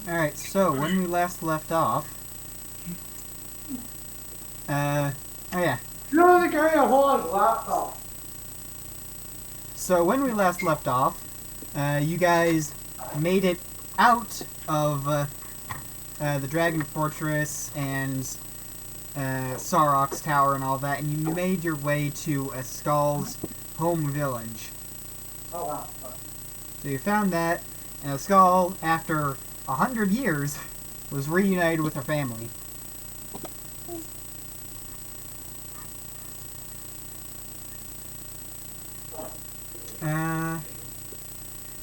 Alright, so when we last left off... oh yeah. You don't think I have a laptop? So when we last left off, you guys made it out of the Dragon Fortress and Sarok's Tower and all that, and you made your way to Askal's home village. Oh, wow. So you found that, and Askal, after 100 years, was reunited with her family.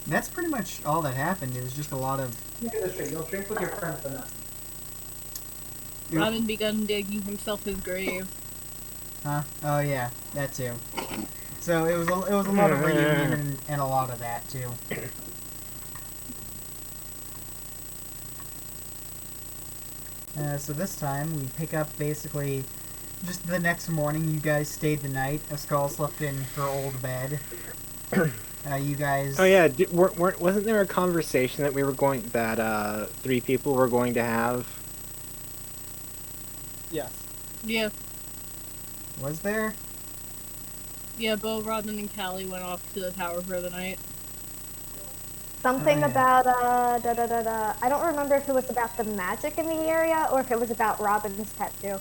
That's pretty much all that happened. It was just a lot of... You'll drink with your friends for that. Robin begun digging himself his grave. Huh? Oh yeah, that too. So it was a lot of reunion and a lot of that too. So this time we pick up basically just the next morning. You guys stayed the night. Askal slept in her old bed. You guys. Oh yeah, wasn't there a conversation that three people were going to have? Yes. Yeah. Was there? Yeah, Bo, Robin, and Callie went off to the tower for the night. Something yeah. about, I don't remember if it was about the magic in the area or if it was about Robin's tattoo.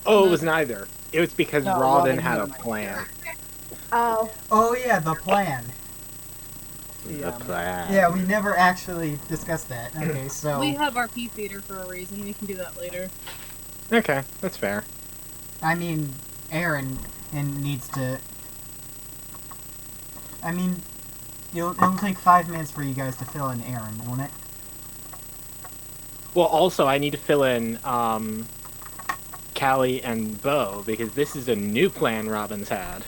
Oh, it was neither. It was because No, Robin Robin had a had plan. Oh. Oh yeah, the plan. The plan. Yeah, we never actually discussed that. Okay, so... We have our pea feeder for a reason. We can do that later. Okay, that's fair. I mean, Aaron needs to... I mean, it'll take 5 minutes for you guys to fill in Aaron, won't it? Well, also, I need to fill in, Callie and Bo, because this is a new plan Robin's had.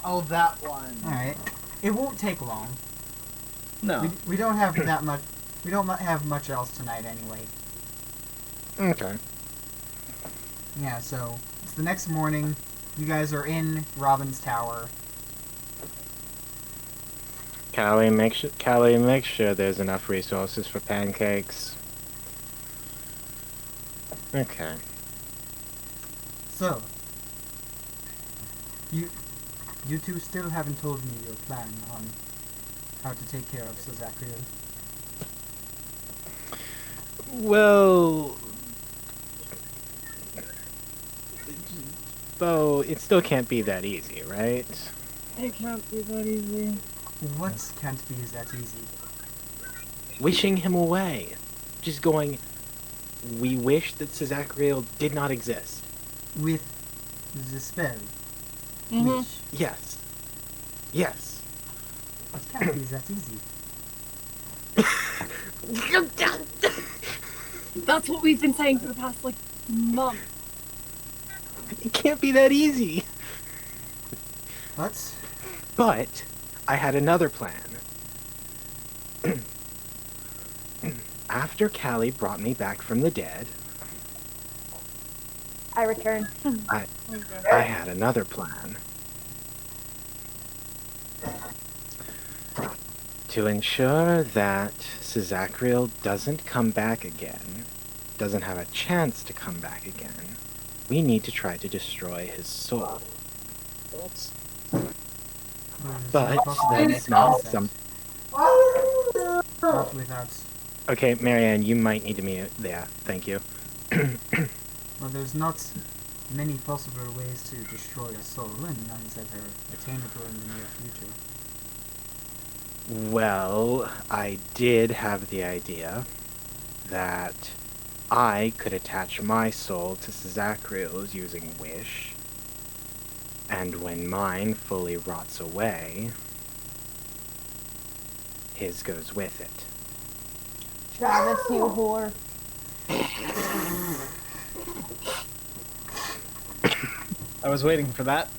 Oh, that one. Alright. It won't take long. No. We don't have that much... We don't have much else tonight anyway. Okay. Yeah, so... It's the next morning. You guys are in Robin's tower. Callie, make sure there's enough resources for pancakes. Okay. So... You two still haven't told me your plan on how to take care of Zachariel. Well... Bo, it still can't be that easy, right? It can't be that easy. What can't be that easy? Wishing him away. Just going, we wish that Zachariel did not exist. With the spell. Mm-hmm. Which Yes. Yes. it can't be that easy. That's what we've been saying for the past, month. It can't be that easy. What? But I had another plan. After Callie brought me back from the dead, I returned. I had another plan. To ensure that Zachariel doesn't come back again, doesn't have a chance to come back again, we need to try to destroy his soul. But that's not some... Not without... Okay, Marianne, you might need to mute. Yeah, thank you. Well, there's not many possible ways to destroy a soul, and none that are attainable in the near future. Well, I did have the idea that I could attach my soul to Zachariel's using Wish, and when mine fully rots away, his goes with it. Travis, you whore. I was waiting for that.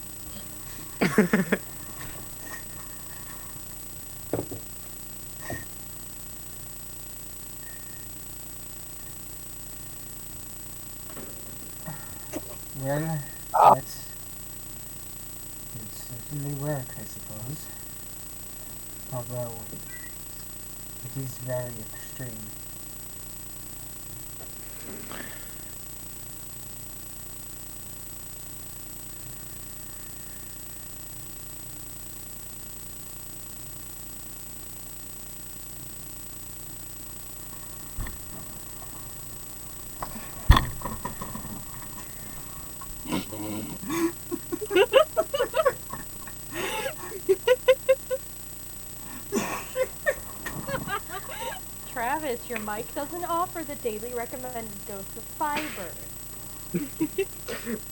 Well, that would certainly work, I suppose. Although, if It is very extreme. Travis, your mic doesn't offer the daily recommended dose of fiber.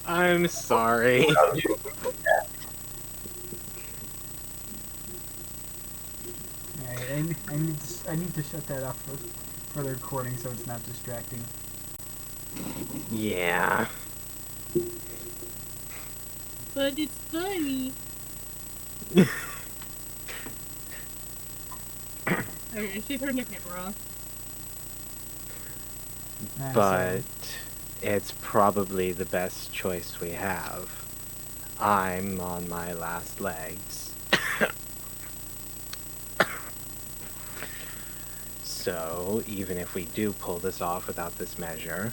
I'm sorry. I need to shut that off for the recording so it's not distracting. Yeah. But it's funny. Okay, she turned the camera off. But it's probably the best choice we have. I'm on my last legs. So, even if we do pull this off without this measure,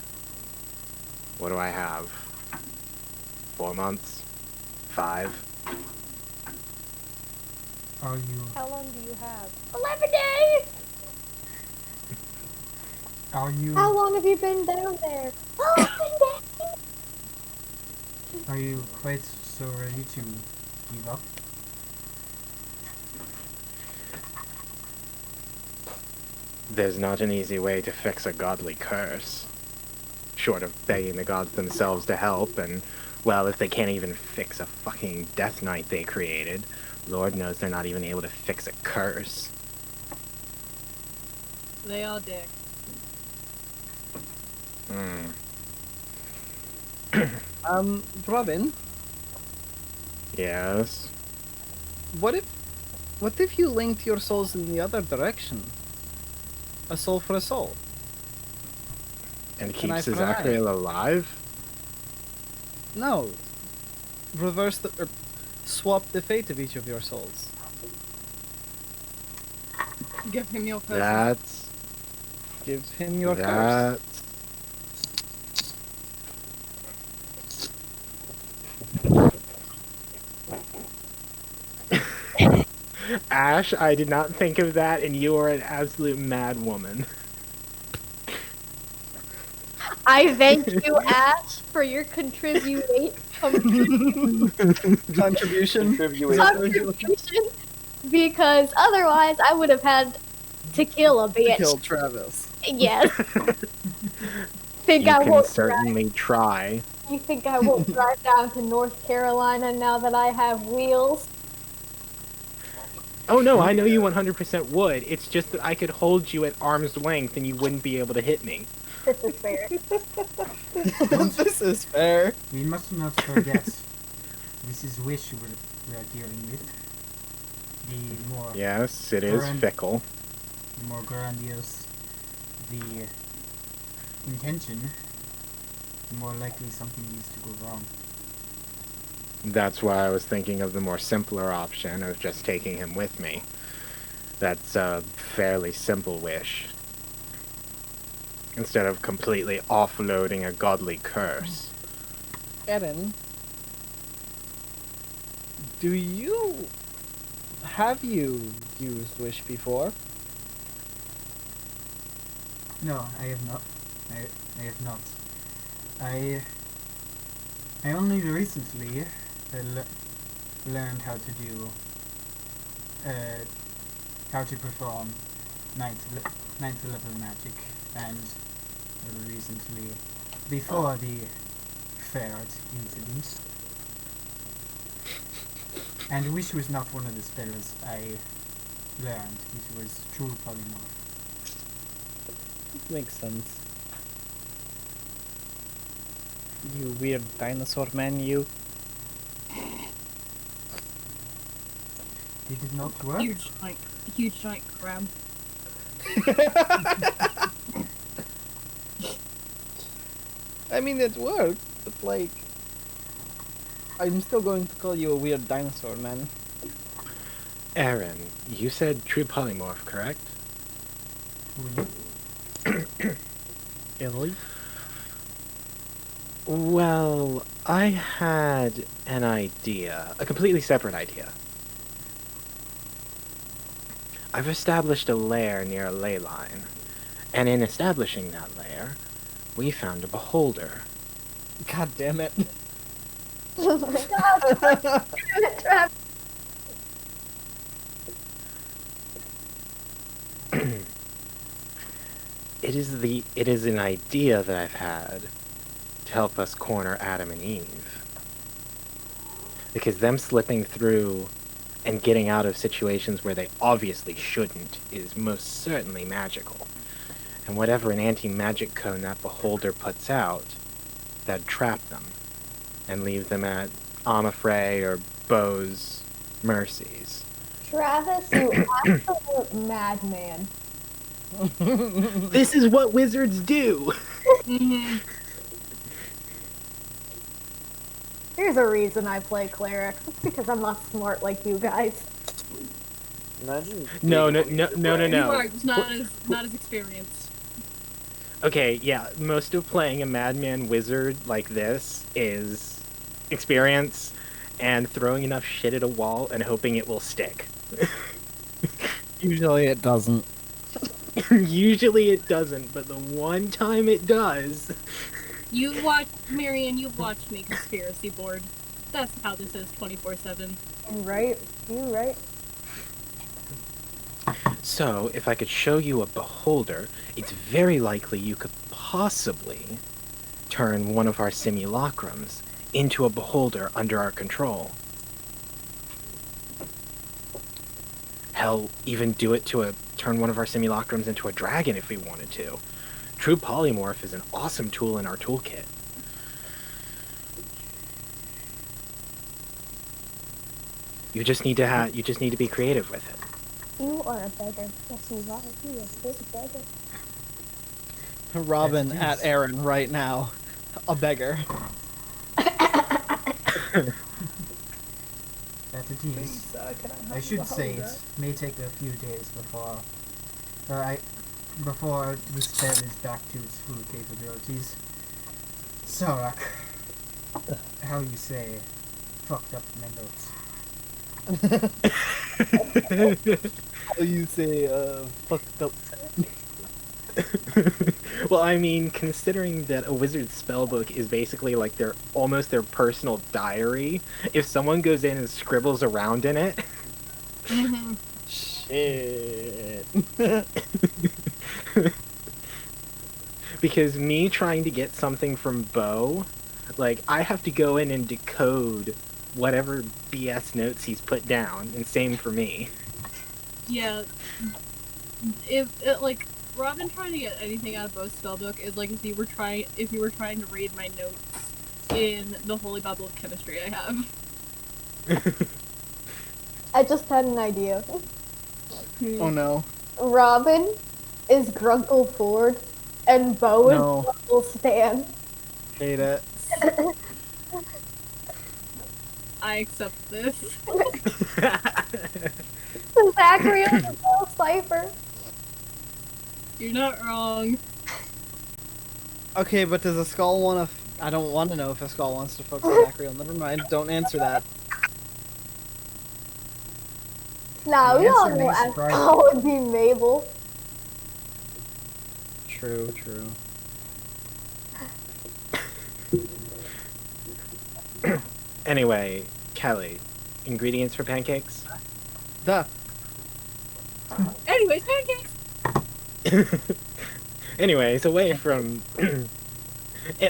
what do I have? 4 months? 5? Are you How long do you have? 11 days! are you How long have you been down there? 11 days! are you quite so ready to give up? There's not an easy way to fix a godly curse. Short of begging the gods themselves to help, and, well, if they can't even fix a fucking Death Knight they created, Lord knows they're not even able to fix a curse. They all dick. Robin, Yes? what if you linked your souls in the other direction? A soul for a soul. And An eye keeps for his an eye. Zachariel alive? No. Reverse or swap the fate of each of your souls. Give him your curse. That's... Gives him your curse. That's... Ash, I did not think of that, and you are an absolute mad woman. I thank you, Ash, for your contribution Contribution. because otherwise I would have had to kill a To bitch. kill Travis. Yes. Think You I can won't certainly try. You think I won't drive down to North Carolina now that I have wheels? Oh no, I know you 100% would. It's just that I could hold you at arm's length and you wouldn't be able to hit me. This is fair. This is fair. We must not forget this is Wish we are dealing with. The more Yes, it is Current- fickle. the more grandiose the intention, the more likely something needs to go wrong. That's why I was thinking of the more simpler option of just taking him with me. That's a fairly simple wish. Instead of completely offloading a godly curse. Erin, have you used Wish before? No, I have not. I have not. I only recently learned how to do how to perform ninth level magic, and recently, before the ferret incident. And Wish was not one of the spells I learned. It was True Polymorph. Makes sense. You weird dinosaur man, you. Did it not work? Huge giant crab. I mean, it worked, but like, I'm still going to call you a weird dinosaur man. Aaron, you said true polymorph, correct? Illy? Well, I had an idea, a completely separate idea. I've established a lair near a ley line, and in establishing that lair, we found a beholder. God damn it. Oh my god. Damn it, Trav. It is an idea that I've had to help us corner Adam and Eve. Because them slipping through and getting out of situations where they obviously shouldn't is most certainly magical. And whatever an anti-magic cone that beholder puts out, that'd trap them and leave them at Amafrey or Bo's mercies. Travis, you absolute madman. This is what wizards do! Mm-hmm. Here's a reason I play clerics. It's because I'm not smart like you guys. Imagine. No. You are not as experienced. Okay, yeah, most of playing a madman wizard like this is experience and throwing enough shit at a wall and hoping it will stick. Usually it doesn't. Usually it doesn't, but the one time it does. Marion, you've watched me conspiracy board. That's how this is 24/7. You right. You right. So, if I could show you a beholder, it's very likely you could possibly turn one of our simulacrums into a beholder under our control. Hell, even do it to turn one of our simulacrums into a dragon if we wanted to. True Polymorph is an awesome tool in our toolkit. You just need to be creative with it. You are a beggar. Yes, you are. You are a big beggar. Robin Yes. at Aaron right now. A beggar. That's a tease. I should say it may take a few days before this spell is back to its full capabilities. So, how you say, fucked up my notes. How you say, fucked up. Well, I mean, considering that a wizard's spellbook is basically like almost their personal diary, if someone goes in and scribbles around in it, Mm-hmm. Shit. because me trying to get something from Bo, like, I have to go in and decode whatever BS notes he's put down, and same for me. Yeah. Like Robin trying to get anything out of Bo's spellbook is like if you were trying to read my notes in the Holy Bible of Chemistry I have. I just had an idea. Oh no. Robin is Grunkle Ford, and Bo is No. Grunkle Stan. Hate it. I accept this. Zachary is a Bo Cipher. You're not wrong. Okay, but does a skull want to... I don't want to know if a skull wants to fuck with Zachary. Never mind, don't answer that. Now The we all answer know may surprise Ascal would be Mabel. True, true. Anyway, Kelly, ingredients for pancakes? Duh. Anyways, pancakes! Anyways, away from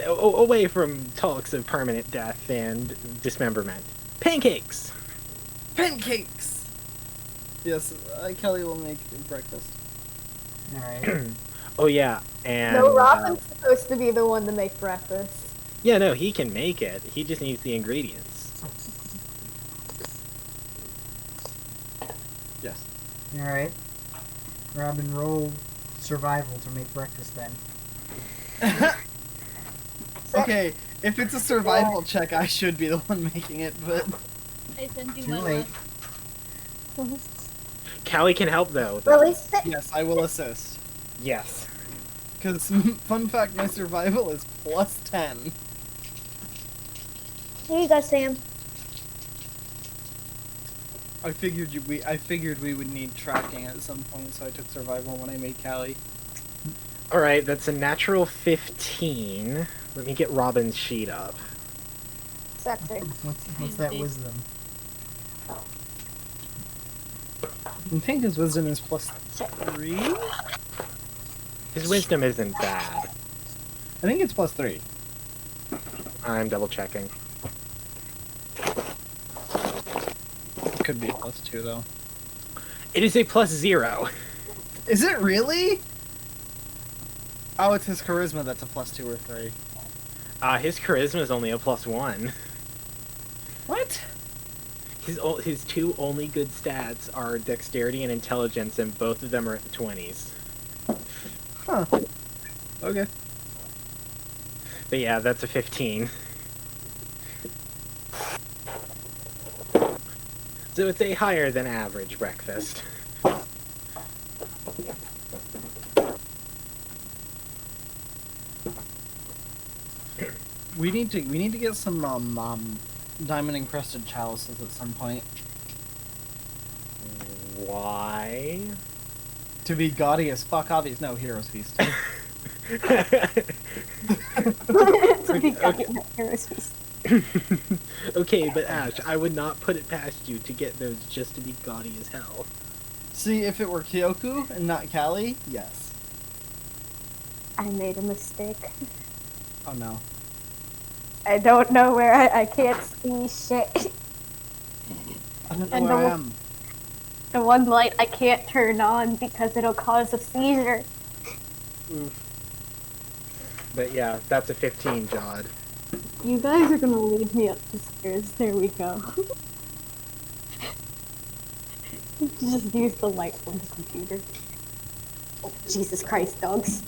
away from talks of permanent death and dismemberment. Pancakes! Pancakes! Yes, Kelly will make breakfast. Alright. Oh yeah, and No, Robin's supposed to be the one to make breakfast. yeah, no, he can make it. He just needs the ingredients. Yes. Alright. Robin, roll survival to make breakfast then. Okay, if it's a survival check, I should be the one making it, but... I send you Too my late. list. Callie can help though. Release it. Yes, I will assist. Yes. Because, fun fact, my survival is +10. Here you go, Sam. I figured we would need tracking at some point, so I took survival when I made Callie. Alright, that's a natural 15. Let me get Robin's sheet up. Sexy. What's that wisdom? I think his wisdom is +3? His wisdom isn't bad. I think it's +3. I'm double checking. It could be +2 though. It is a +0. Is it really? Oh, it's his charisma that's a +2 or 3. His charisma is only a +1. What? His two only good stats are dexterity and intelligence, and both of them are at the 20s. Huh. Okay. But yeah, that's a 15. So it's a higher than average breakfast. We need to get some diamond encrusted chalices at some point. Why? To be gaudy as fuck obvious. No, Heroes Feast. To be gotten at Heroes Feast. Okay, but Ash, I would not put it past you to get those just to be gaudy as hell. See, if it were Kyoku and not Callie, yes. I made a mistake. Oh no. I don't know where I can't see shit. I don't know And where I the- am. The one light I can't turn on because it'll cause a seizure. But yeah, that's a 15, Jod. You guys are gonna lead me up the stairs. There we go. Just use the light from the computer. Oh, Jesus Christ, dogs.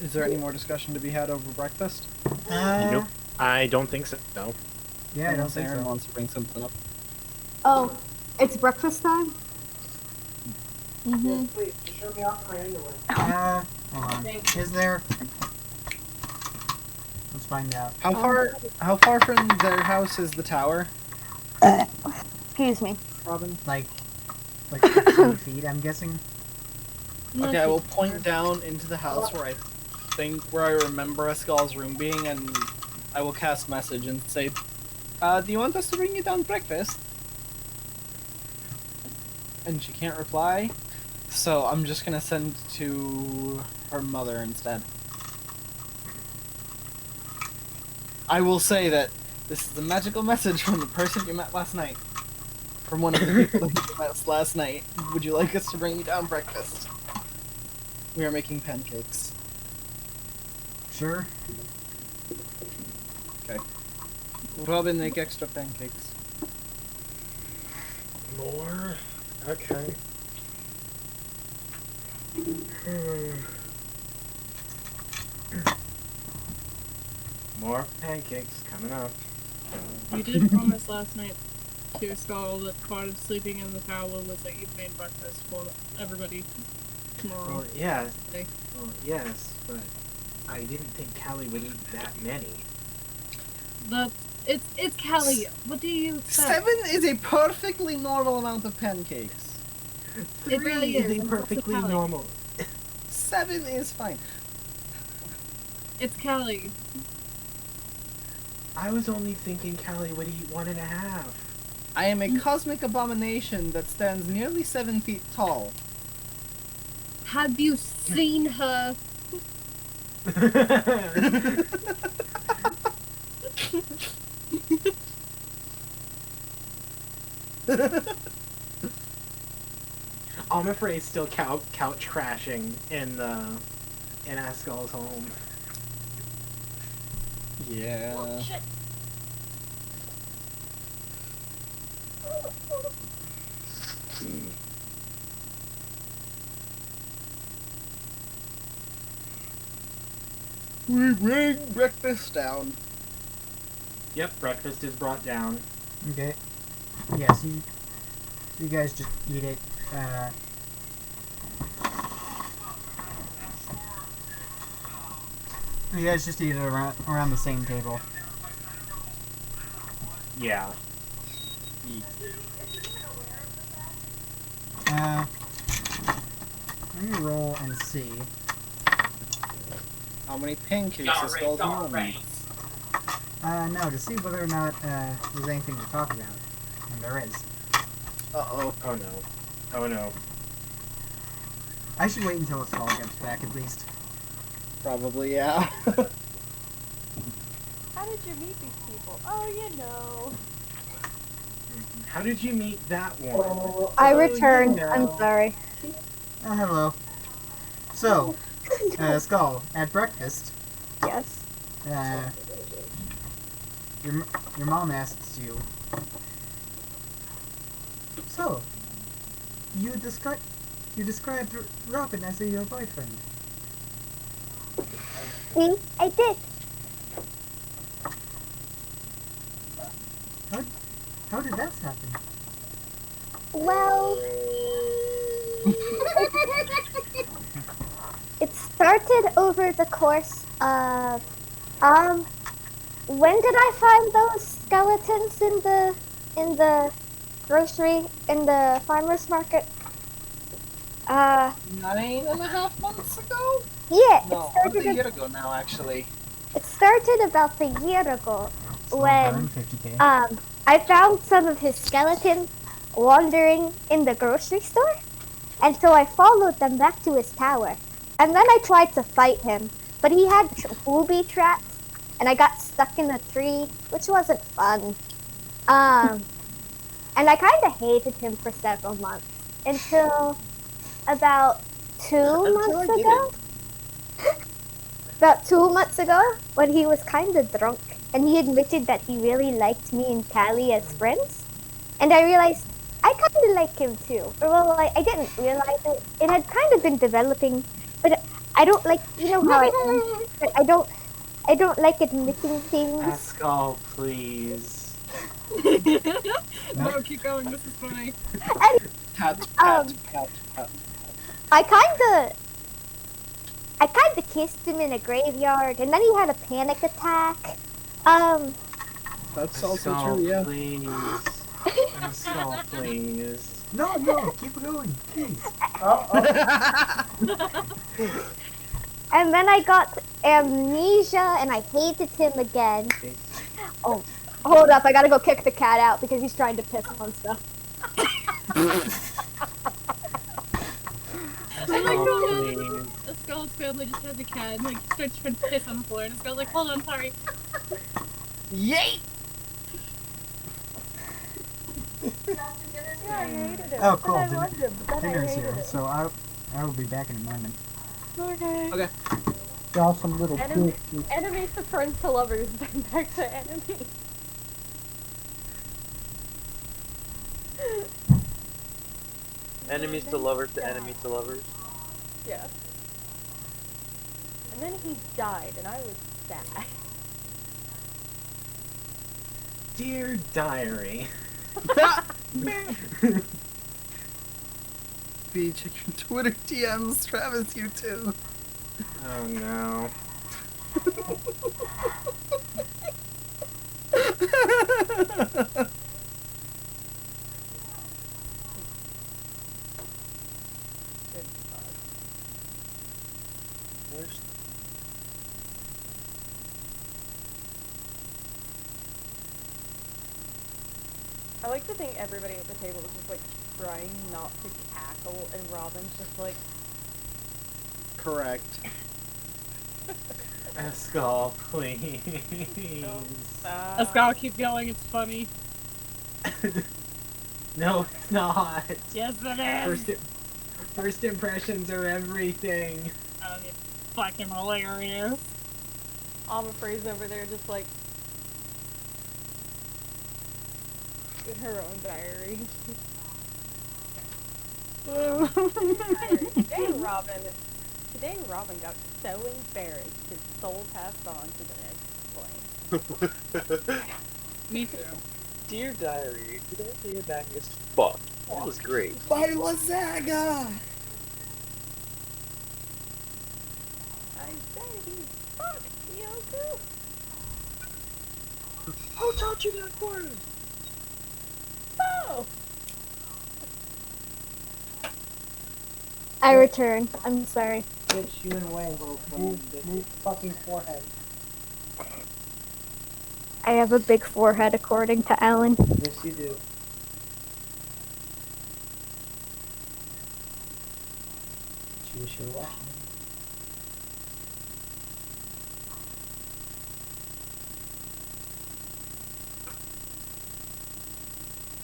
Is there any more discussion to be had over breakfast? Nope. I don't think so. No. Yeah, I don't Unless think Aaron so. wants to bring something up. Oh, it's breakfast time? Yes, please. Show me off my underwear. Hold on. Is there? Let's find out. How far from their house is the tower, Excuse me. Robin? Like 15 feet, I'm guessing. Okay, I will point down into the house where I remember Escal's room being, and I will cast message and say, do you want us to bring you down breakfast? And she can't reply, so I'm just gonna send to her mother instead. I will say that this is a magical message from the person you met last night. From one of the people that you met last night. Would you like us to bring you down breakfast? We are making pancakes. Sure. Robin, make extra pancakes. More? Okay. More pancakes coming up. You did promise last night to Skull that part of sleeping in the tower was that you made breakfast for everybody tomorrow. Well, yeah. Okay. Well, yes, but I didn't think Callie would eat that many. It's Callie. What do you expect? 7 is a perfectly normal amount of pancakes. It really is. Three and it's perfectly also Callie. normal. 7 is fine. It's Callie. I was only thinking Callie would eat 1.5. I am a cosmic abomination that stands nearly 7 feet tall. Have you seen her? I'm afraid still couch crashing in Askal's home. Yeah. We bring breakfast down. Yep, breakfast is brought down. Okay. Yeah, so you guys just eat it. You guys just eat it around the same table. Yeah. Let me roll and see. How many pancakes is Golden Lemon? No, to see whether or not there's anything to talk about. And there is. Uh-oh. Oh no. Oh no. I should wait until Skull gets back at least. Probably, yeah. How did you meet these people? Oh, you know. How did you meet that one? I Oh, returned. you know. I'm sorry. Oh, hello. So, Skull, at breakfast, Yes. your mom asks you, so, you described Robin as your boyfriend. See? I did. How did that happen? Well, it started over the course of, when did I find those skeletons in the farmer's market? 9.5 months ago? Yeah, No, it about a started, year ago now, actually. it started about a year ago when, 50K. I found some of his skeletons wandering in the grocery store, and so I followed them back to his tower. And then I tried to fight him, but he had booby traps, and I got stuck in a tree, which wasn't fun. And I kind of hated him for several months, until about 2 months I ago. About 2 months ago, when he was kind of drunk, and he admitted that he really liked me and Callie as friends. And I realized I kind of like him too. Or well, I didn't realize it. It had kind of been developing, but I don't like, you know how I am. But I don't like admitting things. Pascal, please. No, keep going. This is funny. Pat. I kind of kissed him in a graveyard, and then he had a panic attack. That's also Pascal, true, yeah. please. Pascal, please. No, keep going, please. And then I got amnesia, and I hated him again. Oh, hold up, I gotta go kick the cat out because he's trying to piss on stuff. Pascal, please. A Skull's family just has a cat and like starts trying to piss on the floor, and Skull's like, "Hold on, sorry." Yay! Yeah, I hated him. Oh, cool. But I loved him, but then I Dinner's hated here, him. so I will be back in a moment. Okay. Awesome little Enemies to friends to lovers, then back to enemies. Enemies to lovers to enemies to lovers. Yeah. And then he died, and I was sad. Dear diary. B, check your Twitter DMs, Travis, you too. Oh no. Good God. Where's I like to think everybody at the table is just like trying not to cackle, and Robin's just like, Correct. Pascal, please. A Skull, keep going. It's funny. No, it's not. Yes, it is. First impressions are everything. Oh, it's fucking hilarious. Amaphrase over there just like in her own diary. Today Robin got so embarrassed his soul passed on to the next plane. Me too. Dear diary, today you're back as fuck. That was great. By Lazaga! I I said he's fucked, Yoku. Who taught you that word? Oh! I return. I'm sorry. Bitch, you in the way. Move fucking forehead. I have a big forehead, according to Alan. Yes, you do. She wish you were watching.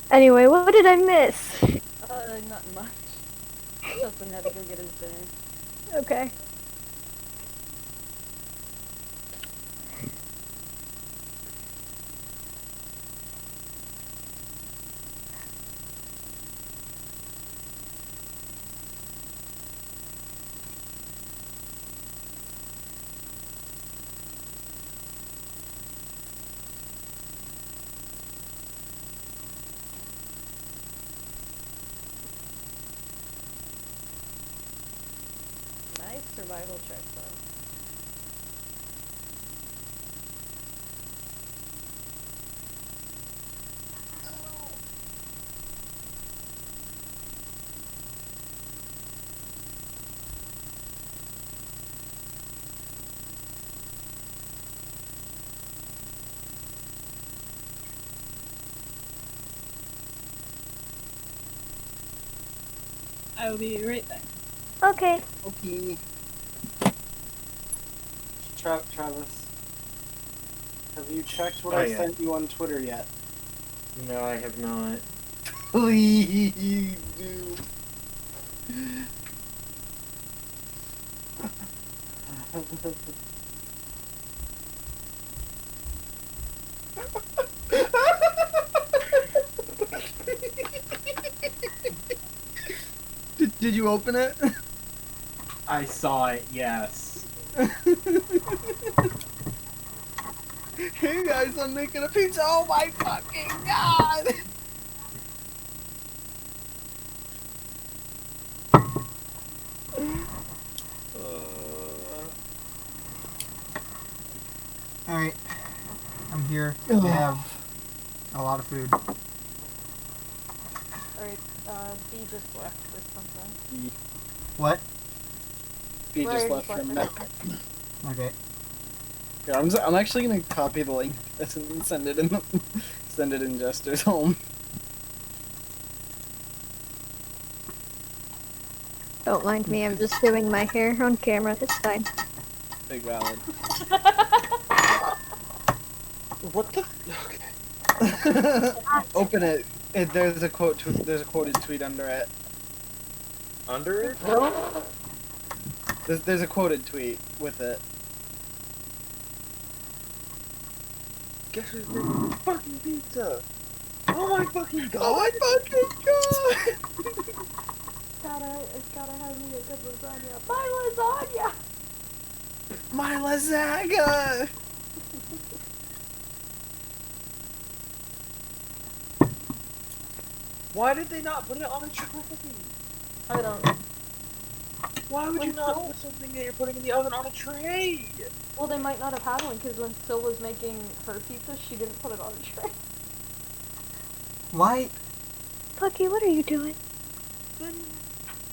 Anyway, what did I miss? Not much. Justin had to go get his dinner. Okay. Nice survival check, though. I will be right back. Okay. Okay. Travis, have you checked what Oh, I yeah. sent you on Twitter yet? No, I have not. Please do. Did you open it? I saw it, yes. Hey guys, I'm making a pizza. Oh my fucking god! Alright. I'm here to have a lot of food. Alright, B just left for something. What? He just Right, left just from left that. for Okay. Yeah, I'm actually gonna copy the link and send it in send it in Jester's home. Don't mind me, I'm just doing my hair on camera. It's fine. Big valid. What the? Okay. Open it. There's a quote. There's a quoted tweet under it. Under it? There's a quoted tweet with it. Guess who's making fucking pizza? Oh my fucking god! Oh my fucking god! It's gotta have me a good lasagna. My lasagna! My lasagna! Why did they not put it on a tray? I don't know. Why would you When not Phil- put something that you're putting in the oven on a tray? Well, they might not have had one, because when Phil was making her pizza, she didn't put it on a tray. Why? Pucky, what are you doing? Then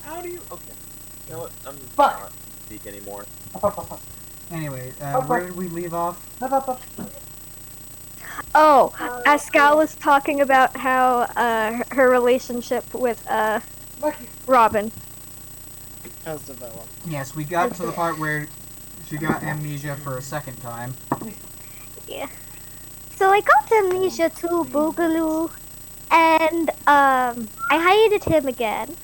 how do you? Okay. You know what? I'm Fuck. not speak anymore. Anyway, where did we leave off? Oh, Ascal was talking about how her relationship with Robin. Has developed. Yes, we got to the part where she got amnesia for a second time. Yeah. So I got amnesia too, Boogaloo, and I hated him again.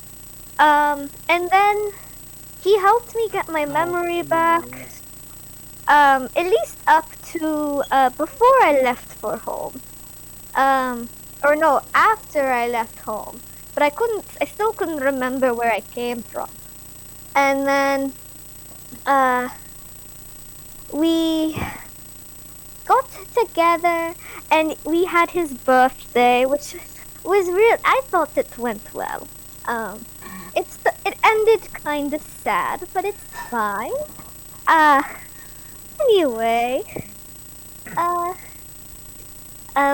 And then he helped me get my memory back. At least up to before I left for home. Or no, after I left home. But I still couldn't remember where I came from. And then we got together and we had his birthday, which was real. I thought it went well. It ended kind of sad, but it's fine. Anyway, uh,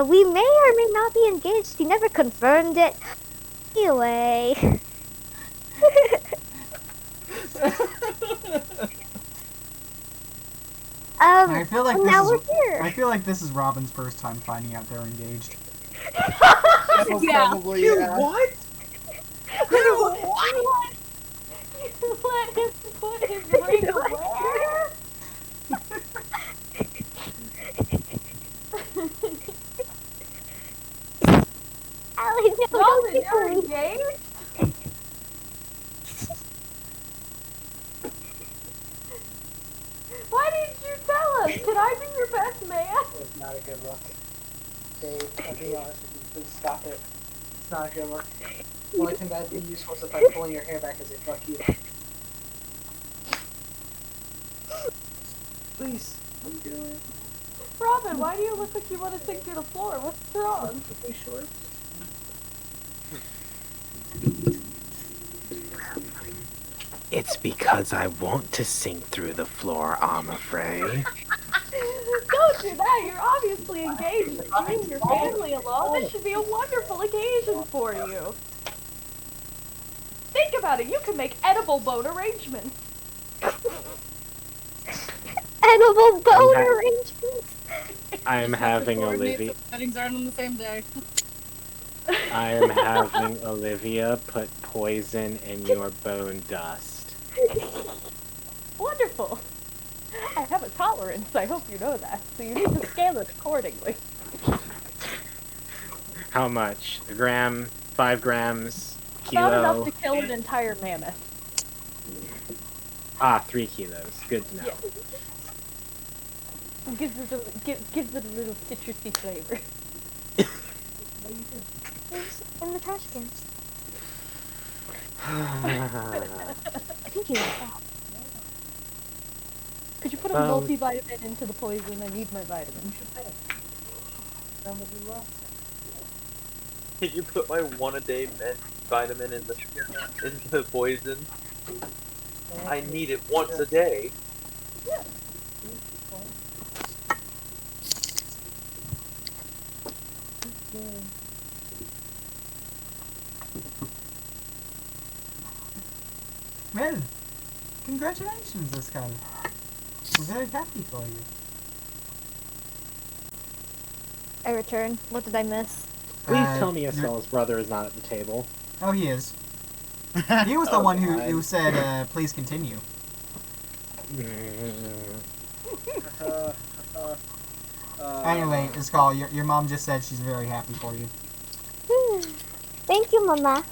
we may or may not be engaged. He never confirmed it. Anyway. I feel like and this now is. we're here. I feel like this is Robin's first time finding out they're engaged. Oh, Yeah. probably, You yeah. what? You let him put his ring where? Allie, no, don't Robin, be you're silly. engaged? Why didn't you tell us? Can I be your best man? It's not a good look. Dave, I'll be honest with you. Please stop it. It's not a good look. The only thing that'd be useful is if I pull your hair back as a fuck you. Please. I'm doing. Robin, why do you look like you want to sink through the floor? What's wrong? Are you sure? It's because I want to sink through the floor, I'm afraid. Don't do that. You're obviously engaged. Bringing your family along. This should be a wonderful occasion for you. Think about it. You can make edible bone arrangements. Edible bone ha- arrangements. I'm having Olivia. Weddings aren't on the same day. I am having Olivia put poison in your bone dust. Wonderful. I have a tolerance. I hope you know that. So you need to scale it accordingly. How much? A gram? 5 grams? Not enough Kilo? to kill an entire mammoth. 3 kilos. Good to know. Yeah. Gives it a little citrusy flavor. In the trash can. I think you like that. Could you put a Well- multivitamin into the poison? I need my vitamins. Can you put my one-a-day vitamin in into the poison? I need it once a day. Well, congratulations, this guy. We're very happy for you. I return. What did I miss? Please tell me you're- Estel's brother is not at the table. Oh, he is. He was the one God. who said, please continue. Anyway, Iskall, your mom just said she's very happy for you. Thank you, Mama.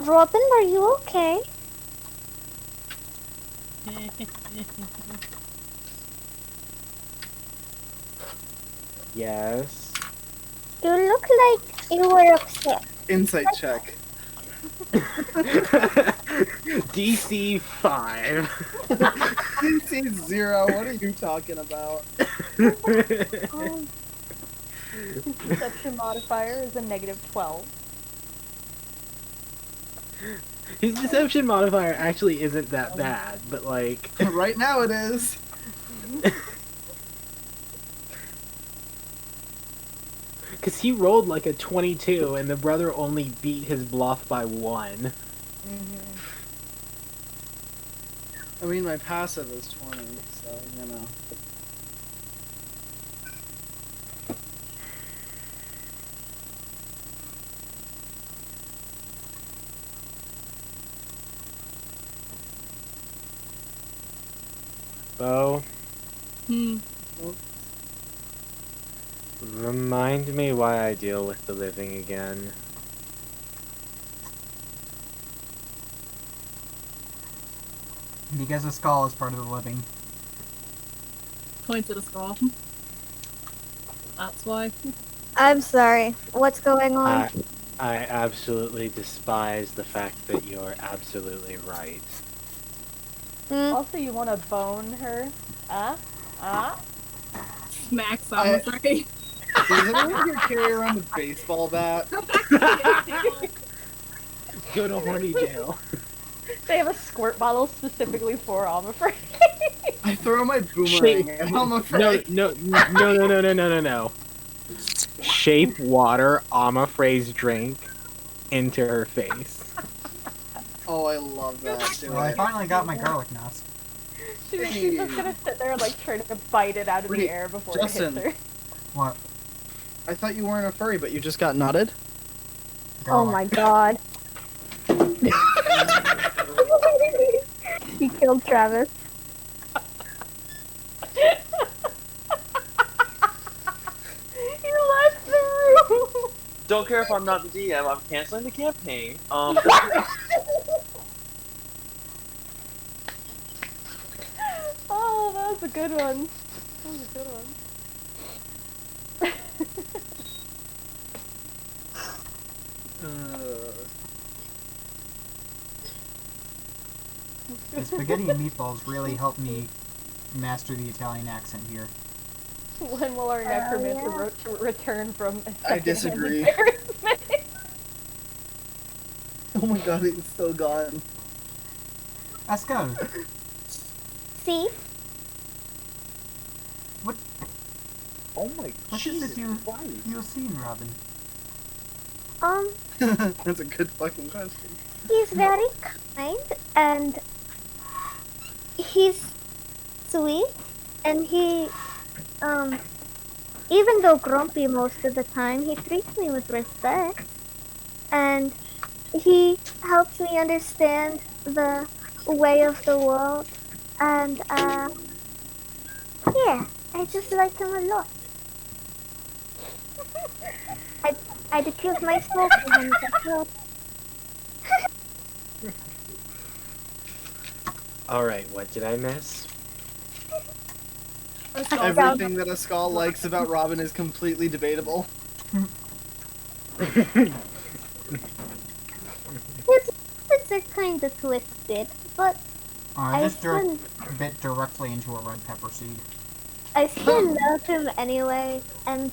Robin, are you okay? Yes. You look like you were upset. Insight check. DC 5. DC 0, what are you talking about? His deception modifier is a -12. His deception modifier actually isn't that bad, but like... Right now it is. Because he rolled like a 22, and the brother only beat his bluff by 1. I mean, my passive is 20, so, you know. Bo, remind me why I deal with the living again. Because Iskall is part of the living. Points at a skull. That's why. I'm sorry. What's going on? I absolutely despise the fact that you're absolutely right. Also, you want to bone her? Smacks on the three. Does anyone here carry around a baseball bat? Go to horny jail. They have a squirt bottle specifically for Omifray. I throw my boomerang at No, Omifray. no. Shape water Omifray's drink into her face. Oh, I love that. Do Well, I it. finally got my garlic knots. She's just gonna sit there and like try to bite it out of Wait, the air before Justin. it hits her. What? I thought you weren't a furry, but you just got nutted? Oh Garlic. my god. He killed Travis. He left the room. Don't care if I'm not the DM. I'm canceling the campaign. Oh, that was a good one. That was a good one. The spaghetti and meatballs really helped me master the Italian accent here. When will our necromancer yeah. return from a I second-hand disagree. embarrassment? Oh my god, it's still gone. Let's go. See? oh my What is Jesus it you Christ. you've seen, Robin? That's a good fucking question. He's very kind and he's sweet and he even though grumpy most of the time, he treats me with respect and he helps me understand the way of the world and yeah, I just like him a lot. I'd give my soul to him if I could. Alright, what did I miss? Everything that a skull likes about Robin is completely debatable. It's are kind of twisted, but I I just still, bit directly into a red pepper seed. I still love him anyway, and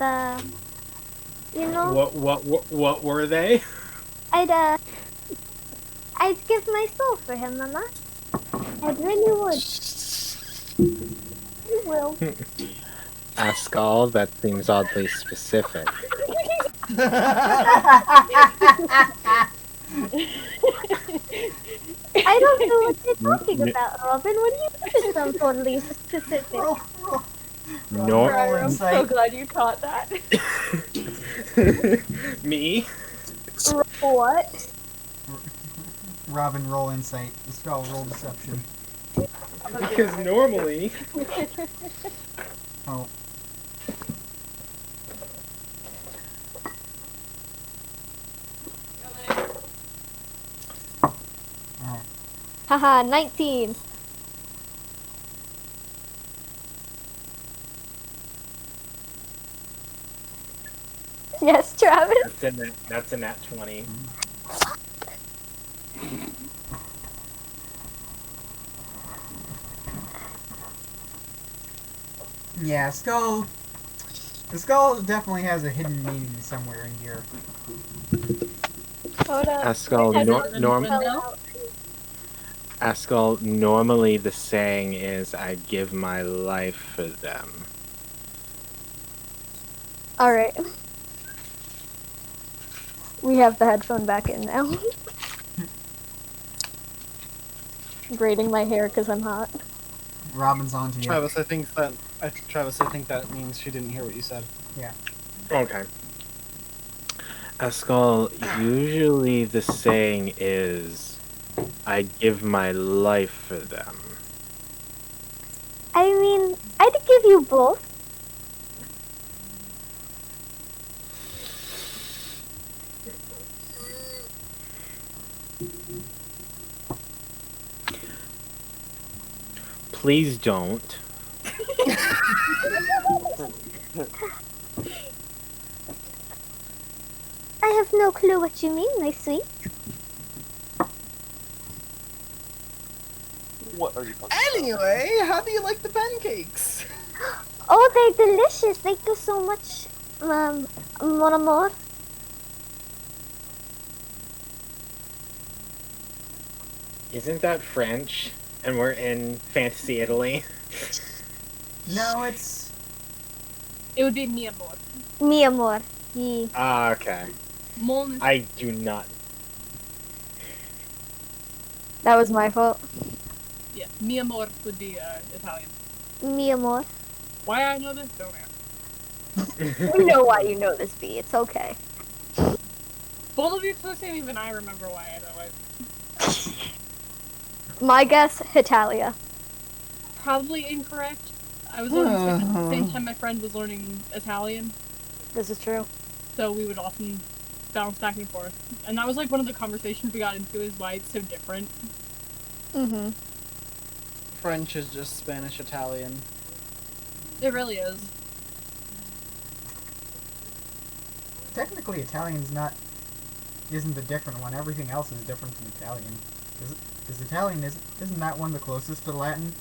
you know, What were they? I'd give my soul for him, Mama. I really would. You will. Ascal, that seems oddly specific. I don't know what you're talking about, Robin. What do you mean some totally specific? Roll Nor roll I'm so insight. glad you caught that. Me? What? Robin, roll insight. The spell roll deception. Because normally Oh. Oh. Haha, 19. Yes, Travis. that's a nat 20. Yeah, skull. The skull definitely has a hidden meaning somewhere in here. Hold up. Ascal, Ascal, normally the saying is I'd give my life for them. Alright. We have the headphone back in now. Braiding my hair because I'm hot. Robin's onto you. Travis, I think that means she didn't hear what you said. Okay. Ascal, usually the saying is I'd give my life for them. I mean, I'd give you both. Please don't. I have no clue what you mean, my sweet. What are you talking Anyway, how do you like the pancakes? Oh, they're delicious. Thank you so much, mon amour. Isn't that French? And we're in fantasy Italy. No, it's It would be mi amor. Mi amor. Ye. Ah, okay. Mon is I do not. That was my fault. yeah. Mi amor would be Italian. Mi amor. Why I know this? Don't ask. We know why you know this, B. It's okay. Both of you are saying even I remember why I know it. My guess, Italia. Probably incorrect. I was learning Spanish at the same time my friend was learning Italian, This is true. so we would often bounce back and forth. And that was like one of the conversations we got into is why it's so different. Mm-hmm. French is just Spanish Italian. It really is. technically isn't the different one. Everything else is different from Italian. Because Italian isn't that one the closest to Latin?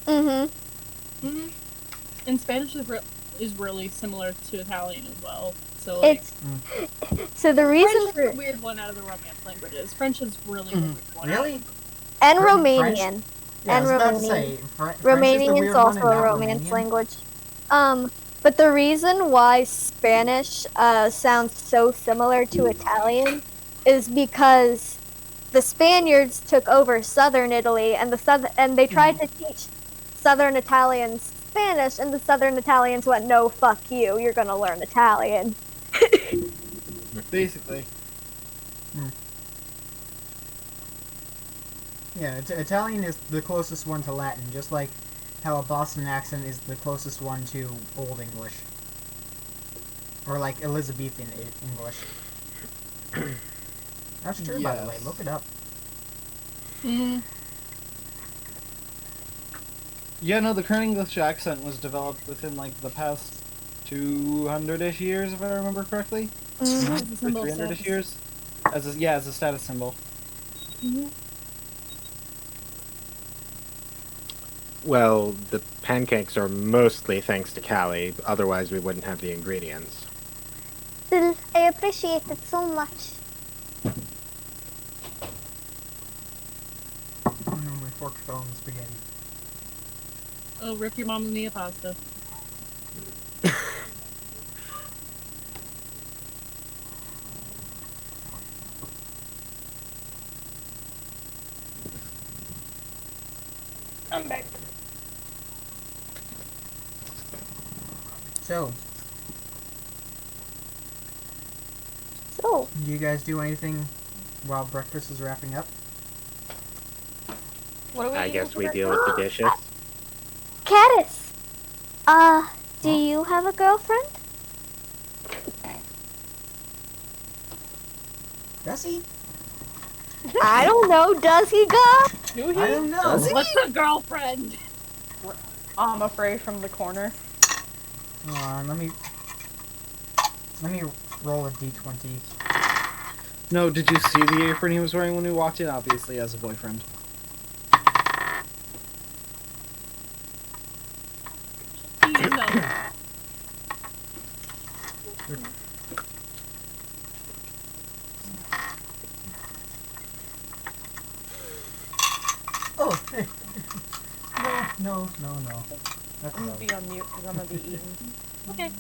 Mm-hmm. Mm-hmm. And Spanish is really similar to Italian as well. So like, So the reason French for is the weird one out of the Romance languages. French is really the weird one. Really? and French? Romanian. Yeah, I And was about to Romanian. say, French is the Romanian's weird one also and a not Romance Romanian? language. But the reason why Spanish sounds so similar to Italian is because the Spaniards took over southern Italy, and they tried to teach southern Italians Spanish, and the southern Italians went, "No, fuck you. You're gonna learn Italian." Basically. Yeah, Italian is the closest one to Latin, just like how a Boston accent is the closest one to Old English. Or like Elizabethan English. That's true, by the way. Yes. Look it up. Mm-hmm. Yeah, no, the current English accent was developed within like the past 200-ish years, if I remember correctly. Mhm. It's a symbol of 300-ish status. years. As a status symbol. Mm-hmm. Well, the pancakes are mostly thanks to Callie, otherwise we wouldn't have the ingredients. Still, I appreciate it so much. Oh no, my fork fell in the spaghetti. Oh, rip your Mamma Mia pasta. I'm back. So, So, do you guys do anything while breakfast is wrapping up? What are we I eating guess for we breakfast? deal with the dishes. Caddis, do you have a girlfriend? Does he? I don't know. Does he, God? Do he? I don't know. What's a girlfriend? I'm afraid from the corner. Hold on, let me roll a d20. No, did you see the apron he was wearing when we walked in? Obviously, as a boyfriend. No. Oh, hey. No. That's I'm gonna low. be on mute because I'm gonna be eating. Okay.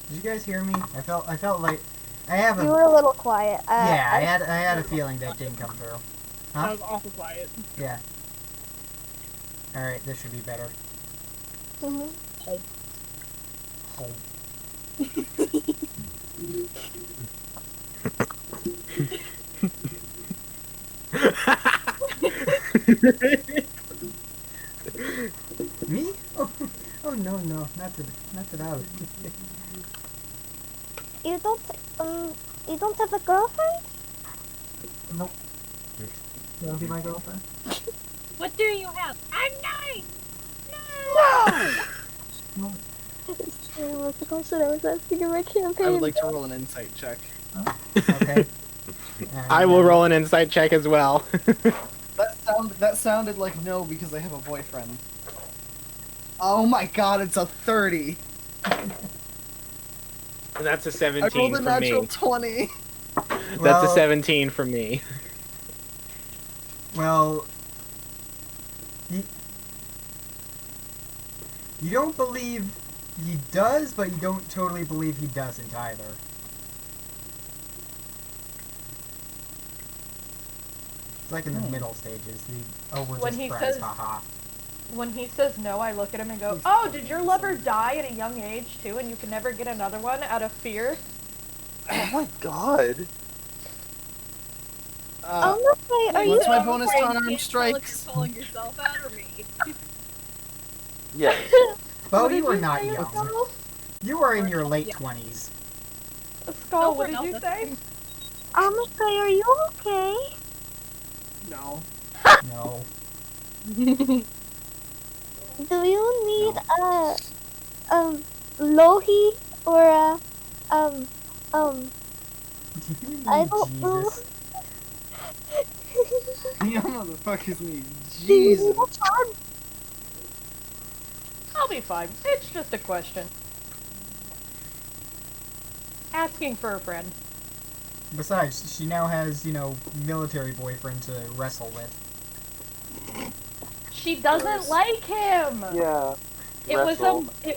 Did you guys hear me? I felt like I have a You were a little quiet. yeah. I had a feeling that didn't come through. That Huh? was awful quiet. Yeah. All right, this should be better. Mhm. Home. Me? Oh no, not that I was. You don't have a girlfriend? Nope. You wanna be my girlfriend? What do you have? I'm 9! No. That was the question I was asking in my campaign. I would like to roll an insight check. Okay. I will roll an insight check as well. That sounded like no because I have a boyfriend. Oh my god, it's a 30. And that's a I 17 rolled a for natural me. 20. That's a Well, 17 for me. Well, you don't believe he does, but you don't totally believe he doesn't either. It's like in the middle stages. We're When just he friends, says- haha. When he says no, I look at him and go, "Oh, did your lover die at a young age too, and you can never get another one out of fear?" Oh my god. Honestly, are you What's my So, bonus Frank, to unarmed can't tell if strikes? you're calling yourself out or me. Yes. Bo, What you did are you not say, young. Skull? You are in your late Yeah. 20s. Skull, No, what we're did you not. say? honestly, are you okay? No. No. Do you need lohi or um Do you mean I don't know. Jesus? You motherfuckers need Do you need Jesus. a hug? I'll be fine. It's just a question. Asking for a friend. Besides, she now has, military boyfriend to wrestle with. She doesn't Gross. like him. Yeah. It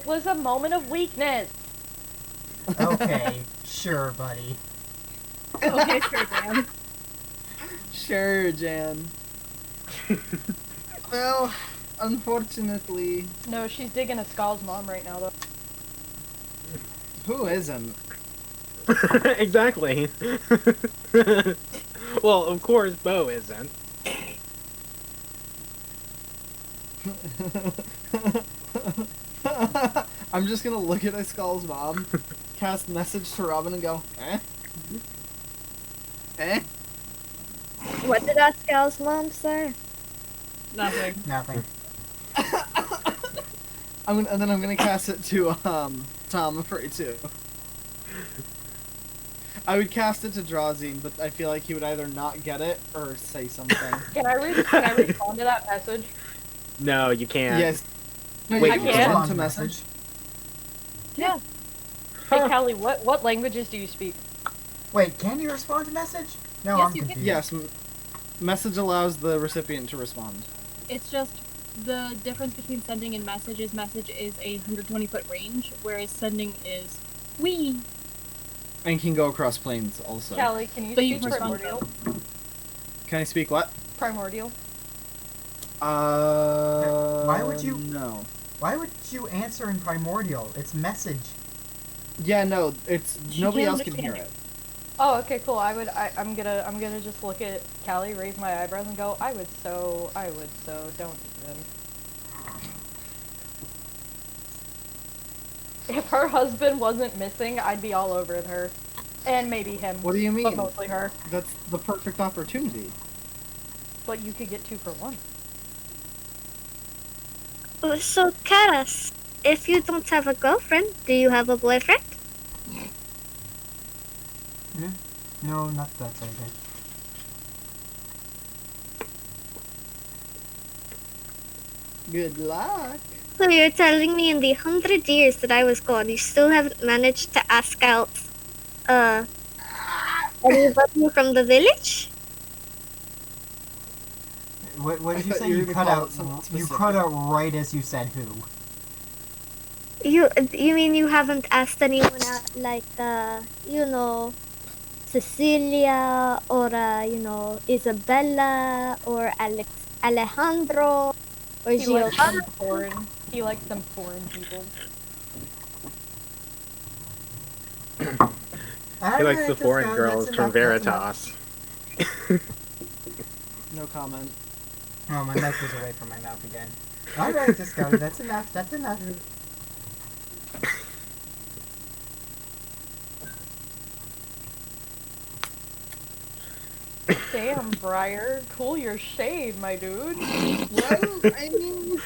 was a moment of weakness. Okay, sure, buddy. Okay, sure, Dan. Sure, Jan. Well, unfortunately, No, she's digging a Skull's mom right now, though. who isn't? Exactly. Well, of course, Bo isn't. I'm just gonna look at Skull's mom, cast message to Robin, and go, eh? Eh? What did Askel's mom say? Nothing. Nothing. And then I'm gonna cast it to Tom, I'm afraid too. I would cast it to Drazine, but I feel like he would either not get it or say something. Can I respond to that message? No, you can't. Yes. No, Wait, you I can can't. respond to message. Yeah. Hey, Callie, what languages do you speak? Wait, can you respond to message? No, Yes, I'm you can. confused. Yes, message allows the recipient to respond. It's just the difference between sending and message is a 120-foot range, whereas sending is wee. And can go across planes also. Callie, can you But you speak can respond primordial? Can I speak what? Primordial. Why would you- No. Why would you answer in primordial? It's message. Yeah, no, it's She nobody can't else can hear understand it. Oh, okay, cool. I'm gonna just look at Callie, raise my eyebrows, and go, I would so, don't even. If her husband wasn't missing, I'd be all over her. And maybe him. What do you But mean? mostly her. That's the perfect opportunity. But you could get 2 for 1. So, Karas, if you don't have a girlfriend, do you have a boyfriend? No, not that either. Good luck. So you're telling me in the 100 years that I was gone, you still haven't managed to ask out, anybody from the village? What did I you thought say? you You were cut gonna call out. it something You specific. cut out right as you said who. You mean you haven't asked anyone out, like, Cecilia, or, Isabella, or Alejandro, or He likes Giovanni? them foreign. He likes them foreign people. He likes the foreign girls from Veritas. No comment. Oh, my mouth was away from my mouth again. Alright, Discovery, that's enough, that's enough. Damn, Briar. Cool your shade, my dude. Well, I mean,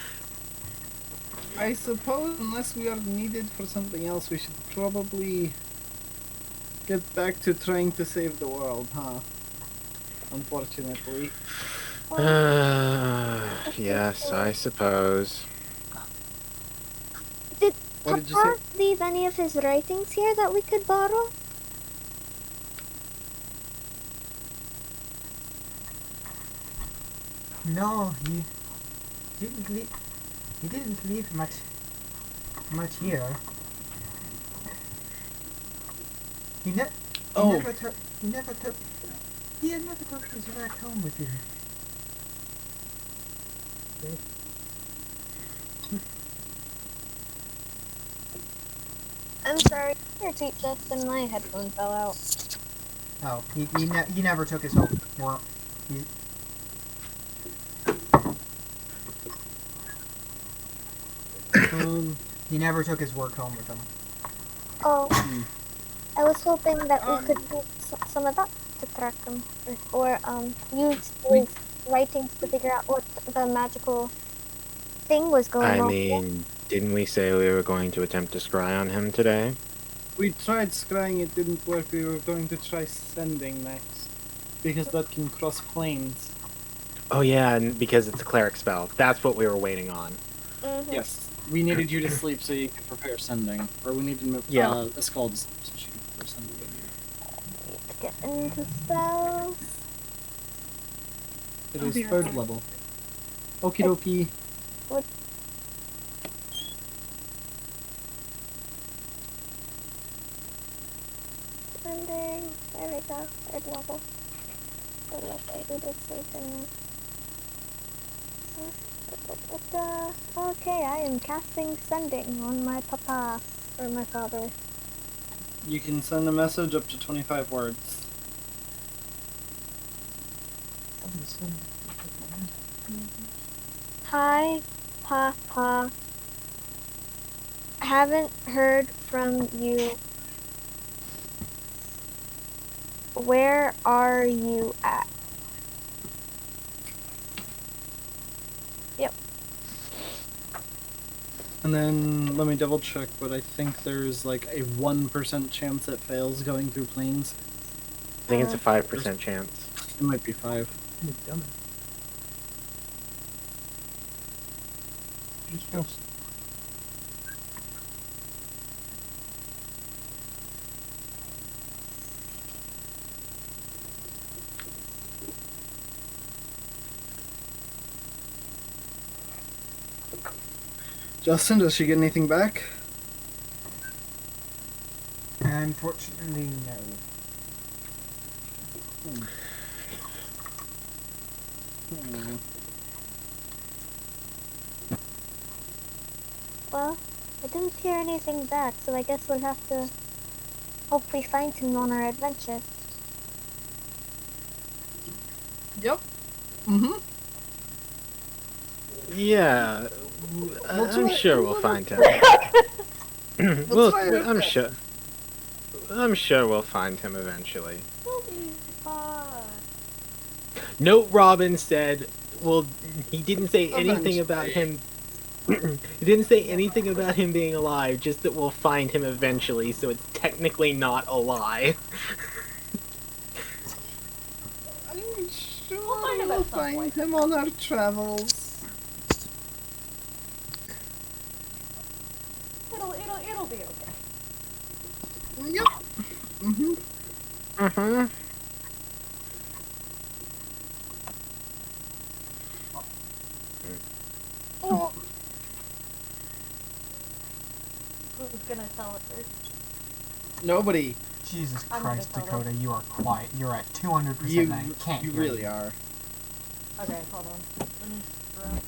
I suppose unless we are needed for something else, we should probably get back to trying to save the world, huh? Unfortunately. Yes, I suppose. Did What did you Papa leave any of his writings here that we could borrow? No, he didn't leave. He didn't leave much here. He never took. He never took. He had never took his rat home with him. I'm sorry. Your teeth just and my headphone fell out. Oh, he never took his home. Well, he never took his work home with him. Oh, I was hoping that we could use some of that to track him, or use his writings to figure out what the magical thing was going I on. mean, didn't we say we were going to attempt to scry on him today? We tried scrying, it didn't work. We were going to try sending next. Because that can cross planes. Oh yeah, and because it's a cleric spell. That's what we were waiting on. Mhm. Yes. We needed you to sleep so you could prepare sending. Or we needed a skull to sleep so she could prepare sending. Let's get into spells. It I'll is be right 3rd back. level. Okie dokie. Sending. There we go. 3rd level. We did save him. Okay, I am casting sending on my papa, or my father. You can send a message up to 25 words. Hi, Papa. Haven't heard from you. Where are you at? And then, let me double check, but I think there's like a 1% chance it fails going through planes. I think it's a 5% chance. It might be 5. Justin, does she get anything back? Unfortunately, no. Well, I didn't hear anything back, so I guess we'll have to hopefully find him on our adventure. Yep. Mm-hmm. Yeah, I'm sure we'll find him. I'm sure. I'm sure we'll find him eventually. We'll be fine. Note Robin said, well, he didn't say anything about him. He didn't say anything about him being alive, just that we'll find him eventually, so it's technically not a lie. I'm sure We'll find him at we'll some find point. him on our travels. It'll be okay. Yep. Mm-hmm. Uh-huh. Oh. Who's gonna tell it first? Nobody. Jesus I'm Christ, gonna tell Dakota, you are quiet. You're at 200%. You, and I can't you hear really you. are. Okay, hold on. Let me grab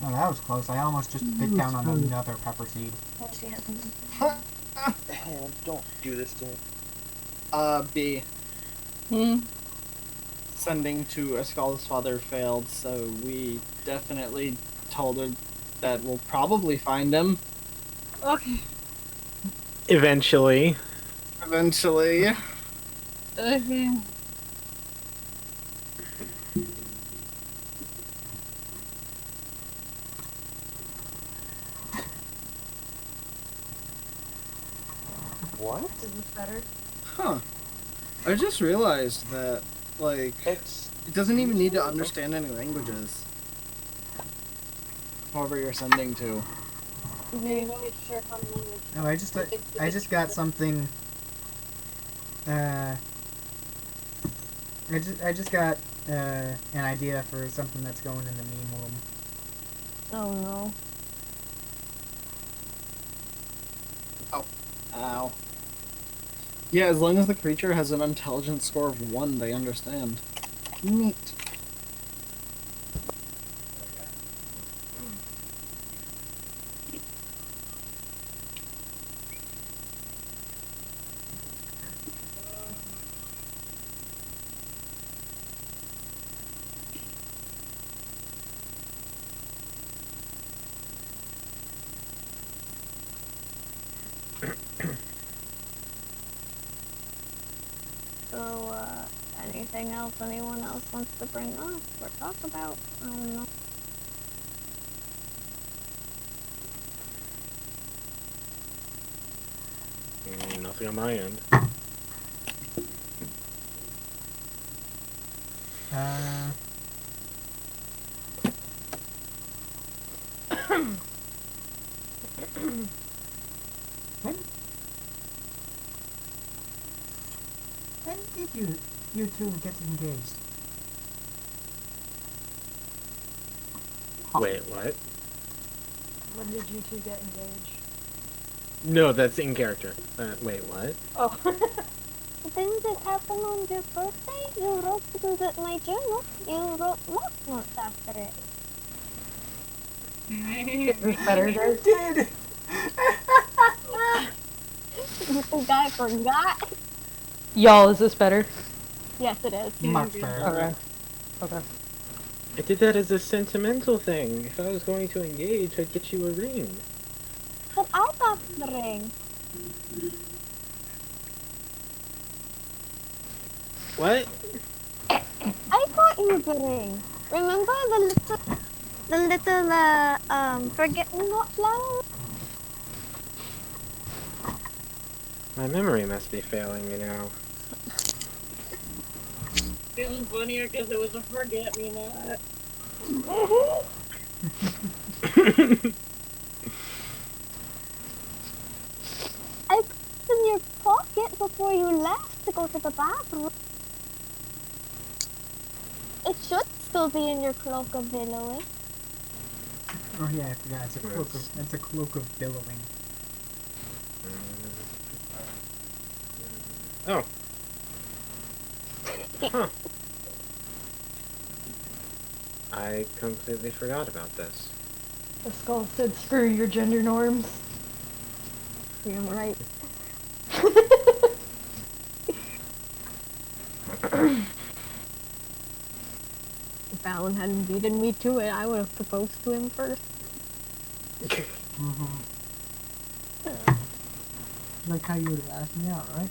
Oh, that was close. I almost just bit down on another pepper seed. Man, don't do this to me. B. Sending to Escala's father failed, so we definitely told her that we'll probably find him. Okay. Eventually. Eventually. Okay. What? Is this better? Huh. I just realized that, like, It's it doesn't even need to understand any languages. Whoever you're sending to. Oh, I just got something. I just got an idea for something that's going in the meme room. Oh no. Ow. Yeah, as long as the creature has an intelligence score of 1, they understand. Neat. So, anything else anyone else wants to bring up or talk about? I don't know. Nothing on my end. Uh, when when did you two get engaged? Wait, what? When did you two get engaged? No, that's in character. Wait, what? Oh. Didn't it happen on your birthday? You wrote in my journal. You wrote months after it. Is this better, You guys? did. The guy forgot. Y'all, is this better? Yes, it is. Much better. Okay. I did that as a sentimental thing. If I was going to engage, I'd get you a ring. But I got the ring. What? I got you the ring. Remember the little forget-me-not flower? My memory must be failing me now. It was funnier because it was a forget-me-not. I put it in your pocket before you left to go to the bathroom. It should still be in your cloak of billowing. Oh yeah, I forgot. It's a cloak of billowing. Oh. Huh. I completely forgot about this. The skull said, screw your gender norms. Damn right. If Alan hadn't beaten me to it, I would have proposed to him first. Mm-hmm. Like how you would have asked me out, right?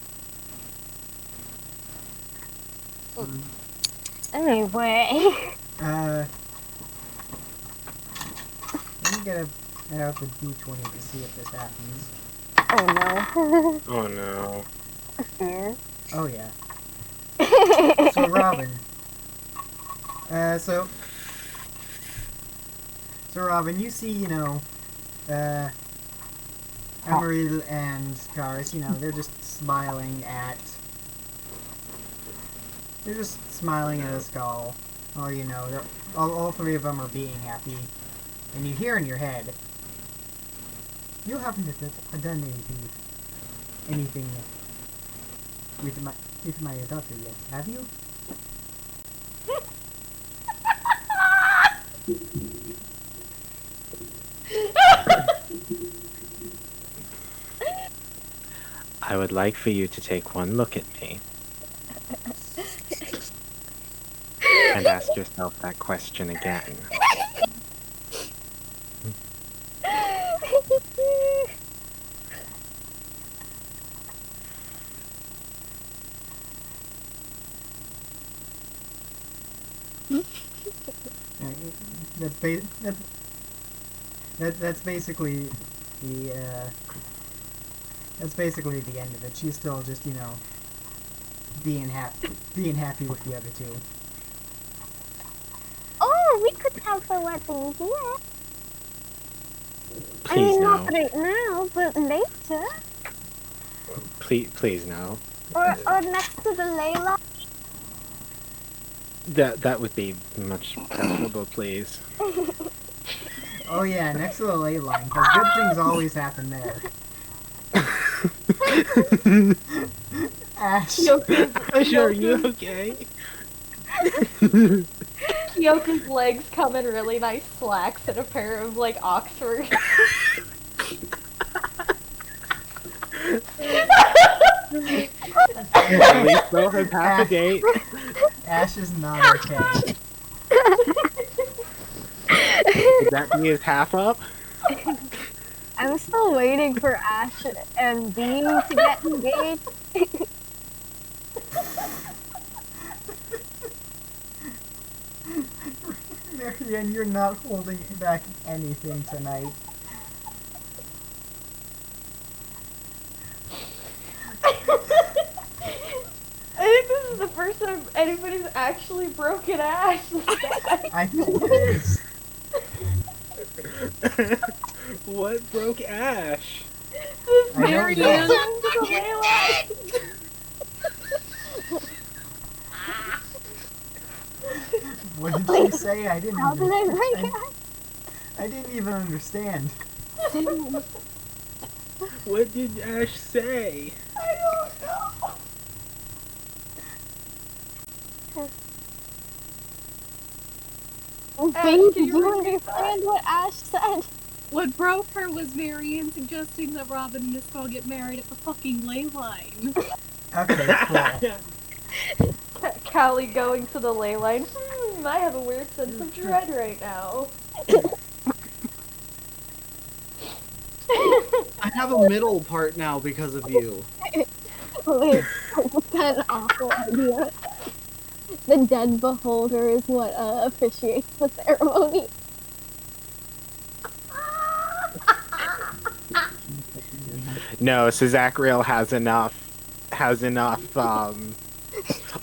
Anyway. Let me get out the D20 to see if this happens. Oh no. Oh no. Yeah. Oh yeah. So Robin. So Robin, you see, Emeril and Karis, they're just smiling at. They're just smiling at a skull. Or, they're all three of them are being happy. And you hear in your head, you haven't done anything with my daughter yet, have you? I would like for you to take one look at me and ask yourself that question again. That's basically the end of it. She's still just being happy with the other two. Oh, we could have a wedding here. I Please mean, no. not right now, but later. Please no. Or next to the Layla. That would be much preferable, please. Oh yeah, next to the ley line, because good things always happen there. Ash. Sure, you okay? Kyoko's legs come in really nice slacks and a pair of like Oxford. At least they'll have half a date. Ash is not okay. Would that be his half up? I'm still waiting for Ash and Dean to get engaged. Marianne, you're not holding back anything tonight. I think this is the first time anybody's actually broken Ash. I think it is. What broke Ash? This I don't Mary know. Ann to the ley line. What did she say? I didn't. How did I break Ash? I didn't even understand. What did Ash say? I don't know. Dean, can did you you repeat understand what Ash said? What broke her was Marianne suggesting that Robin and Isabel get married at the fucking ley line. Okay, cool. Callie going to the ley line. I have a weird sense of dread right now. I have a middle part now because of you. Wait, what's an awful idea? The dead beholder is what officiates the ceremony. No, Cesacriel has enough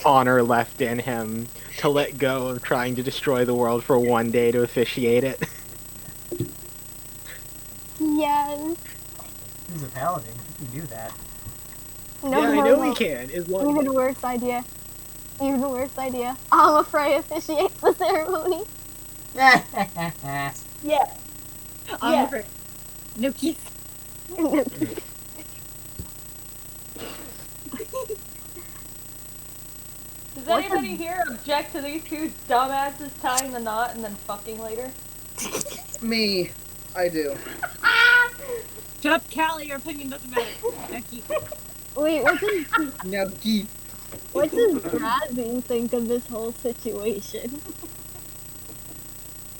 honor left in him to let go of trying to destroy the world for one day to officiate it. Yes. He's a paladin. He can do that. No, yeah, I no, know no. he can. As long Even worse idea. Even worse idea. Alfeim officiates the ceremony. Yeah. I'm Yeah. afraid. No kiss. Does anybody here object to these two dumbasses tying the knot and then fucking later? Me. I do. Shut up, Callie. Your opinion doesn't matter. Now keep. Wait, Now keep. what does Drazin think of this whole situation?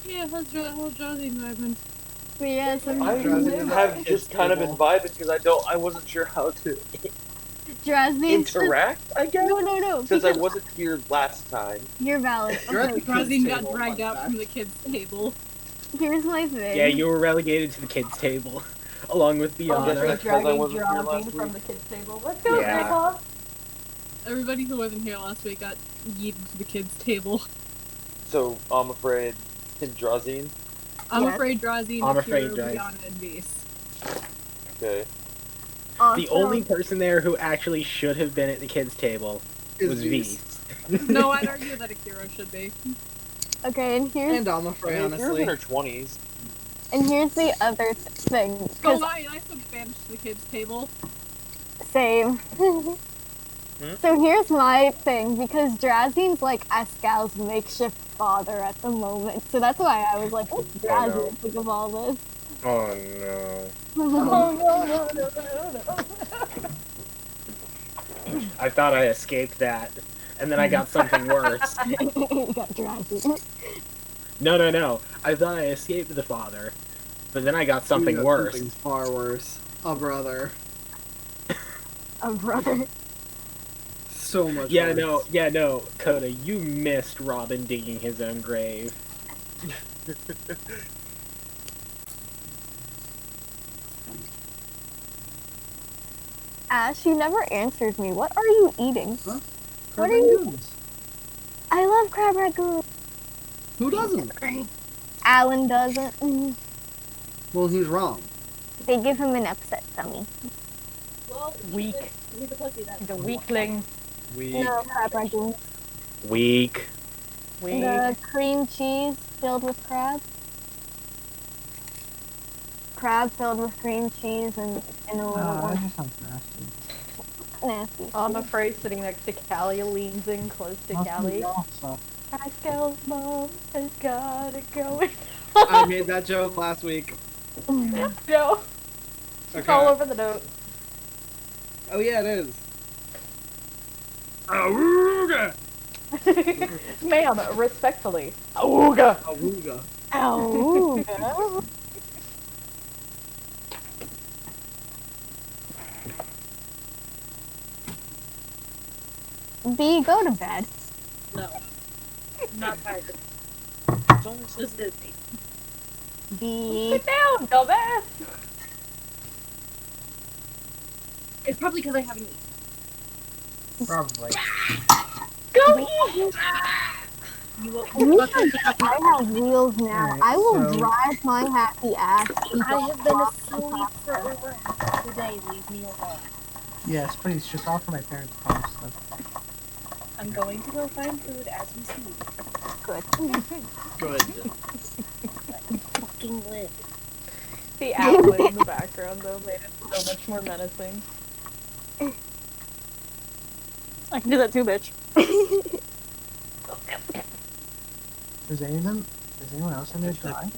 Yeah, how's Josie vibing? But yeah, some I have just kind of been vibing because I wasn't sure how to Drazin interact, I guess. No, Since I because wasn't here last time. you're valid. You're at Okay, the Rosine kids' got table, dragged fun out fact. from the kids' table. here's my thing. Yeah, you were relegated to the kids' table, along with guess Bianca. that's 'cause I Dragging wasn't here Geraldine last from week. the kids' table. Let's go, Yeah. Grandpa! Everybody who wasn't here last week got yeeted to the kids' table. So I'm afraid Drazine. I'm Yes. afraid Drazine, I'm Akira, afraid Draz- Bianca, and Beast. Okay. The only person there who actually should have been at the kids' table was Is V. No, I'd argue that Akira should be. Okay, and here's And I'm I afraid, mean, you're in honestly. her 20s. the other thing. Oh, 'Cause why? I still get banished to the kids' table. same. So here's my thing, because Drazine's like Ascal's makeshift father at the moment, so that's why I was like, what's Drazine think of all this? Oh no. Oh, no. I thought I escaped that, and then I got something worse. You got Drazine. No. I thought I escaped the father, but then I got something You got worse. Something far worse. A brother. A brother. So much Yeah, worse. no, Coda, you missed Robin digging his own grave. Ash, you never answered me. What are you eating? Huh? What are you- Ragoons. I love crab ragoon. Who doesn't? Alan doesn't. Well, who's wrong? They give him an upset tummy. Well, Weak. He's a pussy then. He's a weakling. No crab ragoon. Weak. The cream cheese filled with crab. Crab filled with cream cheese and a little that more just sounds nasty. nasty. I'm afraid sitting next to Callie leans in close to Callie. Pascal's mom has got it going. I made that joke last week. No, it's all over the note. Oh yeah, it is. Awooga! Ma'am, respectfully. Awooga! Awooga. Ow. B, go to bed. No. Not tired. Just dizzy. B. Sit down, dumbass! It's probably because I haven't eaten. Probably. Go eat! You will I have wheels now. Alright, I will so- drive my happy ass. I have been asleep for over half the day. Leave me alone. Yes, please, just offer my parents' car stuff. I'm going to go find food as we speak. Good. Good. Fucking live. The outlet in the background, though, made it so much more menacing. I can do that too, bitch. Does anyone else in there drive?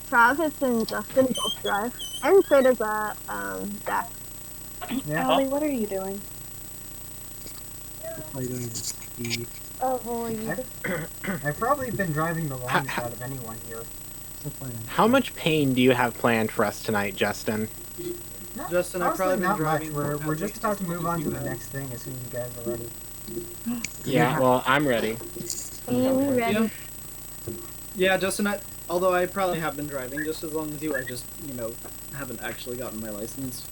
Travis and Justin both drive. And so does, Zach. Yeah. Ellie, what are you doing? All you're doing is speed. Avoid. I've probably been driving the longest out of anyone here. How much pain do you have planned for us tonight, Justin? Justin, I've Honestly, probably been not much. driving We're for just about to move on to the next thing as soon as you guys are ready. Yeah, well, I'm ready. Be ready. Yeah, Justin, although I probably have been driving just as long as you, I just, haven't actually gotten my license.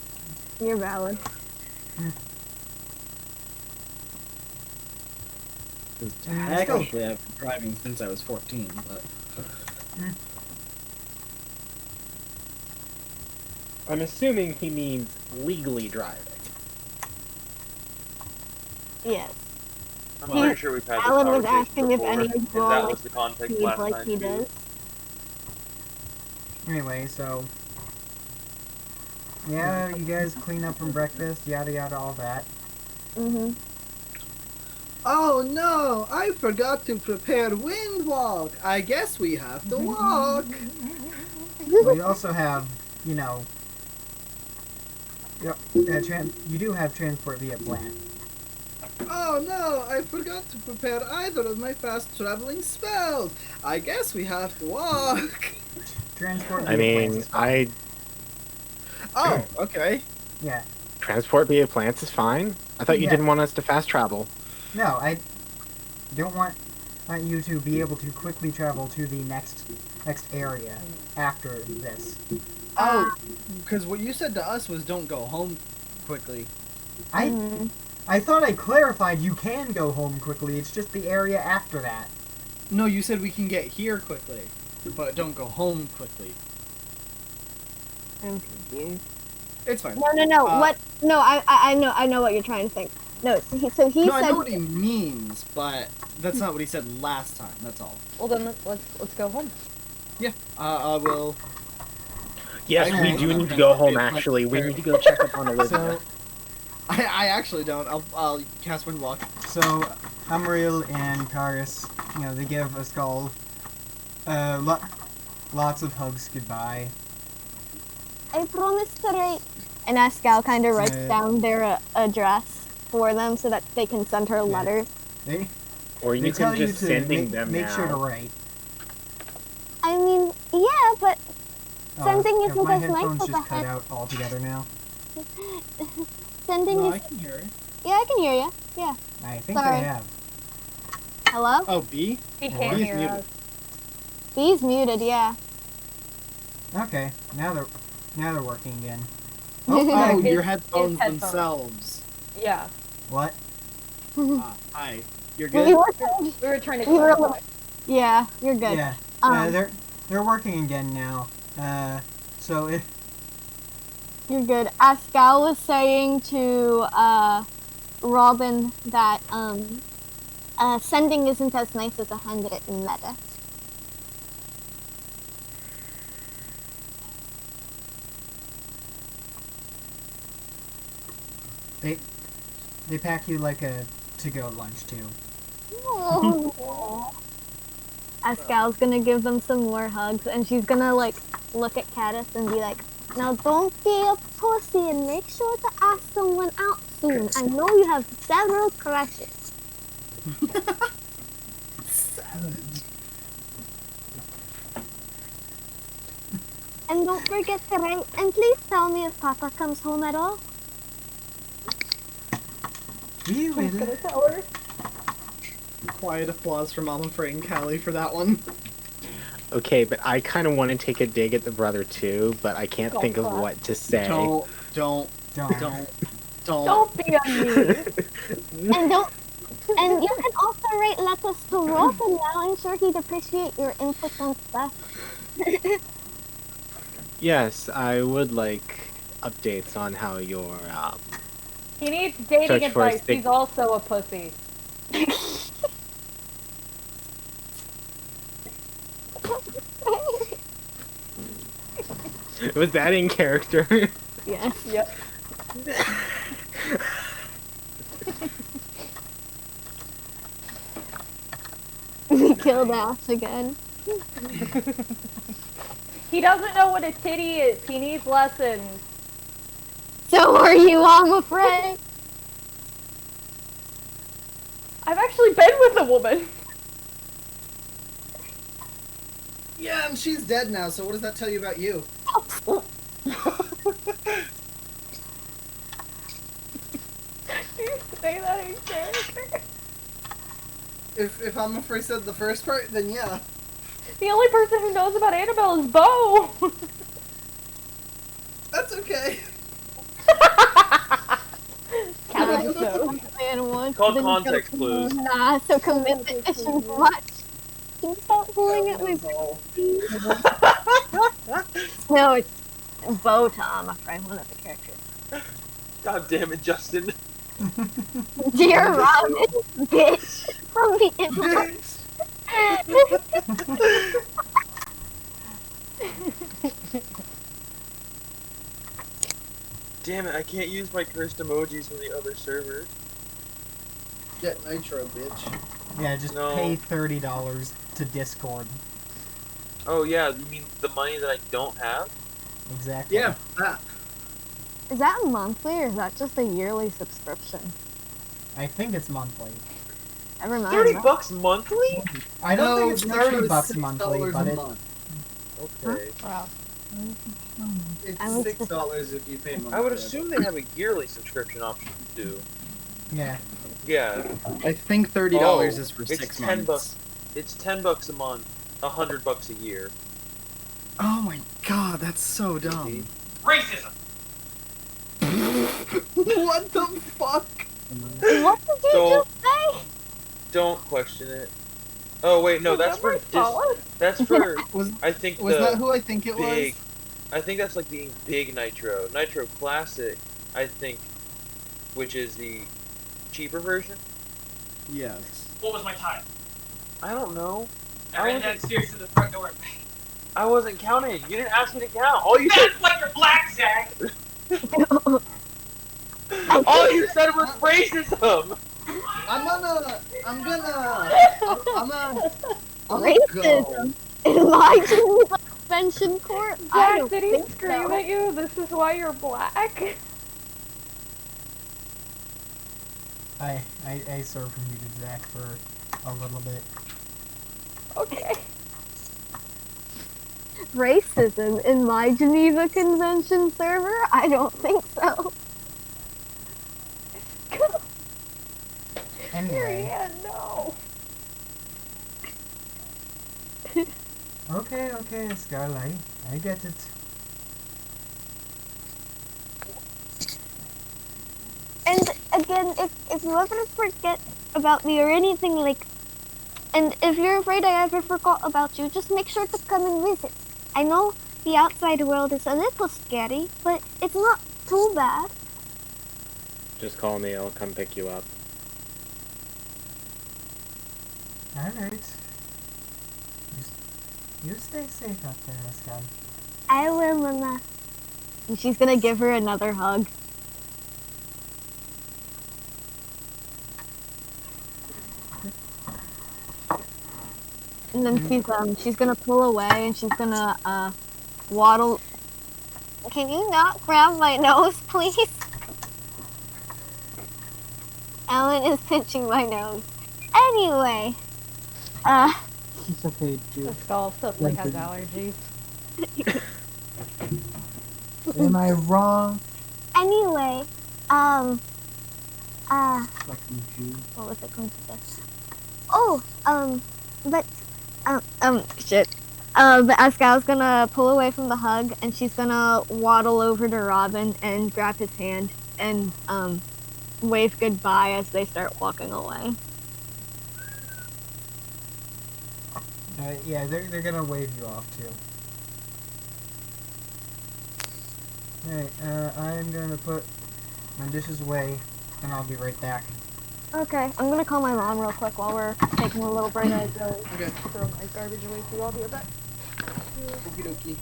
You're valid. Because still- technically I've been driving since I was 14, but... I'm assuming he means legally driving. Yes. I'm Yeah. pretty sure we've had this Alan was conversation asking if before, any of and you all that like was the context speed last like time he too. does. Anyway, so yeah, you guys clean up from breakfast, yada yada, all that. Mhm. Oh no! I forgot to prepare Windwalk! I guess we have to walk! We also have, you do have transport via plant. Oh no! I forgot to prepare either of my fast traveling spells! I guess we have to walk! Transport via I plants mean, is fine. Oh, okay. Yeah. transport via plants is fine. I thought you Yeah. didn't want us to fast travel. No, I don't want you to be able to quickly travel to the next area after this. Oh, because what you said to us was don't go home quickly. I thought I clarified you can go home quickly, it's just the area after that. No, you said we can get here quickly, but don't go home quickly. I'm confused. It's fine. No. What? No, I know what you're trying to think. No, so he No, said. I know what he means, but that's not what he said last time. That's all. Well then, let's go home. Yeah, I will. Yes, I we know. do need to go home, actually. We need to go check up on Olivia. So, I actually don't. I'll cast Windwalk. so Umriel and Karis, they give Ascal lots of hugs goodbye. I promise to write. And Ascal kind of writes Uh, down their address for them so that they can send her letters. They Or they you tell can you just to sending make, them make now. sure to write. I mean, yeah, but Sending have isn't my as nice headphones as just a cut head- out altogether now? sending No, is. I can hear it. Yeah, I can hear you. Yeah. I think Sorry. they have. Hello? Oh, B? He Well, can't he's hear muted. us. He's muted. Yeah. Okay, now they're working again. Oh, His- your headphones his headphones. themselves. Yeah, What? Hi. You're We good? were- we were trying to We were clarify. yeah, you're good. Yeah. Um, They're working again now. So if You're good. Ascal was saying to Robin that sending isn't as nice as a handwritten letter. They pack you like a to-go lunch too. Ascal's gonna give them some more hugs, and she's gonna like look at Caddis and be like, "Now don't be a pussy and make sure to ask someone out soon. I know you have several crushes." And don't forget to write, and please tell me if Papa comes home at all. We will. Gonna tell her. Quiet applause for Mama Frey and Callie for that one. Okay, but I kind of want to take a dig at the brother too, but I can't think of clap. what to say. Don't. Don't be a me. And you can also write letters to Robin now. I'm sure he'd appreciate your input on stuff. Yes, I would like updates on how your He needs dating Search for a advice. stick. He's also a pussy. was that in character? Yes. Yep. We killed Ash again. He doesn't know what a titty is. He needs lessons. So are you, I'm afraid. I've actually been with a woman. Yeah, and she's dead now, so what does that tell you about you? Do you say that in character? If I'm afraid said the first part, then yeah. The only person who knows about Annabelle is Bo. That's okay. Caddis knows. It's called context clues. Nah, so commitment isn't much. Can you stop pulling at my No, it's Bo Tom, I'm afraid, one of the characters. God damn it, Justin. Dear Robin, bitch, from the Bitch. Damn it, I can't use my cursed emojis from the other server. Get Nitro, bitch. Yeah, just No. pay $30 to Discord. Oh yeah, you mean the money that I don't have? Exactly. Yeah, that. Is that monthly or is that just a yearly subscription? I think it's monthly. Never mind. 30 bucks monthly? I don't think it's Nitro 30 is bucks $6 monthly, but a it. month. Okay. Wow. It's I was $6 if you pay monthly. I would assume they have a yearly subscription option too. Yeah. Yeah. I think $30 Oh, is for it's 6 10 months. bucks. It's $10 a month, $100 a year. Oh my god, that's so dumb. See? Racism! What the fuck? What did you Don't- just say? Don't question it. Oh wait, no, that's for that's for Was I think was the that who I think it big. was? I think that's like the big Nitro. Nitro Classic, I think, which is the cheaper version. Yes. What was my time? I don't know. I ran downstairs to the front door. I wasn't counting. You didn't ask me to count. All you said, That's why you're black, Zach! all you said was racism. I'm gonna go. Racism. In my Geneva Convention Court? I Zach, don't did he think scream so. at you? This is why you're black? I served from you to Zach for a little bit. Okay. Racism in my Geneva Convention server? I don't think so. Anyway. Yeah, no. Okay, Scarlet. I get it. And again, if you ever forget about me or anything like, and if you're afraid I ever forgot about you, just make sure to come and visit. I know the outside world is a little scary, but it's not too bad. Just call me, I'll come pick you up. Alright. You stay safe out there, Ascad. I will, Mama. And she's gonna give her another hug. And then she's gonna pull away and she's gonna waddle. Can you not grab my nose, please? Alan is pinching my nose. Anyway, It's okay, The Jude. skull suddenly has allergies. Am I wrong? anyway, Fucking Jude. what was I going to say? Oh, but, shit. But Ascal's gonna pull away from the hug and she's gonna waddle over to Robin and grab his hand and, wave goodbye as they start walking away. Yeah, they're gonna wave you off too. Alright, I'm gonna put my dishes away and I'll be right back. Okay, I'm gonna call my mom real quick while we're taking a little break. I go Okay. throw my garbage away too. I'll be right back. Okie dokie.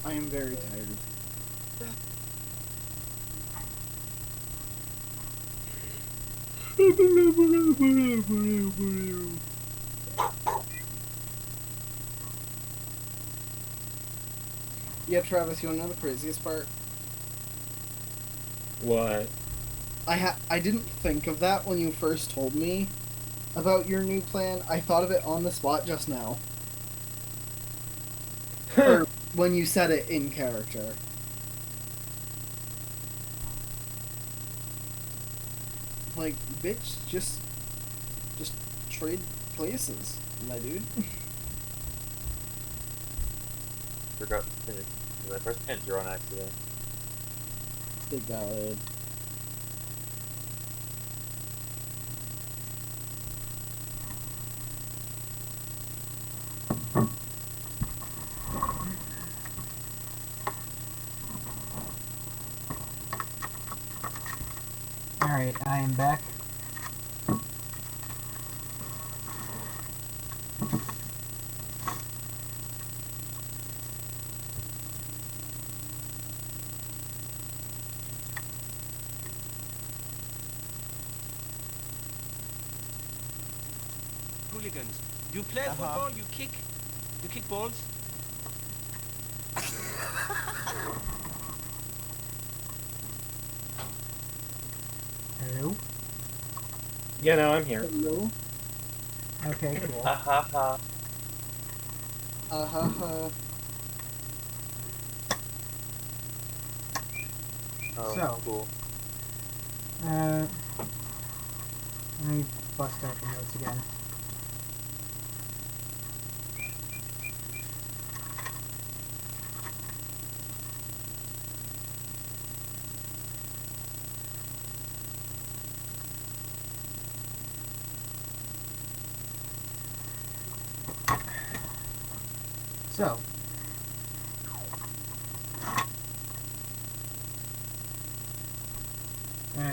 I am very tired. Yeah, Travis, you wanna know the craziest part? What? I didn't think of that when you first told me about your new plan. I thought of it on the spot just now. Or when you said it in character. Like, bitch, just trade places, my dude. Forgot to finish. I first can't draw on accident. Big valid. Alright, I am back. Hooligans. You play football, you kick balls. Hello? Yeah, no, I'm here. Hello? Okay, cool. Ha ha ha. Ha. Oh, So. cool. Let me bust out the notes again. So,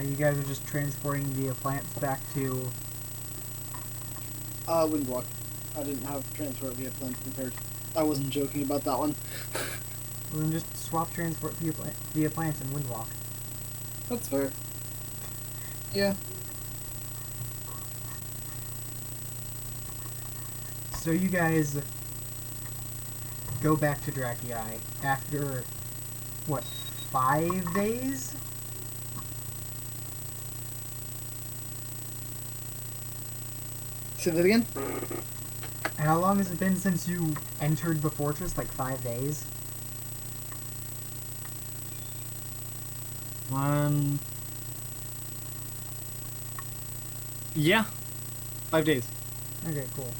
you guys are just transporting the plants back to... Windwalk. I didn't have transport via plan prepared. I wasn't joking about that one. Well, then just swap transport via plants and Windwalk. That's fair. Yeah. So you guys go back to Drak'yai after, what, 5 days? Say that again? And how long has it been since you entered the fortress? Like 5 days? Yeah. 5 days. Okay, cool.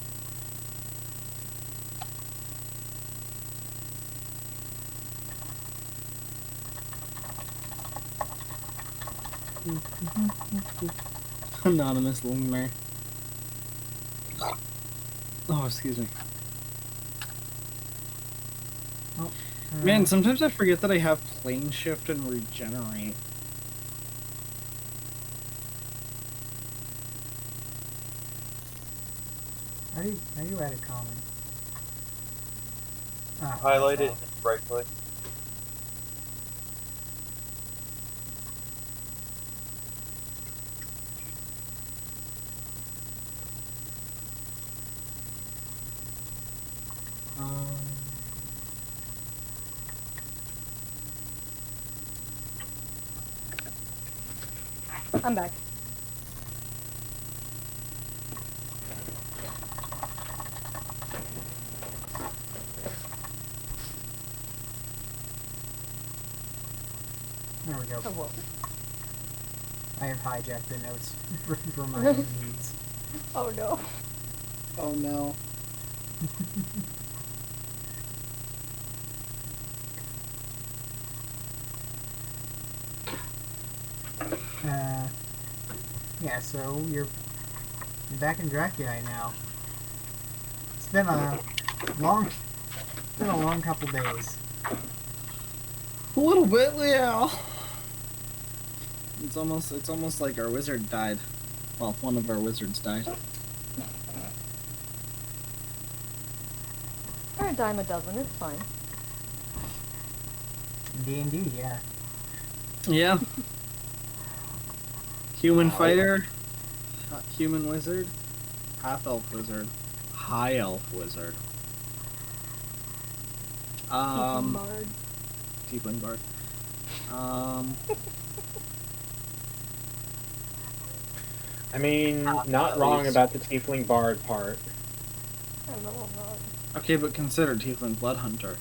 Anonymous Lemur. Oh, excuse me. Man, sometimes I forget that I have plane shift and regenerate. How do you add a comment? Ah, Highlight it that's and right click. all. I'm back. There we go. Oh, whoa. I have hijacked the notes for my own needs. Oh no. Oh no. Yeah, so you're back in Drak'yai now. It's been a long couple days. A little bit, yeah. It's almost like our wizard died. Well, one of our wizards died. Or a dime a dozen, it's fine. D&D, yeah. Yeah. Human fighter, human wizard, half elf wizard, high elf wizard. Bard. Tiefling bard. I mean, not wrong about the tiefling bard part. I don't know. Okay, but consider tiefling blood hunter.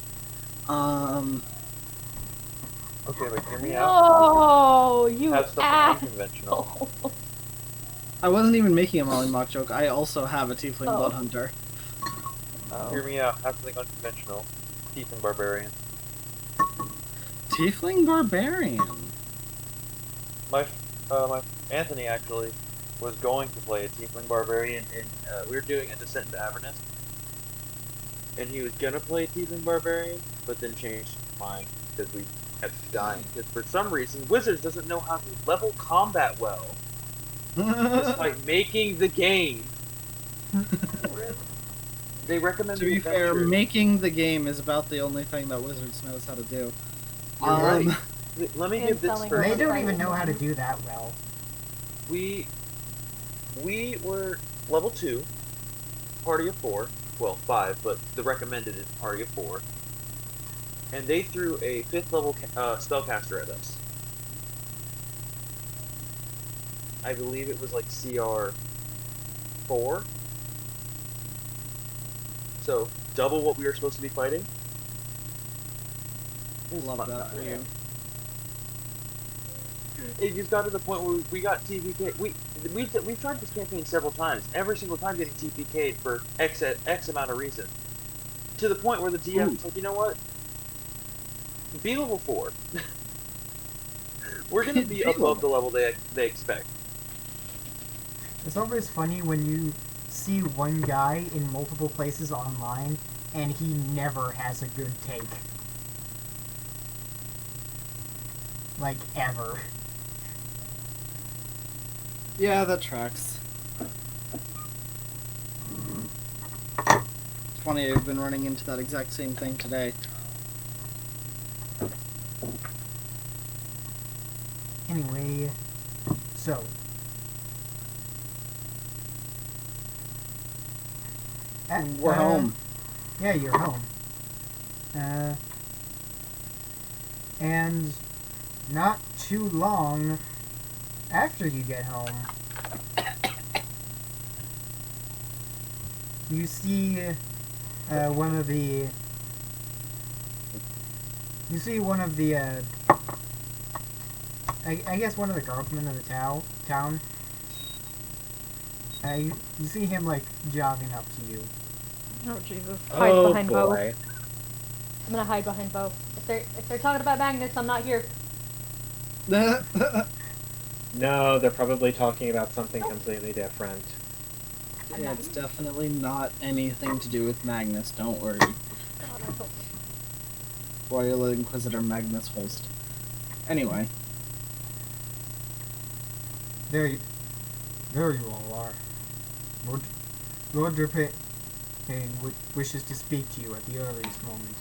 Okay, but hear me out. No, you Have something unconventional. asshole. I wasn't even making a Mollymock joke. I also have a tiefling blood hunter. Hear me out. Have something unconventional. Tiefling barbarian. Tiefling barbarian. My Anthony actually was going to play a tiefling barbarian in. We were doing a descent into Avernus, and he was gonna play a tiefling barbarian, but then changed his mind because we kept dying. Because for some reason, Wizards doesn't know how to level combat well, despite making the game. They recommend. To be fair, adventure. making the game is about the only thing that Wizards knows how to do. You're right. Let me And give this selling first. They don't Right. even know how to do that well. We were level 2, party of 4. Well, 5, but the recommended is party of 4. And they threw a 5th level spellcaster at us. I believe it was like CR 4. So double what we were supposed to be fighting. Love that for you. It just got to the point where we got TPK. We've tried this campaign several times. Every single time getting TPK'd for X amount of reason. To the point where the DM was like, you know what? Be level 4. We're gonna be above the level they expect. It's always funny when you see one guy in multiple places online and he never has a good take. Like, ever. Yeah, that tracks. It's funny, I've been running into that exact same thing today. Anyway, so. We're home. Yeah, you're home. And not too long after you get home, you see one of the I guess one of the guardsmen of the town. You see him like jogging up to you. Oh Jesus! Hide Oh behind Bo. boy. I'm gonna hide behind Bo. If they're talking about Magnus, I'm not here. No, they're probably talking about something completely different. Yeah, it's definitely not anything to do with Magnus, don't worry. Royal Inquisitor Magnus Holst. Anyway. There you all are. Lord and wishes to speak to you at the earliest moment.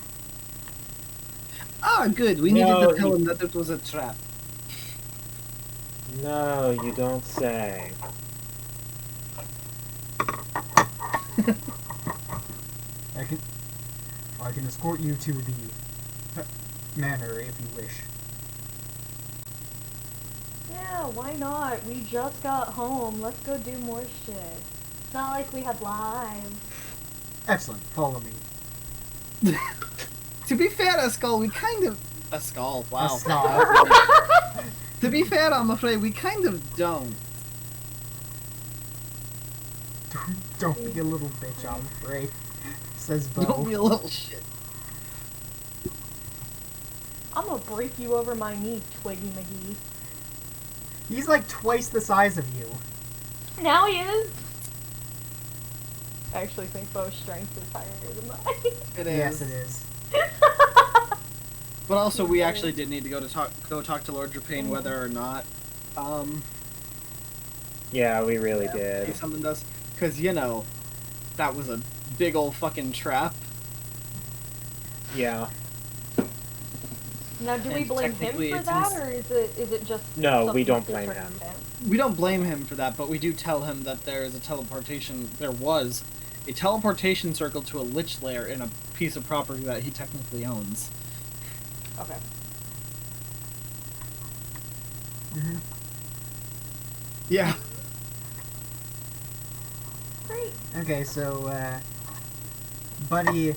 Ah, good. We needed No, to tell him that it was a trap. No, you don't say. I can escort you to the manor if you wish. Yeah, why not? We just got home. Let's go do more shit. It's not like we have lives. Excellent. Follow me. To be fair, a skull, we kind of... A skull, wow. A skull. To be fair, I'm afraid we kind of don't. Don't be a little bitch, I'm afraid. Says Bo. Don't be a little shit. I'm gonna break you over my knee, Twiggy McGee. He's like twice the size of you. Now he is. I actually think Bo's strength is higher than mine. It is. Yes, it is. But also, we actually did need to go talk to Lord Drapane, whether or not, Yeah, we really he did. summoned us. Because, you know, that was a big old fucking trap. Yeah. Now, do we And blame him technically for it's that, his- or is it just No, we something don't with the blame him. circumstance? We don't blame him for that, but we do tell him that there was a teleportation circle to a lich lair in a piece of property that he technically owns. Okay. Mm-hmm. Yeah. Great. Okay, so, Buddy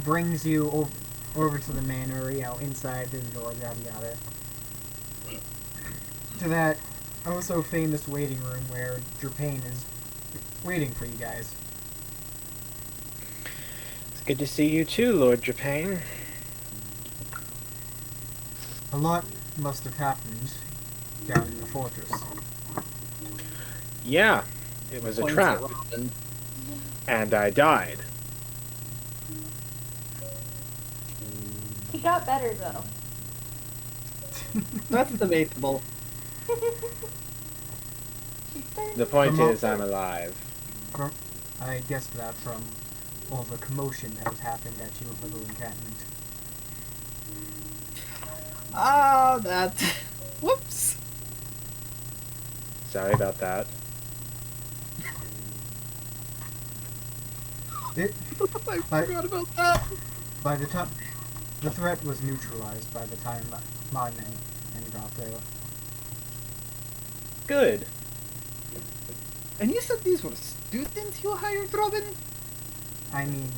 brings you over to the manor, you know, inside the door, yada yada. To that also famous waiting room where Drapane is waiting for you guys. It's good to see you too, Lord Drapane. A lot must have happened down in the fortress. Yeah, it was a Points trap, at Robin. and I died. He got better though. That's debatable. The point Come on. is, I'm alive. I guessed that from all the commotion that has happened at your little encampment. Ah, that... Whoops. Sorry about that. It, I forgot about that. by the time the threat was neutralized by the time my men got there. Good. And you said these were students you hired, Robin? I mean,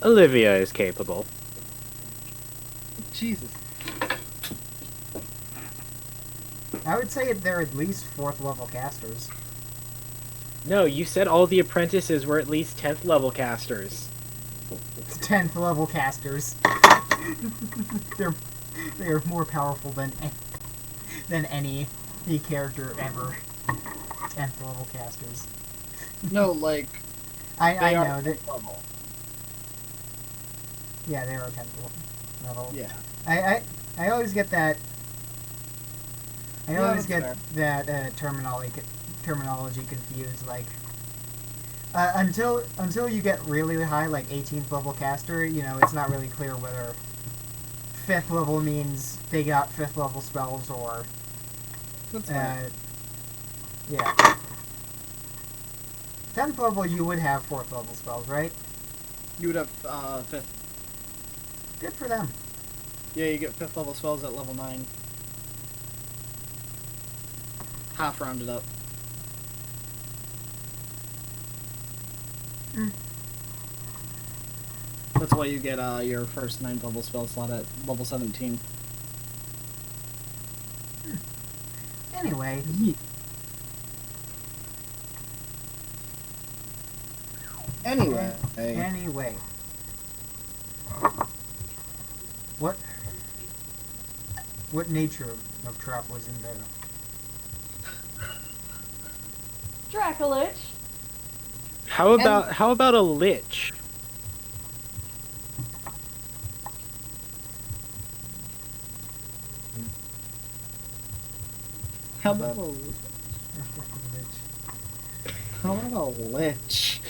Olivia is capable. Jesus. I would say they're at least 4th level casters. No, you said all the apprentices were at least 10th level casters. 10th level casters. they are more powerful than any character ever. 10th level casters. No, like... I they know are that. level. Yeah, they are 10th level. Yeah. I always get that. I Yeah, always that's get that terminology confused. Like until you get really high, like 18th level caster, you know, it's not really clear whether 5th level means they got 5th level spells or That's fine. yeah. 10th level you would have 4th level spells, right? You would have, 5th. Good for them. Yeah, you get 5th level spells at level 9. Half rounded up. Mm. That's why you get, your first 9th level spell slot at level 17. Anyway, Anyway. What nature of trap was in there? Dracolich. How about a lich? How about a... How about a lich?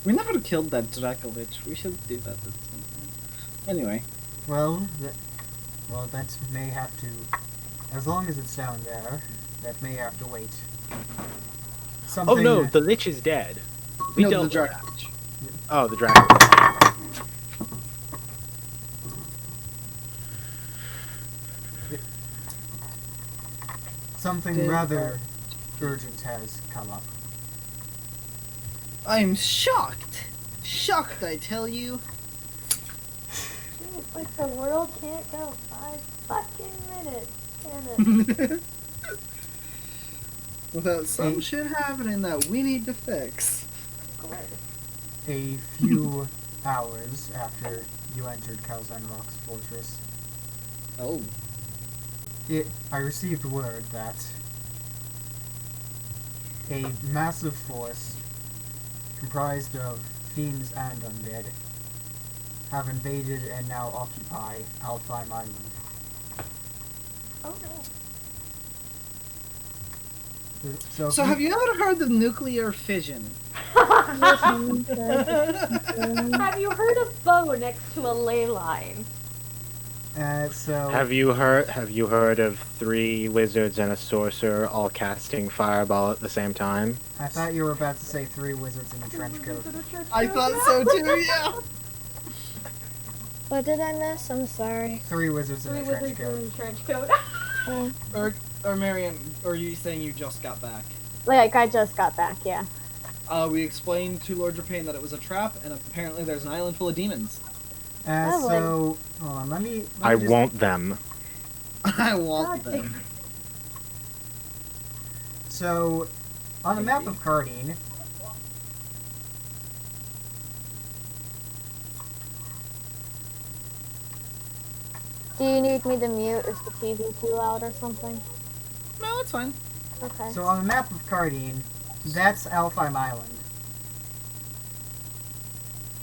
We never killed that Dracolich. We should do that at some point. Anyway. Well, that may have to... As long as it's down there, that may have to wait. Oh Something... no, the Lich is dead. We No, dealt the with that. Dracolich. Oh, the Dracolich. Something rather urgent has come up. I'm shocked! Shocked, I tell you! It's like the world can't go 5 fucking minutes, can it? Without some Hey. shit happening that we need to fix. Of course. A few hours after you entered Kalzan Rock's fortress, Oh. I received word that a massive force comprised of fiends and undead have invaded and now occupy Alfeim Island. Oh no. So have you ever heard of nuclear fission? Have you heard of bow next to a ley line? So Have you heard of 3 wizards and a sorcerer all casting fireball at the same time? I thought you were about to say 3 wizards in a trench coat. I thought so too, yeah! What did I miss? I'm sorry. 3 wizards in 3 a trench wizards coat. in a trench coat. Or Marion, or are you saying you just got back? Like, I just got back, yeah. We explained to Lord Drapane that it was a trap, and apparently there's an island full of demons. So, hold on, let me I just- want them. I want God them. So, on the map of Cardine, Do you need me to mute? Is the TV too loud or something? No, it's fine. Okay. so on the map of Cardine, that's Alfheim Island,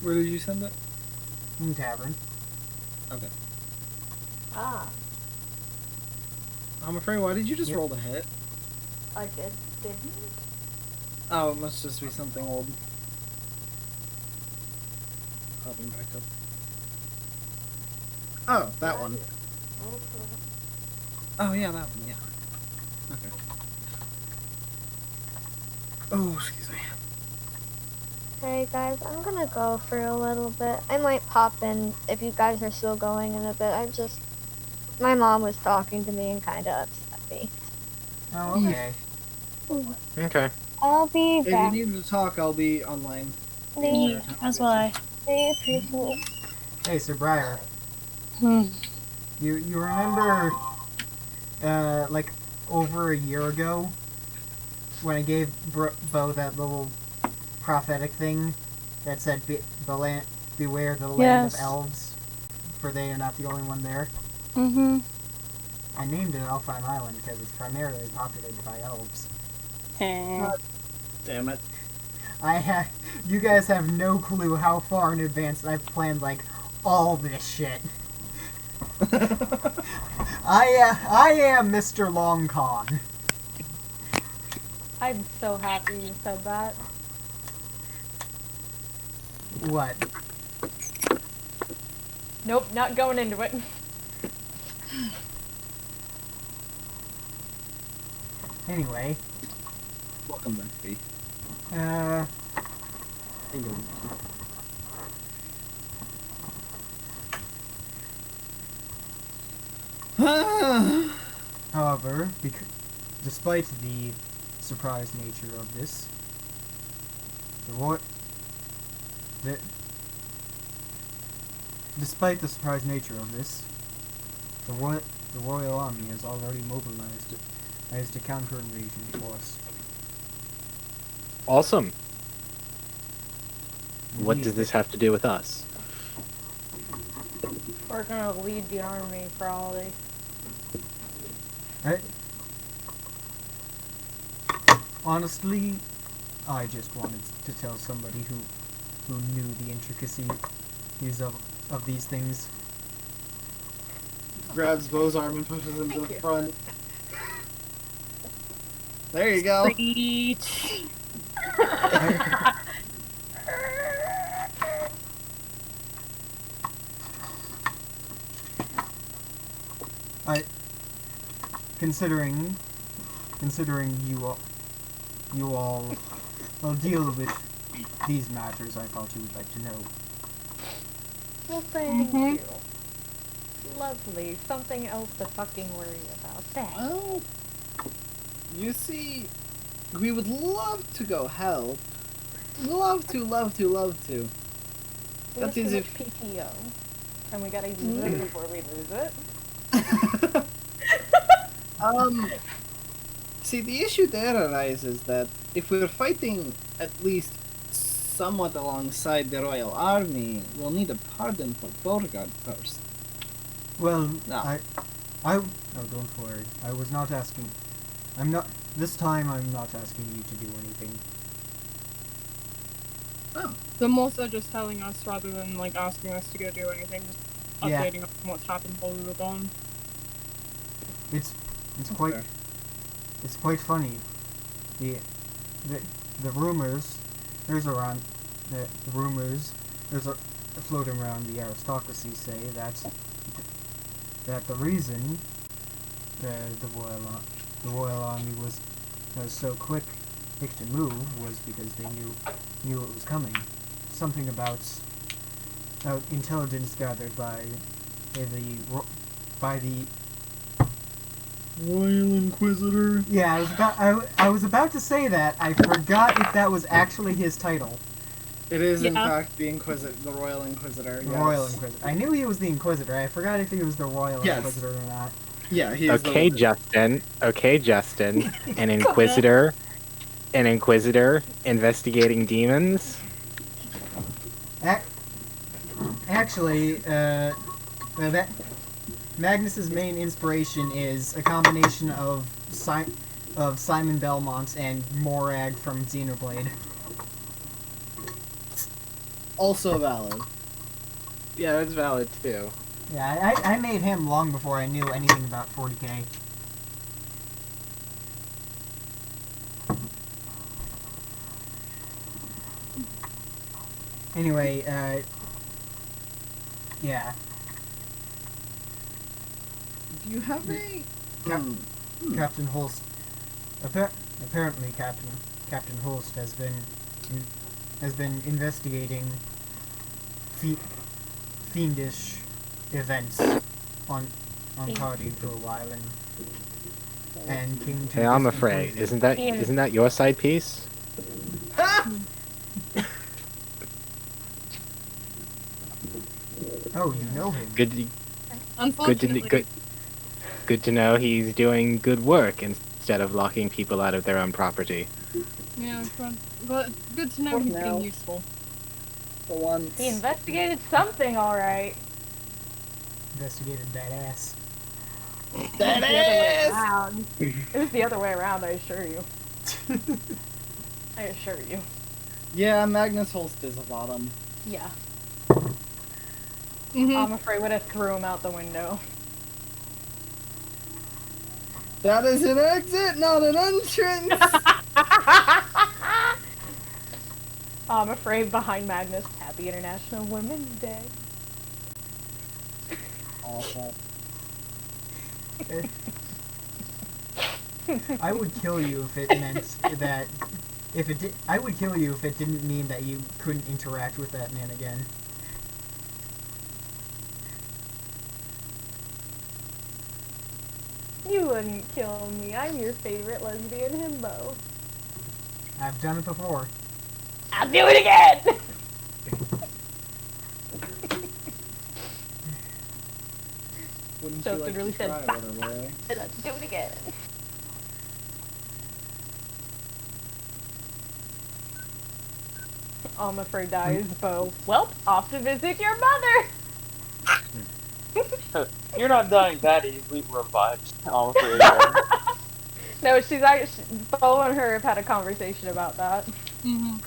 Where did you send it? in Tavern. Okay. Ah, I'm afraid, why did you just Yep. roll the hit? I didn't? Oh, it must just be something old. Popping back up. Oh, that one. Oh, yeah, that one, yeah. Okay. Oh, excuse me. Hey guys, I'm gonna go for a little bit. I might pop in if you guys are still going in a bit. My mom was talking to me and kind of upset me. Oh, okay. Okay. I'll be If you back. need to talk, I'll be online. They That's why. appreciate it. Hey, Sir Briar, Hmm. you remember, like, over a year ago, when I gave Bo that little prophetic thing that said, beware the land Yes. of elves, for they are not the only one there? Mm-hmm. I named it Alfheim Island because it's primarily populated by elves. Damn it. You guys have no clue how far in advance I've planned, like, all this shit. I am Mr. Long Con. I'm so happy you said that. What? Nope, not going into it. Anyway, Welcome back, B. however, despite the surprise nature of this, despite the surprise nature of this, the Royal Army has already mobilized as a counter-invasion force. Awesome. What Indeed. does this have to do with us? We're gonna lead the army for all this. Honestly, I just wanted to tell somebody who knew the intricacies of these things. Grabs Bo's arm and pushes him to the front. There you go. Preach. I considering you all will deal with these matters, I thought you would like to know. Well, thank you. Lovely. Something else to fucking worry about. Thanks. Well, you see, we would love to go help. Love to. We That have is too if- much PTO. And we gotta use it before we lose it. See, the issue there arises that if we're fighting at least somewhat alongside the royal army, we'll need a pardon for Beauregard first. Well, No. no, don't worry. I was not asking. This time I'm not asking you to do anything. The most are just telling us rather than like asking us to go do anything, just Yeah. updating us on what's happened while we were gone. It's quite Okay. it's quite funny. The rumors there's around the rumors there's a floating around the aristocracy say that the reason the royal army was so quick to move was because they knew it was coming. Something about intelligence gathered by the Royal Inquisitor. Yeah, I was about to say that. I forgot if that was actually his title. It is in Yeah. fact the Royal Inquisitor. The Yes. Royal Inquisitor. I knew he was the Inquisitor. I forgot if he was the Royal Yes. Inquisitor or not. Yeah, he is. Okay, Justin. Okay, Justin. An inquisitor. An inquisitor investigating demons. Actually, that Magnus's main inspiration is a combination of Simon Belmont and Morag from Xenoblade. Also valid. Yeah, that's valid too. Yeah, I made him long before I knew anything about 40k. Anyway, yeah. Do you have a? Captain Holst. Apparently, Captain Holst has been investigating fiendish events on Cardi for a while, and came to. Hey, I'm this afraid. conclusion. Isn't that your side piece? Oh, you know him. Unfortunately, Good to know he's doing good work instead of locking people out of their own property. yeah, but good to know he's now. being useful. For once. He investigated something, alright. Investigated that ass. That is. It was the other way around, I assure you. I assure you. Yeah, Magnus Holst is a bottom. Yeah. Mhm. I'm afraid would have threw him out the window. That is an exit, not an entrance. I'm afraid behind Magnus, Happy International Women's Day. Awful. I would kill you if it meant that. I would kill you if it didn't mean that you couldn't interact with that man again. You wouldn't kill me. I'm your favorite lesbian himbo. I've done it before. I'll do it again! Wouldn't So you like it really to said, try, "Bah." Waterboy? And I'll do it again. I'm afraid dies, Bo. Welp, off to visit your mother! You're not dying that easily, revived. I'm afraid. No, she's actually, Bo and her have had a conversation about that. Mhm.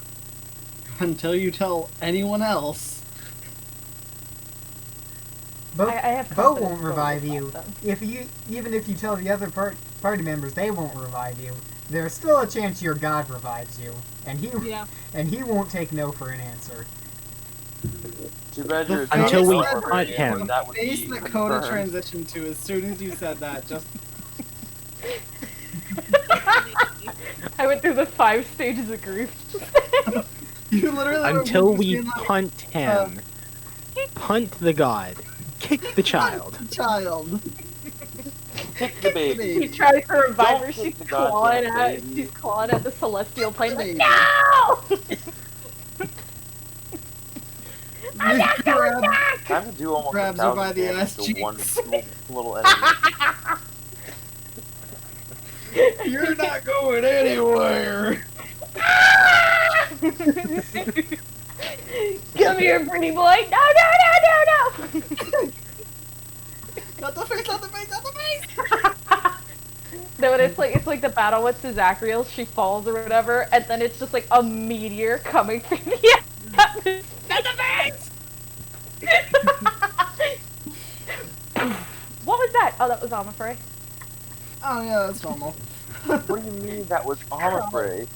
Until you tell anyone else. Bo, I have Bo confidence won't Bo revive will you. stop them. Even if you tell the other party members they won't revive you, there's still a chance your god revives you, and he Yeah. won't take no for an answer. Too bad you're Until not we a hunt barbarian, him. that would Face be that Coda confirmed. transitioned to as soon as you said that, just I went through the 5 stages of grief. you literally went Until from we being like, punt him. Punt the god. Kick the child. child. Kick the baby. He tries to revive her. Don't She's kick the clawing goddamn at. baby. She's clawing at the celestial plane. Like, Baby. no! I'm not going back! Time to do almost Grabs her 1,000 by the damage ass to one cheeks. little enemy. You're not going anywhere. Come here, pretty boy. No, no, no, no, no! Not the face, not the face, not the face! No, and it's like the battle with Zachriel. She falls or whatever, and then it's just like a meteor coming through the atmosphere. Not the face! What was that? Oh, that was Omafray. Oh yeah, that's normal. What do you mean that was Omafray?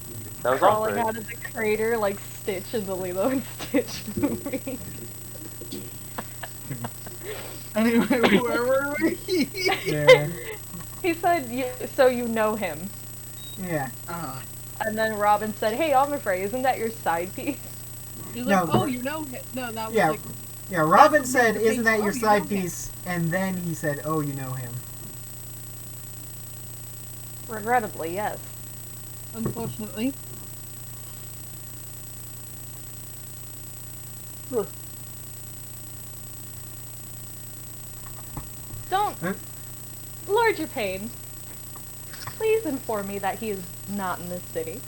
That was Crawling Omafray. out of the crater like Stitch in the Lilo and Stitch movie. Anyway, where were we? Yeah. He said, so you know him. Yeah. And then Robin said, hey, Omafray, isn't that your side piece? He's like, No, oh, you know him. No, that was Yeah. like, Yeah, Robin That's said, the isn't that face- your oh, you side know him. piece? And then he said, oh, you know him. Regrettably, yes. unfortunately. Don't, Huh? Lord Japane, please inform me that he is not in this city.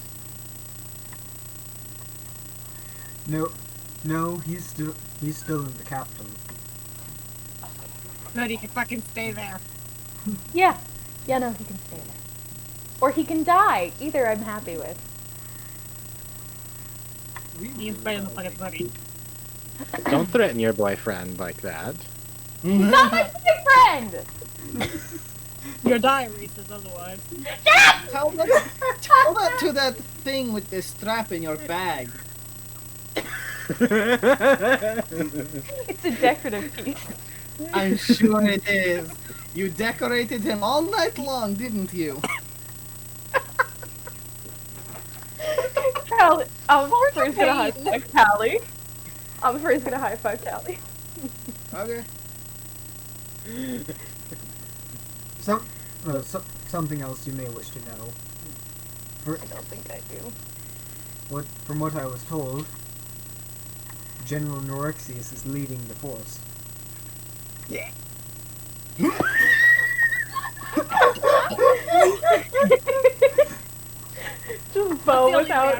No, he's still in the capital. Good, he can fucking stay there. Yeah, no, he can stay there. Or he can die. Either I'm happy with. He can stay in the fucking city. Don't threaten your boyfriend like that. Not my boyfriend! Your diary says otherwise. Tell that to that thing with the strap in your bag. It's a decorative piece. I'm sure it is. You decorated him all night long, didn't you? Callie, Omafray's gonna high five Callie. Omafray's gonna high five Callie. Okay. Something else you may wish to know. I don't think I do. From what I was told, General Norexius is leading the force. Just Bo without.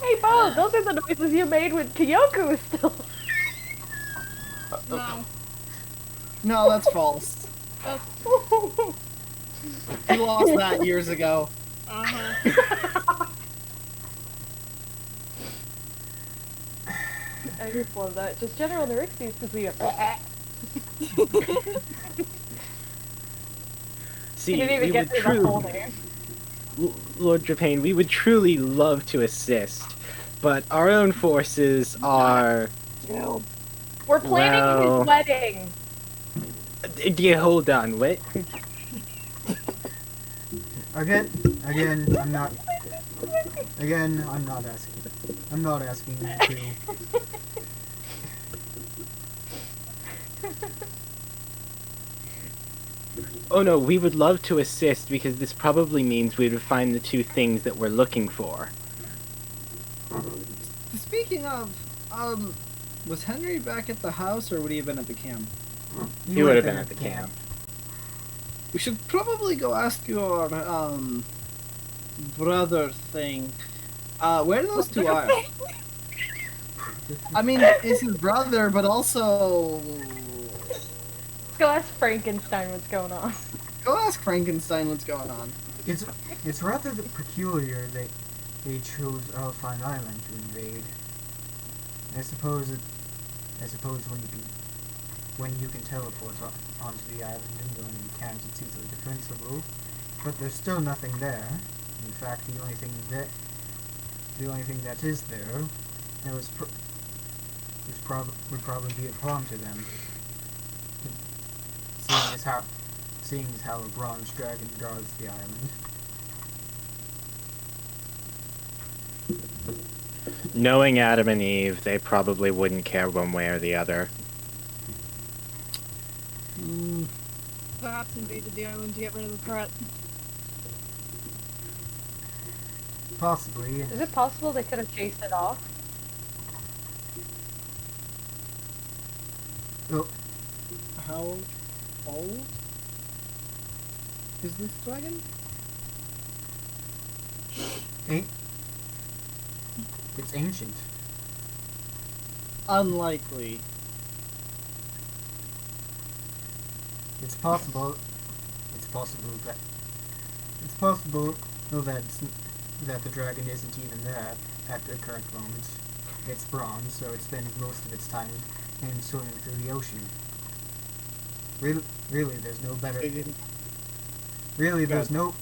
Hey Bo, those are the noises you made when Kyoku was still. No. No, that's false. He lost that years ago. Uh-huh. I just love that. Just General Norexius because we. See, He didn't even we get would through the whole truly, name. Lord Japane, we would truly love to assist, but our own forces are. We're planning Well- his wedding. Yeah, hold on, what? Again, I'm not asking. I'm not asking you to. Oh no, we would love to assist because this probably means we would find the two things that we're looking for. Speaking of, was Henry back at the house or would he have been at the camp? He would have been at the camp. We should probably go ask your, brother thing. Where those two are? I mean, it's his brother, but also... Go ask Frankenstein what's going on. Go ask Frankenstein what's going on. It's rather peculiar that they chose Alfeim Island to invade. I suppose when you can teleport onto the island and when you can't, it's easily defensible. But there's still nothing there. In fact, the only thing The only thing that is there that would probably be a pawn to them. Seeing as how a bronze dragon guards the island. Knowing Adam and Eve, they probably wouldn't care one way or the other. Perhaps invaded the island to get rid of the threat. Possibly. Is it possible they could have chased it off? Oh, How old is this dragon? it's ancient. Unlikely. It's possible that the dragon isn't even there at the current moment. It's bronze, so it spends most of its time in swimming through the ocean. Really, there's no better. Really, there's no.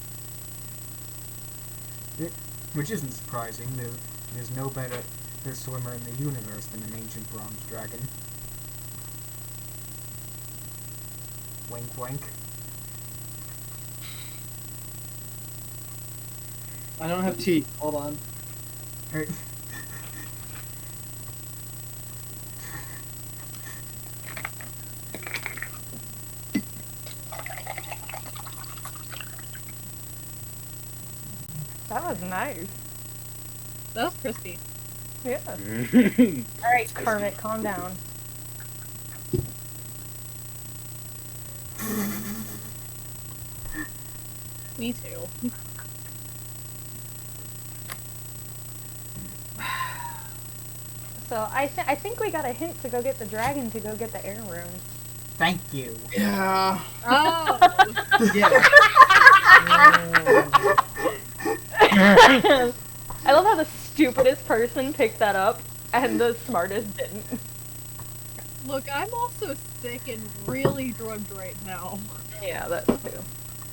Which isn't surprising. There's no better swimmer in the universe than an ancient bronze dragon. Wink, wink. I don't have teeth. Hold on. Hey. That was nice. That was crispy. Yeah. Alright, Kermit, calm down. Me too. So I think we got a hint to go get the dragon to go get the air room. Thank you. Yeah. Oh! Yeah. I love how the stupidest person picked that up and the smartest didn't. Look, I'm also sick and really drugged right now. Yeah, that too.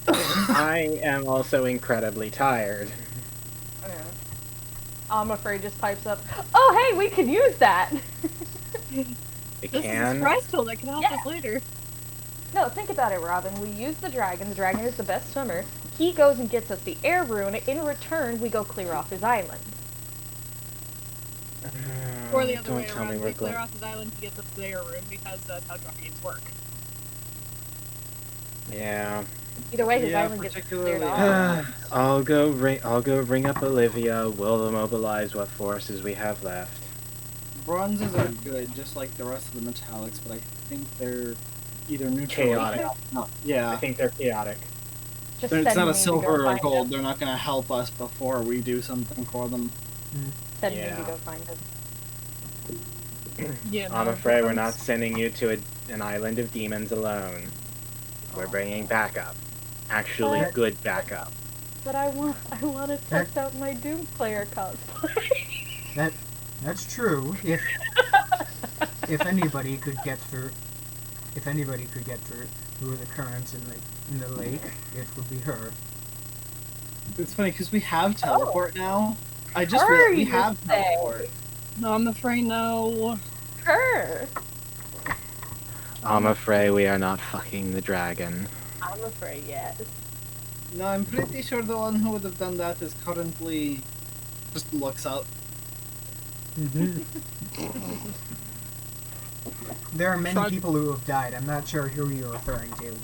I am also incredibly tired. Yeah. I'm afraid just pipes up, oh hey, we can use that! It This is a can. surprise tool that can help us later. No, think about it, Robin. We use the dragon is the best swimmer. He goes and gets us the air rune. In return, we go clear off his island. Or the other Don't way tell me around, we're we clear going. off his island to get the player room because that's how drop games work. Yeah. Either way, his Yeah, island gets cleared particularly- off. I'll go ring up Olivia. We'll mobilize what forces we have left. Bronzes are good, just like the rest of the metallics, but I think they're either neutral Chaotic. or no. I Yeah. think they're chaotic. Just It's send not me a to go silver or a find gold. him. They're not going to help us before we do something for them. Send me Yeah. to go find him. Yeah, I'm no, afraid we're not becomes- sending you to an island of demons alone. We're bringing backup. Actually, What? good backup. But I want to test out my Doom player cosplay. That's true. If anybody could get through the currents in the lake, it would be her. It's funny because we have teleport now. I just Her, realized we you have say. teleport. No, I'm afraid no. Her! I'm afraid we are not fucking the dragon. I'm afraid, yes. No, I'm pretty sure the one who would have done that is currently just looks out. Mm-hmm. There are many Frog- people who have died. I'm not sure who you're referring to.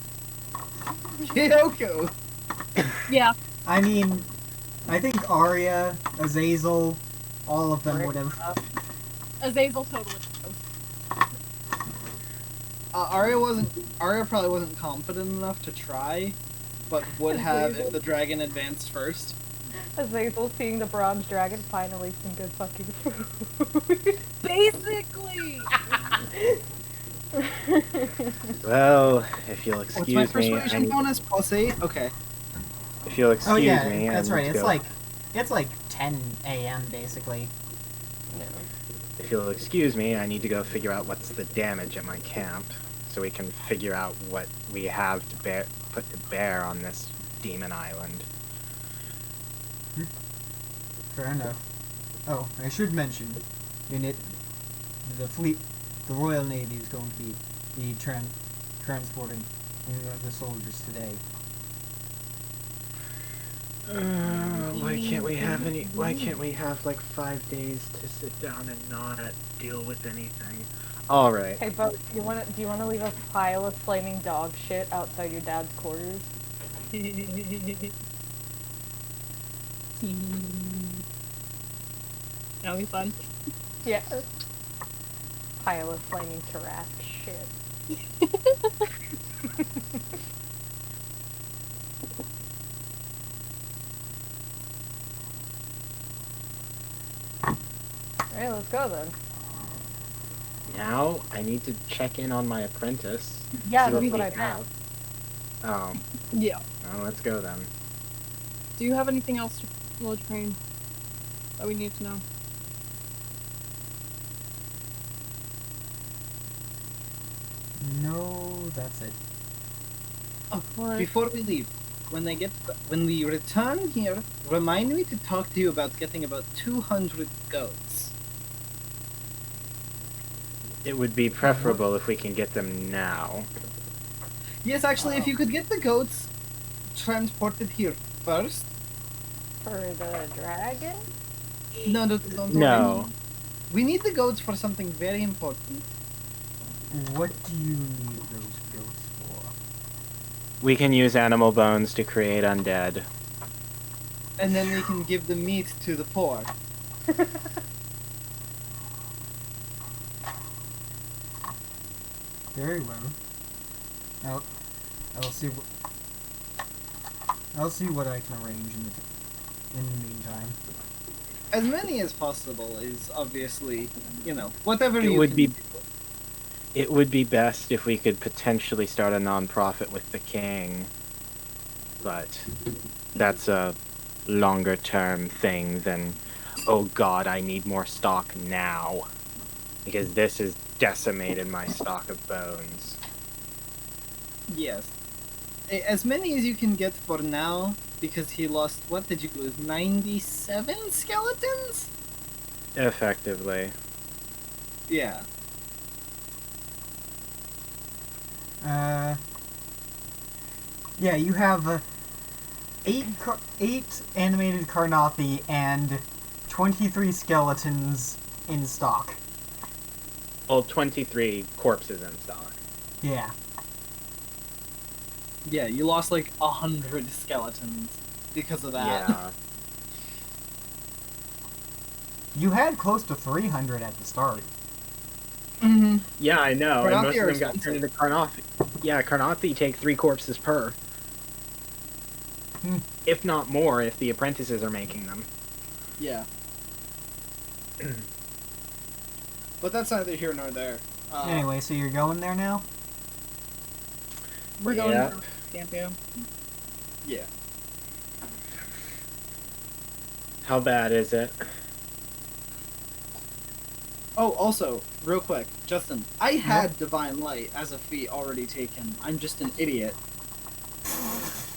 Kyoko! Yeah, I mean, I think Arya, Azazel, all of them would have. Azazel totally. Arya probably wasn't confident enough to try, but would have if the dragon advanced first. Azazel seeing the bronze dragon, finally some good fucking food. Basically! Well, if you'll What's my excuse me, persuasion bonus? +8? Okay. if you'll excuse Oh yeah, me, that's I right. need It's to go. like 10 a.m. basically. If you'll excuse me, I need to go figure out what's the damage at my camp, so we can figure out what we have to put to bear on this demon island. Fair enough. Oh, I should mention, in it, the fleet, the Royal Navy is going to be transporting the soldiers today. Why can't we have any? Why can't we have like 5 days to sit down and not deal with anything? All right. Hey, Bo, do you wanna leave a pile of flaming dog shit outside your dad's quarters? That'll be fun. Yeah. Pile of flaming Tarask shit. Alright, let's go then. Now I need to check in on my apprentice. Yeah, see that's we what I have. Oh, Yeah. well, let's go then. Do you have anything else to Lord Crane that we need to know? No, that's it. Oh, Alright. before we leave, when we return here, remind me to talk to you about getting about 200 goats. It would be preferable if we can get them now. Yes, actually, if you could get the goats transported here first. For the dragon? No, don't No. We need the goats for something very important. What do you need those goats for? We can use animal bones to create undead. And then we can give the meat to the poor. Very well. I'll see what I can arrange in the meantime. As many as possible is obviously, whatever It you would can be do. It would be best if we could potentially start a non-profit with the king, but that's a longer term thing than, oh god, I need more stock now, because this has decimated my stock of bones. Yes. As many as you can get for now, because he lost, what did you lose, 97 skeletons? Effectively. Yeah. Yeah, you have 8 animated Karnathi and 23 skeletons in stock. Well, 23 corpses in stock. Yeah. Yeah, you lost like 100 skeletons because of that. Yeah. You had close to 300 at the start. Mm-hmm. Yeah, I know, and Karnathi most are of them got turned into Karnathi. Yeah, Karnathi take 3 corpses per. If not more, if the apprentices are making them. Yeah. But that's neither here nor there. Anyway, so you're going there now? We're going Yeah. to camp, yeah. Yeah. How bad is it? Oh, also, real quick, Justin, I had Divine Light as a feat already taken. I'm just an idiot.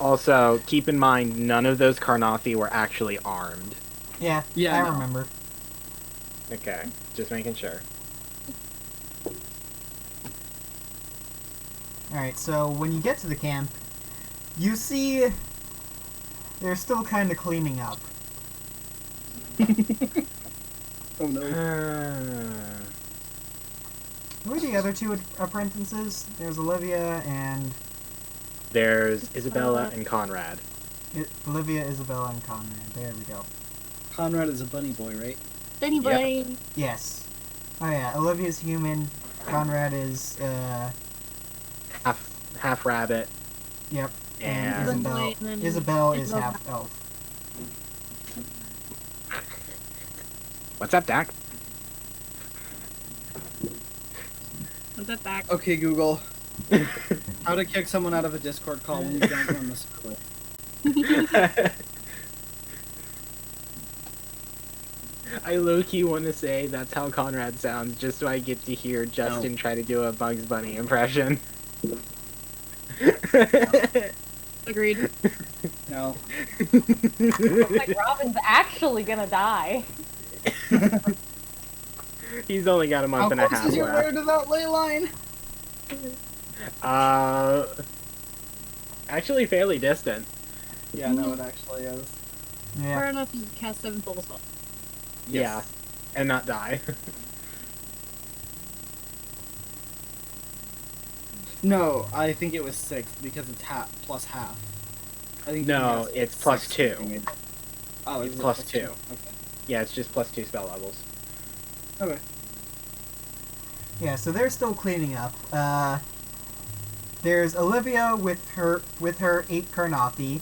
Also, keep in mind, none of those Karnathi were actually armed. Yeah, Yeah, I no. remember. Okay, just making sure. Alright, so when you get to the camp, you see they're still kind of cleaning up. Oh no. Who are the other 2 apprentices? There's Olivia and... There's Isabella and Conrad. Olivia, Isabella, and Conrad. There we go. Conrad is a bunny boy, right? Bunny boy. Yes. Oh yeah, Olivia's human. Conrad is, Half rabbit. Yep. And Isabel. And then Isabel is Isabel. half elf. What's up, Dak? What's that back? Okay, Google. How to kick someone out of a Discord call when you don't run the server. I low-key want to say that's how Conrad sounds, just so I get to hear Justin try to do a Bugs Bunny impression. Agreed. No. Looks like Robin's actually gonna die. He's only got a month How and a close half is your left. roundabout ley line? Actually fairly distant. Yeah, no, it actually is. Yeah. Far enough to cast 7th level spell. Yeah. And not die. No, I think it was 6 because it's plus half. I think you can No, cast it's six plus if 2. you made it. Oh, It's it's plus 2. Okay. Yeah, it's just plus 2 spell levels. Okay. Yeah, so they're still cleaning up. There's Olivia with her 8 Karnathi.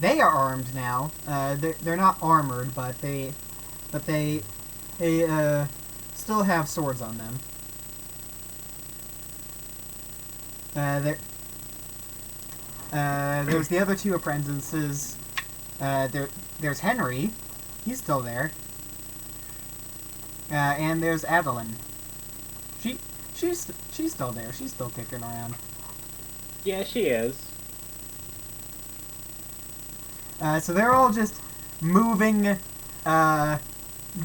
They are armed now. They're not armored, but they still have swords on them. There's the other 2 apprentices. There's Henry. He's still there. And there's Adeline. She's still there. She's still kicking around. Yeah, she is. So they're all just moving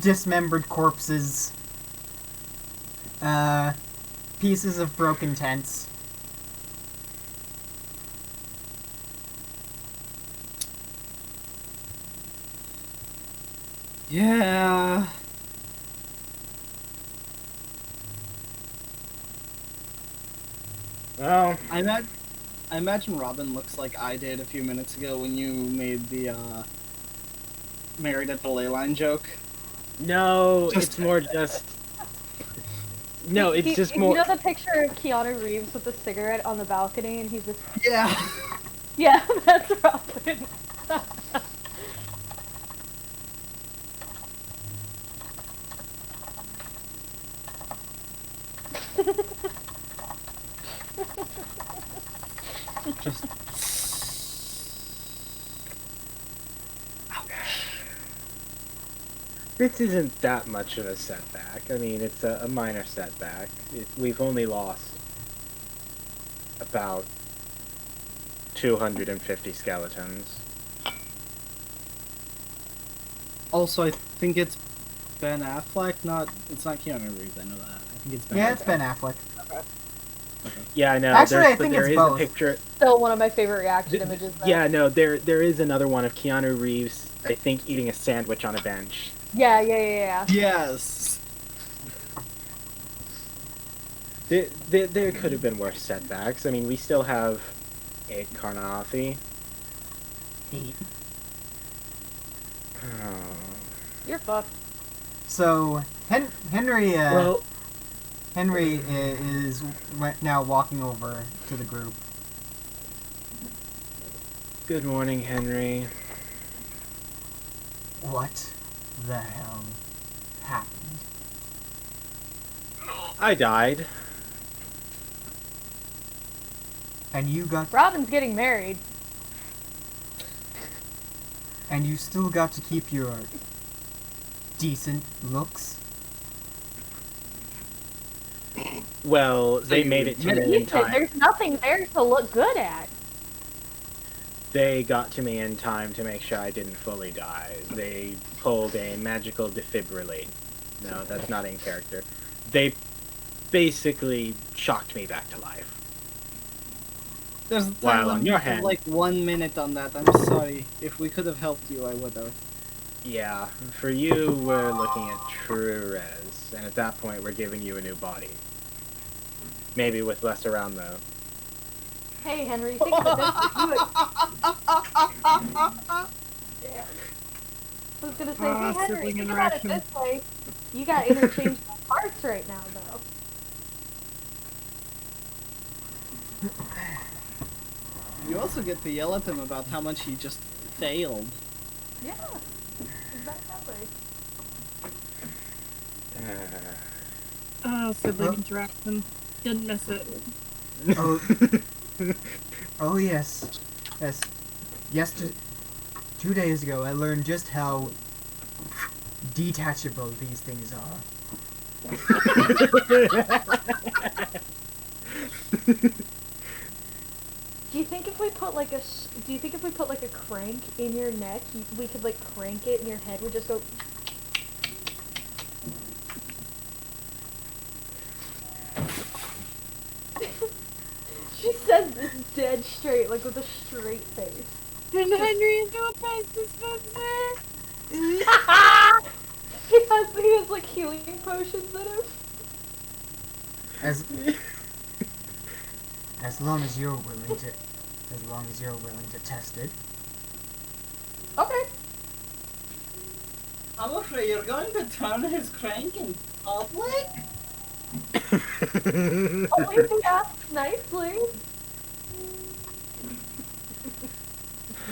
dismembered corpses, pieces of broken tents. Yeah. Well, I imagine Robin looks like I did a few minutes ago when you made the married at the ley line joke. no, it's more just... No, it's just more... You know the picture of Keanu Reeves with the cigarette on the balcony and he's just... Yeah. Yeah, that's Robin. Just. This isn't that much of a setback. I mean, it's a minor setback. We've only lost about 250 skeletons. Also, I think it's Ben Affleck. It's not Keanu Reeves. I know that. I think it's Ben. Yeah, Affleck. it's Ben Affleck. Yeah, I know. Actually, I but think there it's is both. a picture. Still one of my favorite reaction images. Though. Yeah, no, there is another one of Keanu Reeves, I think, eating a sandwich on a bench. Yeah. Yes. There could have been worse setbacks. I mean, we still have 8 Karnathi. 8. Oh. You're fucked. So Henry Well, Henry is now walking over to the group. good morning, Henry. What the hell happened? I died. And you got Robin's getting married. and you still got to keep your decent looks? Well, they made it to me in time. There's nothing there to look good at. They got to me in time to make sure I didn't fully die. They pulled a magical defibrillate. No, that's not in character. They basically shocked me back to life. There's a While time on limit your of, hand- like 1 minute on that. I'm sorry. If we could have helped you, I would have. Yeah, for you, we're looking at true res, and at that point, we're giving you a new body. Maybe with less around, though. Hey, Henry, think of this. Yeah. I was gonna say, hey, Henry, sibling think about it interaction. this way. You got interchangeable parts right now, though. You also get to yell at him about how much he just failed. Yeah. Exactly. Oh, sibling interaction. Didn't miss it. Oh, oh yes, yes. Yesterday, 2 days ago, I learned just how detachable these things are. Do you think if we put like a crank in your neck, we could like crank it and your head would just go She says this dead straight, like with a straight face. Turn Henry into a pest dispenser. He has like healing potions in him. As long as you're willing to test it. Okay. I'm afraid you're going to turn his crank in public? Only if he asks nicely.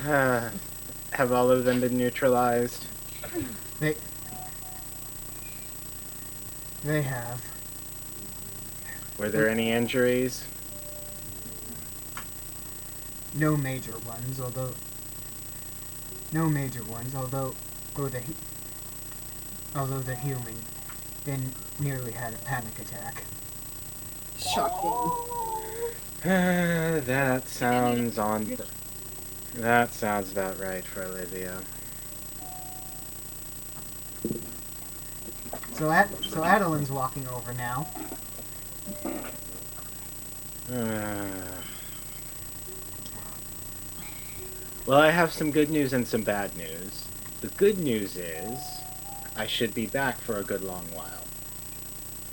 Have all of them been neutralized? They have. Were there any injuries? No major ones, although the human then nearly had a panic attack. Shocking. That sounds about right for Olivia. So Adeline's walking over now. Well, I have some good news and some bad news. The good news is I should be back for a good long while.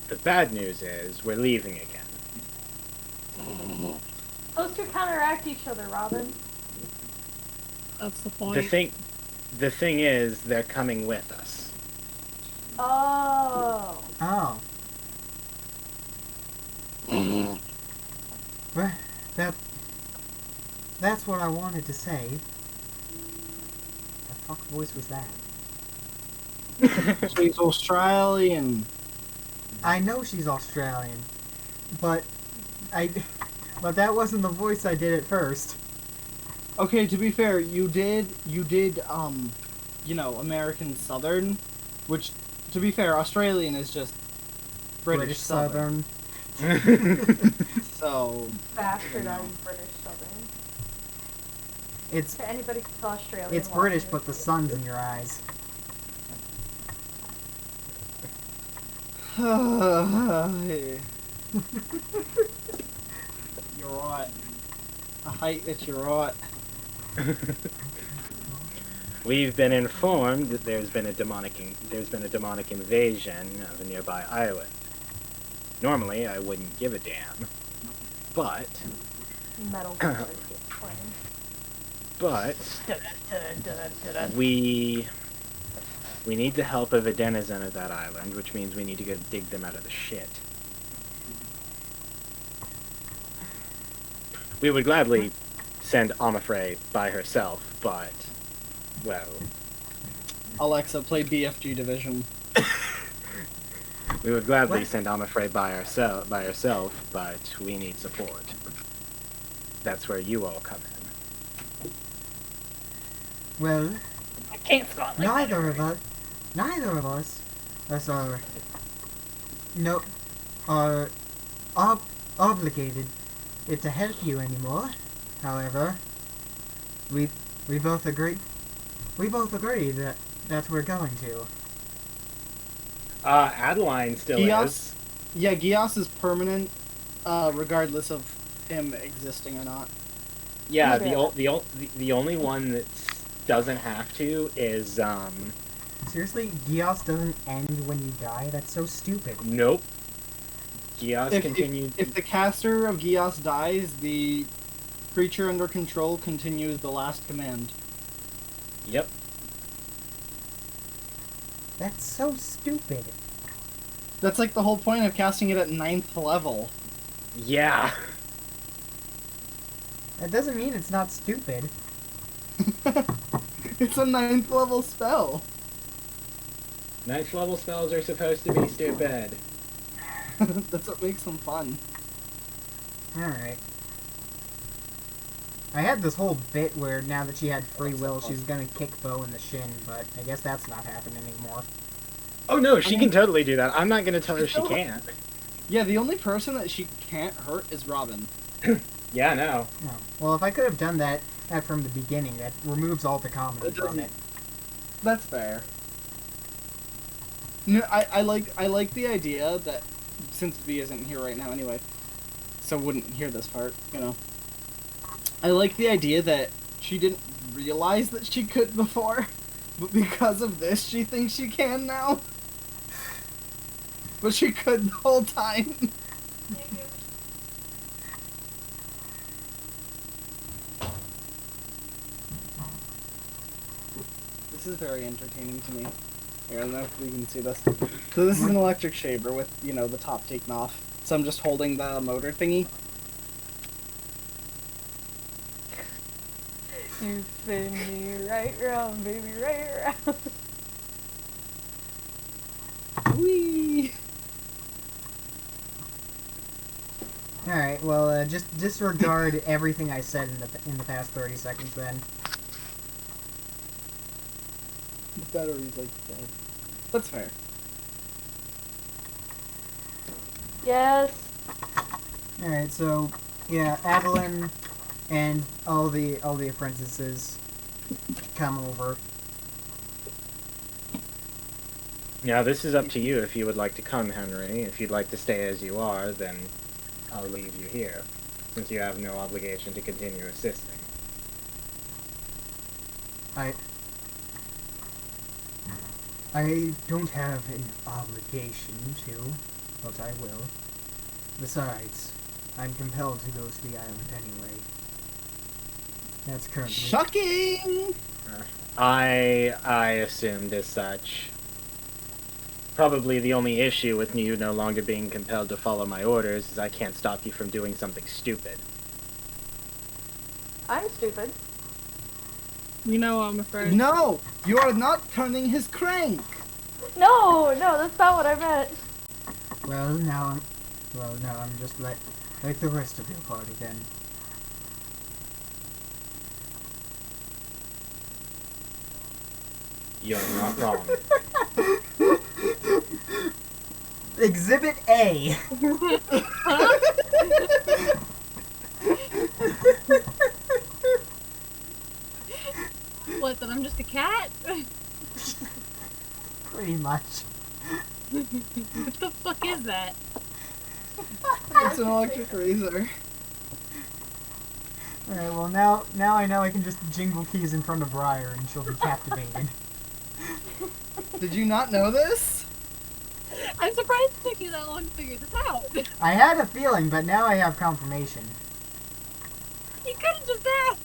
The bad news is we're leaving again. Those two counteract each other, Robin. That's the point. The thing is, they're coming with us. Oh. Oh. Well, that's what I wanted to say. The fuck voice was that? She's Australian. I know she's Australian, but that wasn't the voice I did at first. Okay, to be fair, you did, American Southern, which, to be fair, Australian is just British Southern. So... Bastardized British Southern. It's To anybody who's Australian. It's British, but the sun's in your eyes. You're right. I hate that you're right. We've been informed that there's been a demonic invasion of a nearby island. Normally, I wouldn't give a damn, but Metal we need the help of a denizen of that island, which means we need to go dig them out of the shit. We would gladly send Amafrey by herself, but, well... Alexa, play BFG Division. We would gladly send Amafrey by herself, but we need support. That's where you all come in. Well, I can't squat like neither of us are obligated to help you anymore. However, we both agree that we're going to. Adeline still is. Yeah, Gios is permanent, regardless of him existing or not. Yeah, the only one that doesn't have to is Seriously, Gios doesn't end when you die? That's so stupid. Nope. Gios continues. If the caster of Gios dies, the creature under control continues the last command. Yep. That's so stupid. That's like the whole point of casting it at 9th level. Yeah. That doesn't mean it's not stupid. It's a 9th level spell. 9th level spells are supposed to be stupid. That's what makes them fun. Alright. I had this whole bit where now that she had free will, she's gonna kick Bo in the shin, but I guess that's not happening anymore. Oh no, she can totally do that. I'm not gonna tell her she can't. Yeah, the only person that she can't hurt is Robin. Yeah, I know. Oh. Well, if I could have done that from the beginning, that removes all the comedy from it. That's fair. No, I like the idea that, since V isn't here right now anyway, so wouldn't hear this part, you know. I like the idea that she didn't realize that she could before, but because of this, she thinks she can now. But she could the whole time. This is very entertaining to me. Here, I don't know if we can see this. So this is an electric shaver with, you know, the top taken off. So I'm just holding the motor thingy. You spin me right round, baby, right round. Whee! All right. Well, just disregard everything I said in the past 30 seconds. Then. The battery's like dead. That's fair. Yes. All right. So, yeah, Adeline and all the apprentices come over. Now, this is up to you if you would like to come, Henry. If you'd like to stay as you are, then I'll leave you here, since you have no obligation to continue assisting. I don't have an obligation to, but I will. Besides, I'm compelled to go to the island anyway. That's currently... Shocking! I assumed as such. Probably the only issue with you no longer being compelled to follow my orders is I can't stop you from doing something stupid. I'm stupid. You know, I'm afraid. No! You are not turning his crank! No, that's not what I meant. Well, now I'm just like the rest of your party then. You're not wrong. Exhibit A. What, that I'm just a cat? Pretty much. What the fuck is that? It's an electric razor. Alright, well now I know I can just jingle keys in front of Briar and she'll be captivated. Did you not know this? I'm surprised it took you that long to figure this out. I had a feeling, but now I have confirmation. You could've just asked.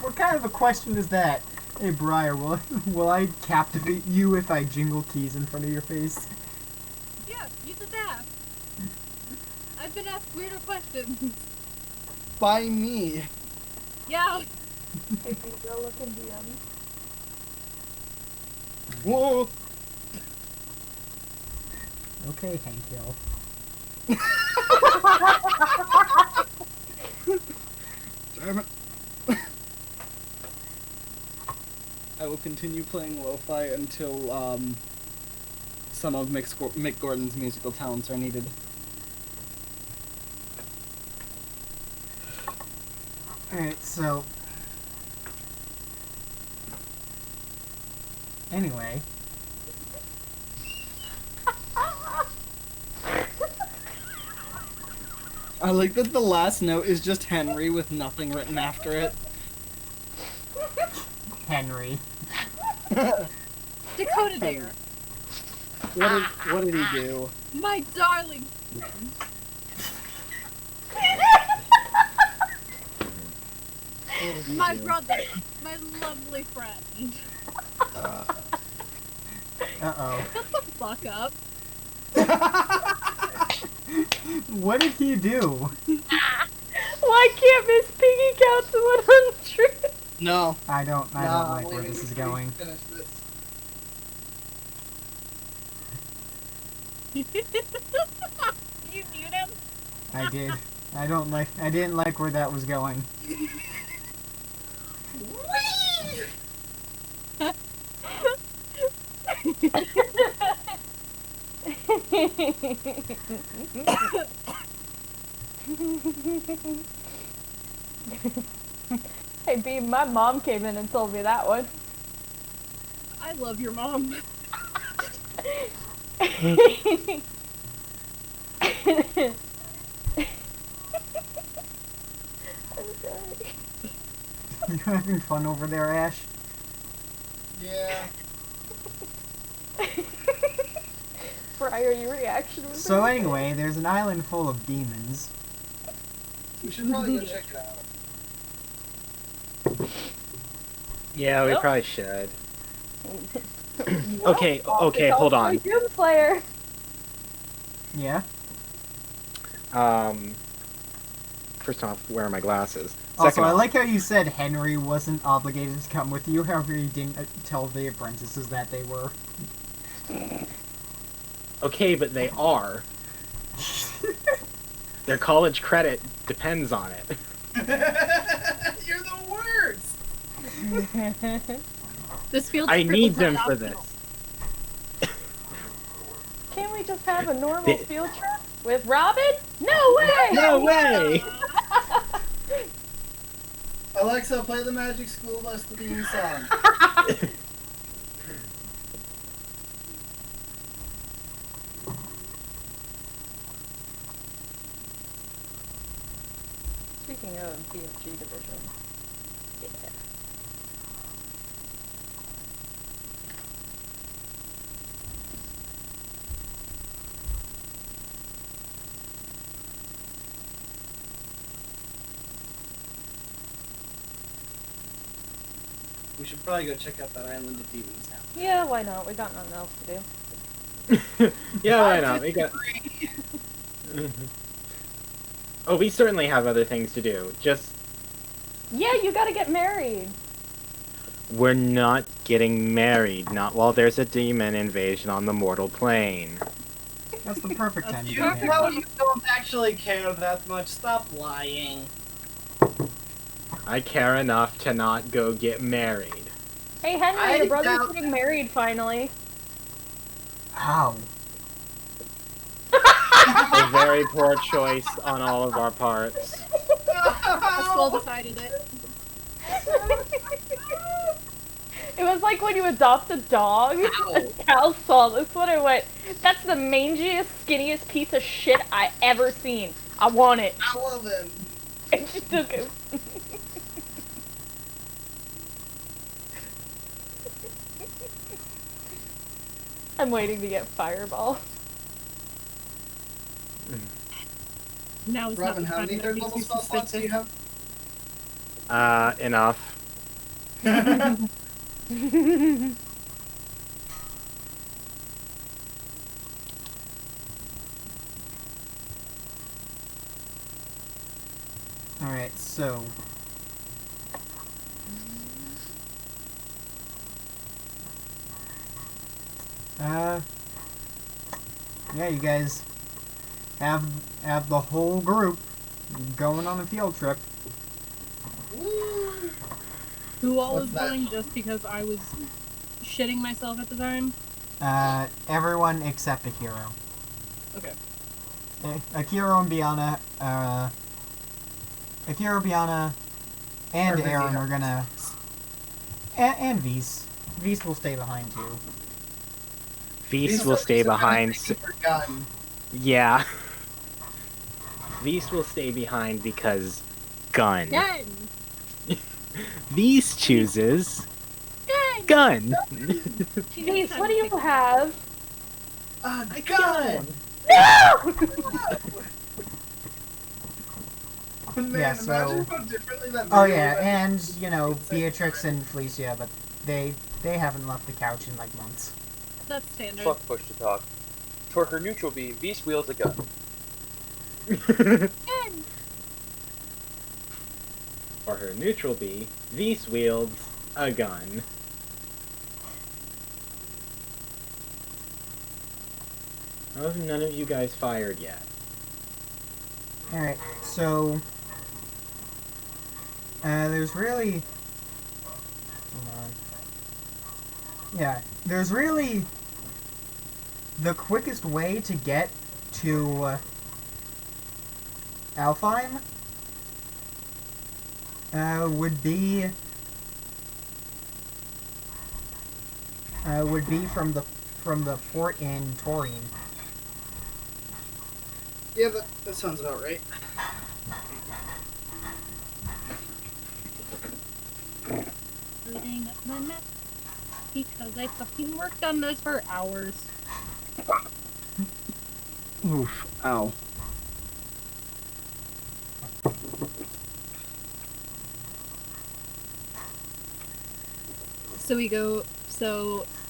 What kind of a question is that? Hey Briar, will I captivate you if I jingle keys in front of your face? Yeah, you just asked. I've been asked weirder questions. By me. Yeah. Hey, girl looking DM. Whoa! Okay, Hank Hill. Damn it. I will continue playing lo-fi until some of Mick Gordon's musical talents are needed. Alright, so... Anyway... I like that the last note is just Henry with nothing written after it. Henry. Dakota dear. What did he do? My darling friend. What did he My do? brother. My lovely friend. Uh-oh. Shut the fuck up. What did he do? Why can't Miss Piggy count to 100? No. I don't like where this is going. Finish this. You mute him? I did. I didn't like where that was going. Hey, B, my mom came in and told me that one. I love your mom. sorry. You having fun over there, Ash? Yeah. Friar, your reaction was So amazing. anyway, there's an island full of demons. We should probably go check it out. Yeah, we Nope. probably should. Well, Okay, it's hold also on. Doomslayer. Yeah? First off, where are my glasses? Also, Second I off, like how you said Henry wasn't obligated to come with you, however you didn't tell the apprentices that they were. okay, but they are. Their college credit depends on it. You're the worst! This field I trip need was them not for optional. this. Can't we just have a normal They- field trip with Robin? No way! No way! Alexa, play the Magic School Bus theme song. Speaking of BFG division. Yeah. We should probably go check out that island of demons now. Yeah, why not? We got nothing else to do. Yeah, why not? We got. Oh, we certainly have other things to do. Just Yeah, you gotta get married. we're not getting married. Not while there's a demon invasion on the mortal plane. That's the perfect time to You get know married. you don't actually care that much. Stop lying. I care enough to not go get married. Hey Henry, I your brother's doubt- getting married finally. How? A very poor choice on all of our parts. Skull decided it. It was like when you adopt a dog. Cal saw this one and went, "That's the mangiest, skinniest piece of shit I ever seen. I want it." I love him. And she took him. I'm waiting to get Fireball. Now is Robin, not the how time many that third makes level you spell slots do you suspicious. have? Enough. Alright, so... Yeah, you guys have the whole group going on a field trip. Who all What's is that? going just because I was shitting myself at the time? Everyone except Akiro. Okay. Akiro and Biana, Akiro, Biana, and Are busy Aaron are helping. gonna... And Vise. Vise will stay behind too. Feast will stay behind. Gun. Yeah. Feast will stay behind because gun. Gun! These chooses Gun! gun. Denise, what do you have? A gun! No! Man, Yeah, so- imagine how differently that Oh video yeah, would've and, you know, Beatrix and Felicia, but they haven't left the couch in like months. That's standard. Fuck push to talk. For her neutral beam, Beast wields a gun. Gun! For her neutral B, Vise wields a gun. How have none of you guys fired yet? Alright, so... there's really... Hold on. Yeah, there's really... The quickest way to get to... Alfeim... would be from the port in Taurine. Yeah, that sounds about right. Loading up my map because I fucking worked on those for hours. Oof. Ow. So we go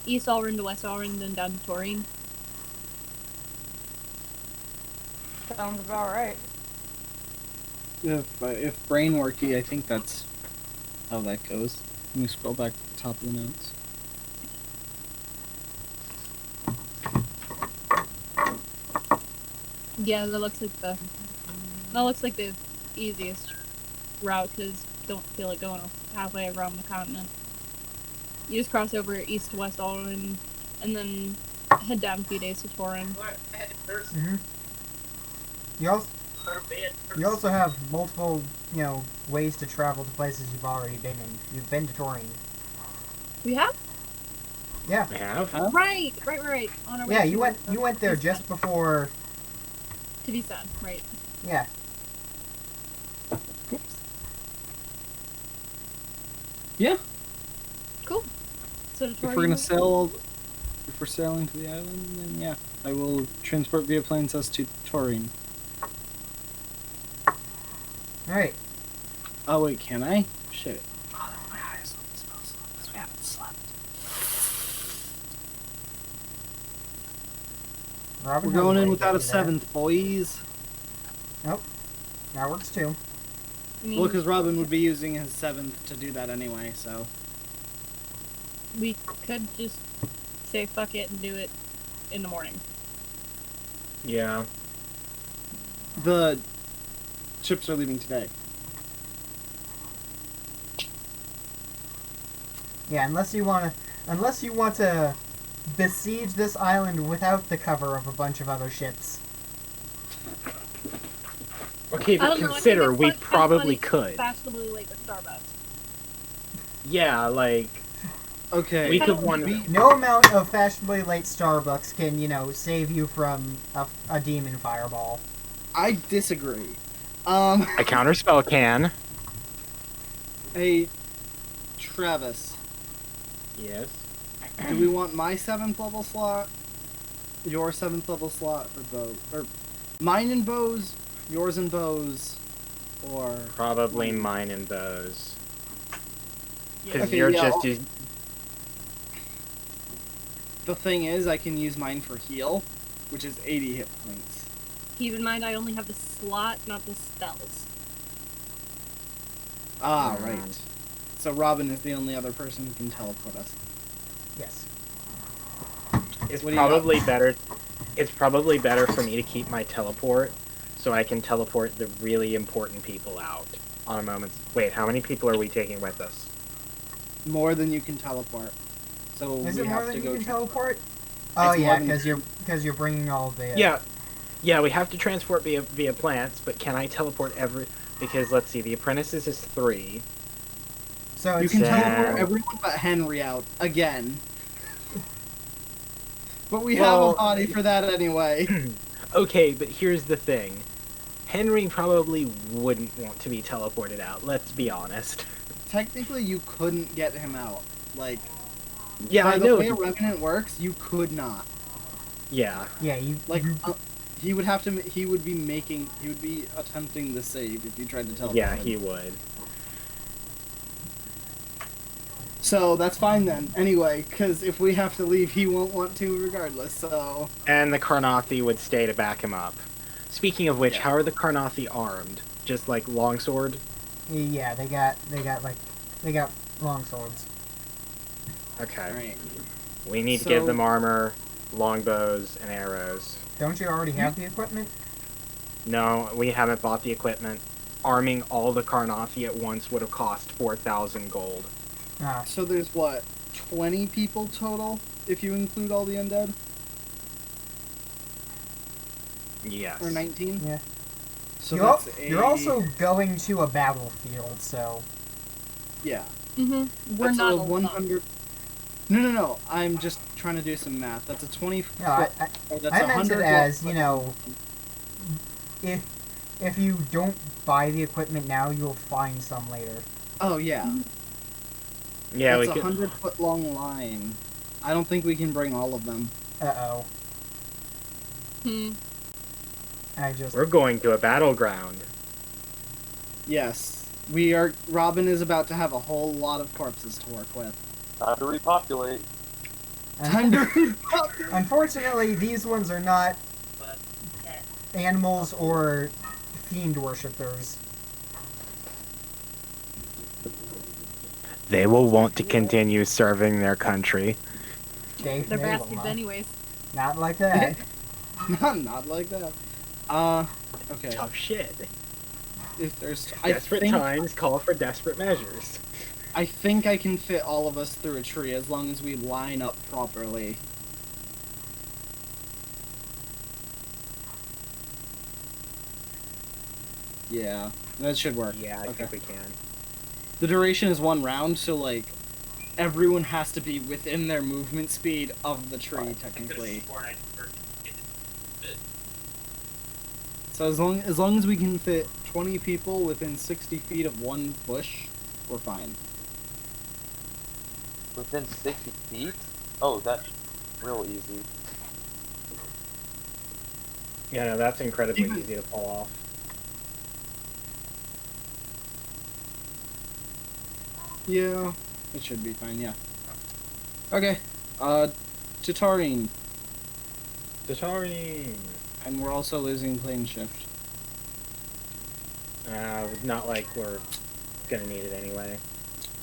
East Alrund to West Alrund, then down to Taurine. Sounds about right. If brain worky, I think that's how that goes. Let me scroll back to the top of the notes. Yeah, that looks like the easiest route because don't feel like going halfway around the continent. You just cross over east to West Alrund and then head down a few days to Taurine. Mm-hmm. You also have multiple, ways to travel to places you've already been in. You've been to Taurine. We have? Yeah. We have? Huh? Right. On our way Yeah, to- you went there just before. to be sad, right? Yeah. Yeah. Cool. So to If Taurine. we're gonna sail, if we're sailing to the island, then yeah, I will transport via planes us to Taurine. All right. Oh wait, can I? Shit. Oh, my eyes on the spell slot because we haven't slept. Robin, We're has going way in to without a get you there. 7th, boys. Nope. That works too. I mean, Well, because Robin would be using his 7th to do that anyway, so. we could just say fuck it and do it in the morning. Yeah. The ships are leaving today. Yeah, unless you want to besiege this island without the cover of a bunch of other ships. Okay, I but don't know, I think consider it's we fun- probably fun could. is Fashionably late with Starbucks. Yeah, like Okay. we could one. No amount of fashionably late Starbucks can, save you from a demon fireball. I disagree. A counterspell can. Hey, Travis, Yes. do we want my 7th level slot, your 7th level slot, or both? Or mine and bows, yours and bows, or... Probably mine and bows. Because Okay, you're yeah, just I'll- The thing is, I can use mine for heal, which is 80 hit points. Keep in mind I only have the slot, not the spells. Ah, right. So Robin is the only other person who can teleport us. Yes. It's What do you got? probably better. It's probably better for me to keep my teleport, so I can teleport the really important people out on a moment's. Wait, how many people are we taking with us? More than you can teleport. So Is we it more have than to you go can tra- teleport? Oh It's yeah, more than- because you're bringing all the. Yeah, we have to transport via plants, but can I teleport every? Because let's see, the apprentices is 3. So You it's can Damn. teleport everyone but Henry out again. But we Well- have a body for that anyway. Okay, but here's the thing. Henry probably wouldn't want to be teleported out. Let's be honest. Technically, you couldn't get him out. Like, Yeah, by I the know. way a Revenant works, you could not. Yeah. yeah, you Like, he would have to. He would be attempting the save if you tried to teleport. Yeah, him. he would. So that's fine then. Anyway, because if we have to leave, he won't want to regardless. So And the Karnathi would stay to back him up. Speaking of which, Yeah. how are the Karnathi armed? Just like longsword? yeah, they got long swords. Okay. alright. We need to give So- them armor, longbows, and arrows. Don't you already have the equipment? No, we haven't bought the equipment. Arming all the Karnathi at once would have cost 4,000 gold. Ah, So there's what, 20 people total if you include all the undead, Yes. or 19? Yeah. So you're, that's a... you're also going to a battlefield, so yeah. Mm-hmm. We're That's not a alone. 100. No. I'm just trying to do some math. That's a 20. no, I or that's I meant it 100 as, if you don't buy the equipment now, you'll find some later. Oh yeah. Yeah, It's we a could. 100-foot long line. I don't think we can bring all of them. Uh-oh. Hmm. I just... We're going to a battleground. Yes. We are. Robin is about to have a whole lot of corpses to work with. Time to repopulate. Time to. Unfortunately, these ones are not animals or fiend worshippers. They will want to continue serving their country. They They're will bastards not. anyways. Not like that. Not like that. Okay. Tough shit. If there's Desperate times call for desperate measures. I think I can fit all of us through a tree as long as we line up properly. Yeah, that should work. Yeah, I Okay. think we can. The duration is 1 round, so like everyone has to be within their movement speed of the tree technically. So as long as we can fit 20 people within 60 feet of one bush, we're fine. Within 60 feet? Oh, that's real easy. Yeah, no, that's incredibly Even- easy to pull off. Yeah, it should be fine, yeah. Okay, Tatarine. Tatarine! And we're also losing plane shift. Not like we're gonna need it anyway.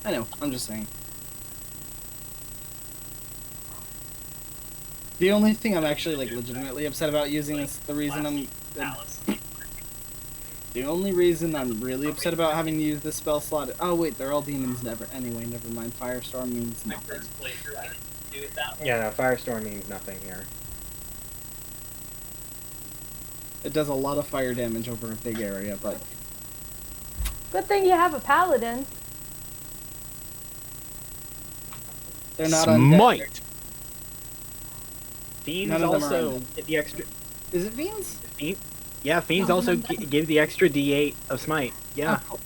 I know, I'm just saying. The only thing I'm actually like legitimately upset about using is the reason the only reason I'm really upset about having to use this spell slot. Oh wait, they're all demons. Never mind. Firestorm means nothing. Yeah, no, Firestorm means nothing here. It does a lot of fire damage over a big area, but Good thing you have a paladin. they're not undead. Smite! Fiends None of them are also undead. get the extra. Is it Fiends? Yeah, Fiends also give the extra D8 of Smite. Yeah. Oh,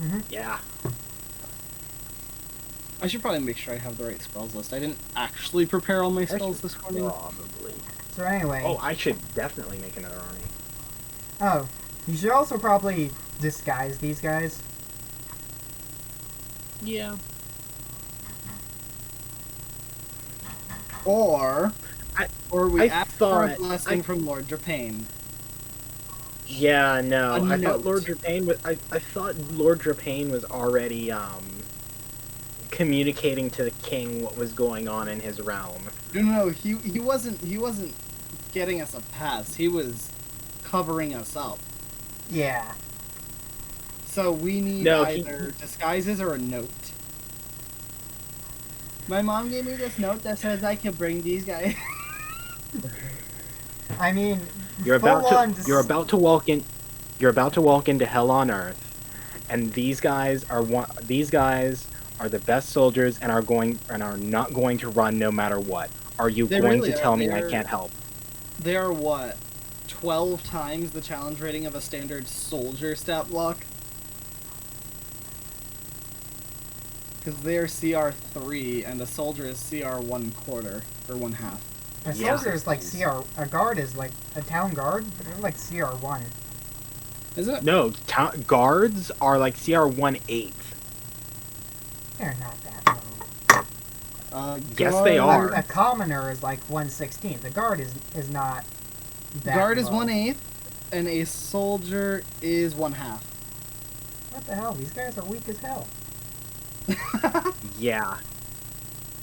Mm-hmm. Yeah. I should probably make sure I have the right spells list. I didn't actually prepare all my spells this morning. Probably. So anyway... Oh, I should definitely make another army. Oh, you should also probably disguise these guys. Yeah. Or we I ask for a thought- blessing from Lord Drapane. Yeah, no. A I note. thought Lord Drapane was. I thought Lord Drapane was already communicating to the king what was going on in his realm. No, he wasn't getting us a pass. He was covering us up. Yeah. So we need either disguises or a note. My mom gave me this note that says I can bring these guys. I mean, You're full on about to walk into hell on earth, and these guys are the best soldiers and are not going to run no matter what. Are you They going really to are. tell me I They're- can't help? They are what? 12 times the challenge rating of a standard soldier stat block? Because they are CR 3 and a soldier is CR 1/4 or 1/2. A Yeah. soldier is like CR. A guard is like a town guard. They're like CR1. Is it? No, guards are like CR 1/8. They're not that low. Yes, they are. A commoner is like 1/16. The guard is not that Guard is low. 1/8 and a soldier is 1/2. What the hell? These guys are weak as hell. Yeah.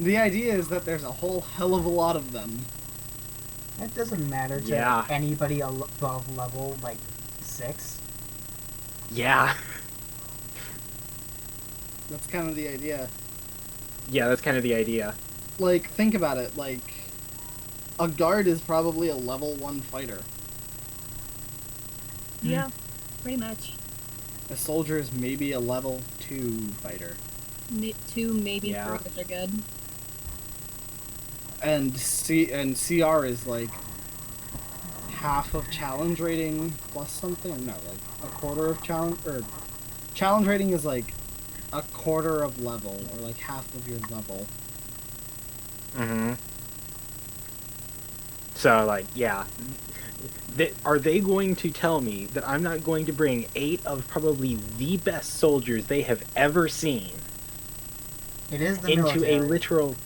The idea is that there's a whole hell of a lot of them. That doesn't matter to Yeah. anybody above level like 6. Yeah. That's kind of the idea. Yeah, that's kind of the idea. Like, think about it. Like, a guard is probably a level 1 fighter. Yeah. Pretty much. A soldier is maybe a level 2 fighter. 2, maybe Yeah. 3 if they're good. And CR is like half of challenge rating plus something? No, like a quarter of challenge, or challenge rating is like a quarter of level, or like half of your level. Mm-hmm. So, like, yeah. Are they going to tell me that I'm not going to bring 8 of probably the best soldiers they have ever seen It is the into military. a literal...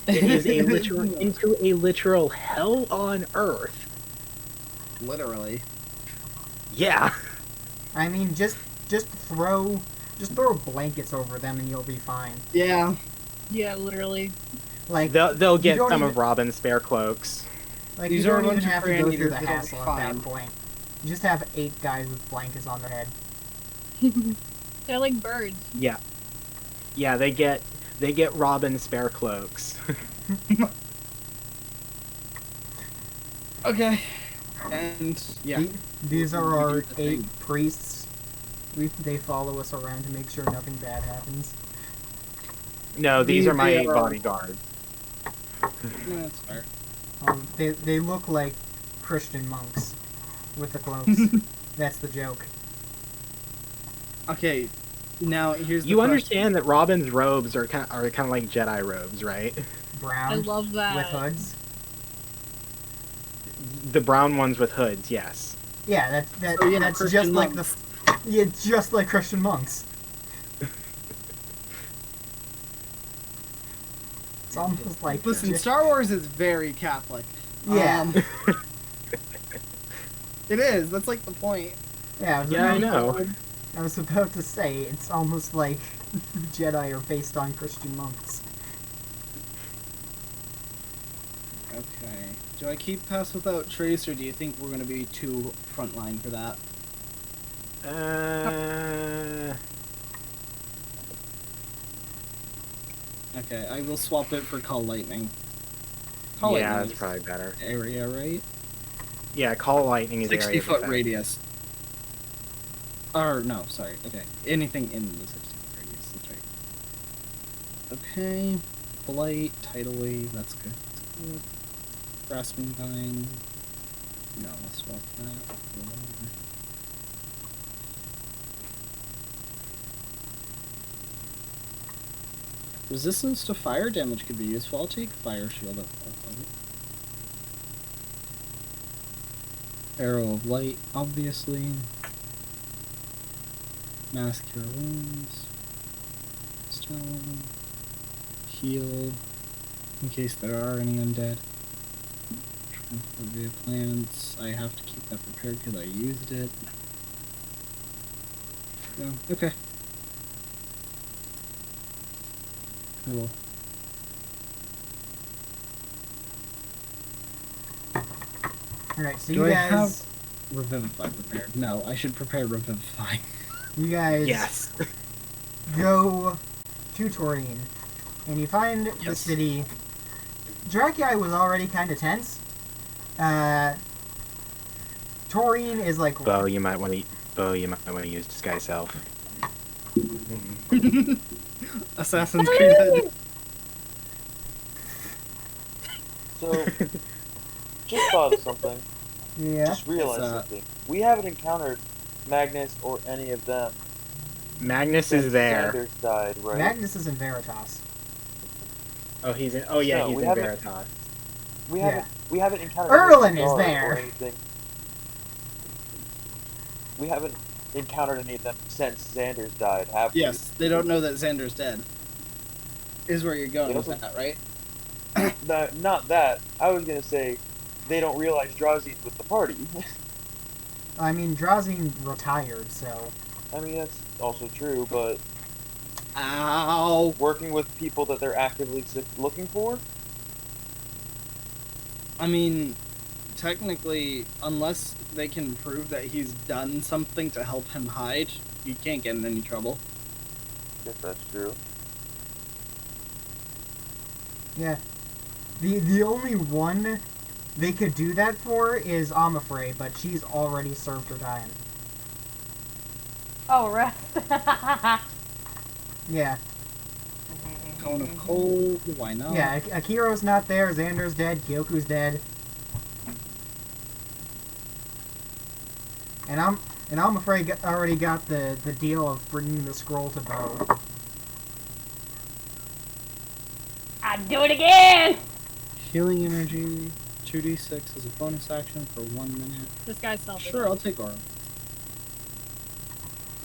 It is a literal... into a literal hell on earth. Literally. Yeah. I mean, just throw blankets over them and you'll be fine. Yeah. Yeah, literally. Like They'll you get don't some even- of Robin's spare cloaks. Like These you are a don't even bunch of have to go through parameters the that are hassle at that fine. point. You just have 8 guys with blankets on their head. They're like birds. Yeah. Yeah, they get Robin's spare cloaks. Okay. And yeah. These are We our do the 8 thing. priests. They follow us around to make sure nothing bad happens. No, these are my They are- bodyguards. No, that's fair. They look like Christian monks with the cloaks. That's the joke. Okay. Now here's the You question. understand that Robin's robes are kind of like Jedi robes, right? Brown I love that. with hoods. The brown ones with hoods, yes. Yeah, So, yeah, that's Christian just like monks. yeah, just like Christian monks. It's almost like Listen, Star Wars is very Catholic. Yeah. It is. That's like the point. Yeah, Yeah, I know. I was about to say it's almost like Jedi are based on Christian monks. Okay. Do I keep Pass Without Trace, or do you think we're going to be too frontline for that? Okay, I will swap it for Call Lightning. Call Yeah, Lightning that's probably better. is area, right? Yeah, Call Lightning is 60 area of foot effect. radius. Or, no, sorry. Okay. Anything in the 60 foot radius. That's right. Okay. Blight, Tidal Wave, that's good. That's good. Grasping Vine. No, let's swap that. Resistance to fire damage could be useful. I'll take Fire Shield at 4. Arrow of Light, obviously. Mass Cure Wounds. Stone. Heal. In case there are any undead. Transport via plants. I have to keep that prepared because I used it. Yeah, okay. I will. Alright, so Do you I guys have Revivify prepared? No, I should prepare Revivify. you guys Yes. go to Taurine, and you find the Yes. city. Drak'yai was already kind of tense. Taurine is like Bo, you might want to use Disguise Self. Assassin's Creed Head. So, just thought of something. yeah. Just realized something. We haven't encountered Magnus or any of them Magnus since is there. Sanders died, right? Magnus is in Veritas. Oh, he's in. Oh, yeah, No, he's we in haven't- Veritas. We Yeah. haven't encountered Erlen any is of them there. or anything. We haven't encountered any of them since Sanders died, have we? Yes, they don't know that Xander's dead. Is where you're going They with don't- that, right? No, not that. I was gonna say they don't realize Drazi's with the party. I mean, Drazin retired, so I mean, that's also true, but Ow! working with people that they're actively looking for? I mean, technically, unless they can prove that he's done something to help him hide, you can't get in any trouble. If that's true. yeah. The only one they could do that for is Amafrey, but she's already served her time. Oh, rest. Yeah. Cone of Cold, why not? Yeah, Akiro's not there, Xander's dead, Kyoku's dead. I'm afraid I already got the deal of bringing the scroll to Bo. I'd do it again! Healing energy, 2d6 as a bonus action for 1 minute. This guy's selfish. Sure, I'll take Aura.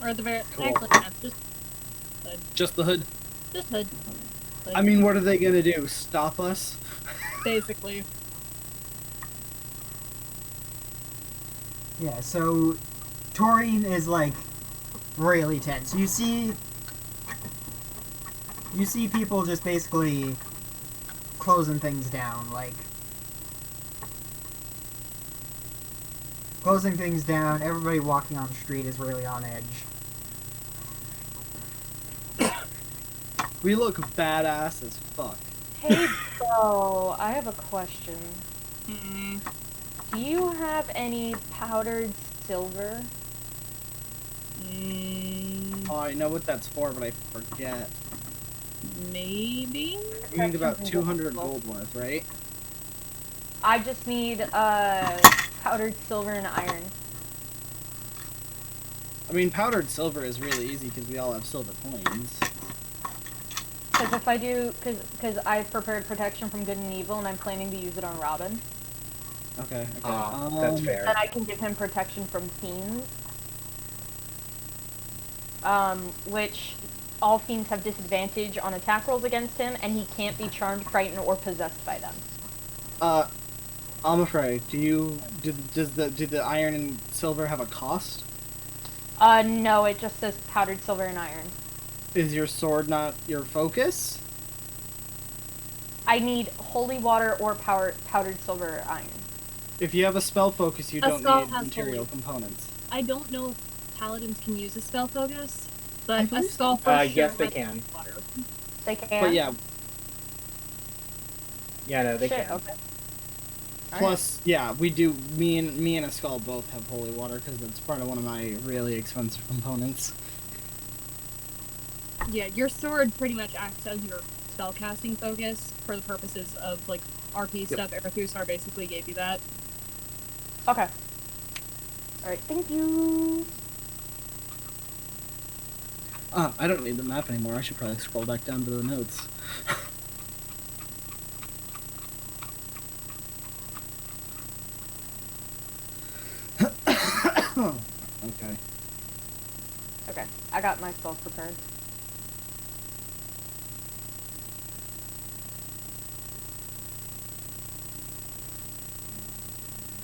Or at the very Cool. actually, no, just hood. Just the hood. Just hood. I mean, what are they gonna do? Stop us? Basically. Yeah, so Taurine is like really tense. You see people just basically closing things down, like closing things down. Everybody walking on the street is really on edge. We look badass as fuck. Hey, bro, I have a question. Hmm. Do you have any powdered silver? Oh, I know what that's for, but I forget. Maybe? You need about 200 gold worth, right? I just need powdered silver and iron. I mean, powdered silver is really easy because we all have silver coins. Because if I do, because I've prepared protection from good and evil, and I'm planning to use it on Robin. Okay, okay. That's fair. Then I can give him protection from fiends. Which all fiends have disadvantage on attack rolls against him, and he can't be charmed, frightened, or possessed by them. I'm afraid. Do the iron and silver have a cost? No, it just says powdered silver and iron. Is your sword not your focus? I need holy water or powdered silver or iron. If you have a spell focus, you A don't spell need has material holy. components. I don't know if paladins can use a spell focus, I but a believe spell for sure yes, they has can. water. They can. But yeah, Yeah, no, they Shit, can. okay. plus, yeah, we do. Me and a skull both have holy water because it's part of one of my really expensive components. Yeah, your sword pretty much acts as your spellcasting focus for the purposes of like RP stuff. Aerithusar basically gave you that. Okay. Alright, thank you. I don't need the map anymore. I should probably scroll back down to the notes. Okay. Okay, I got my spells prepared.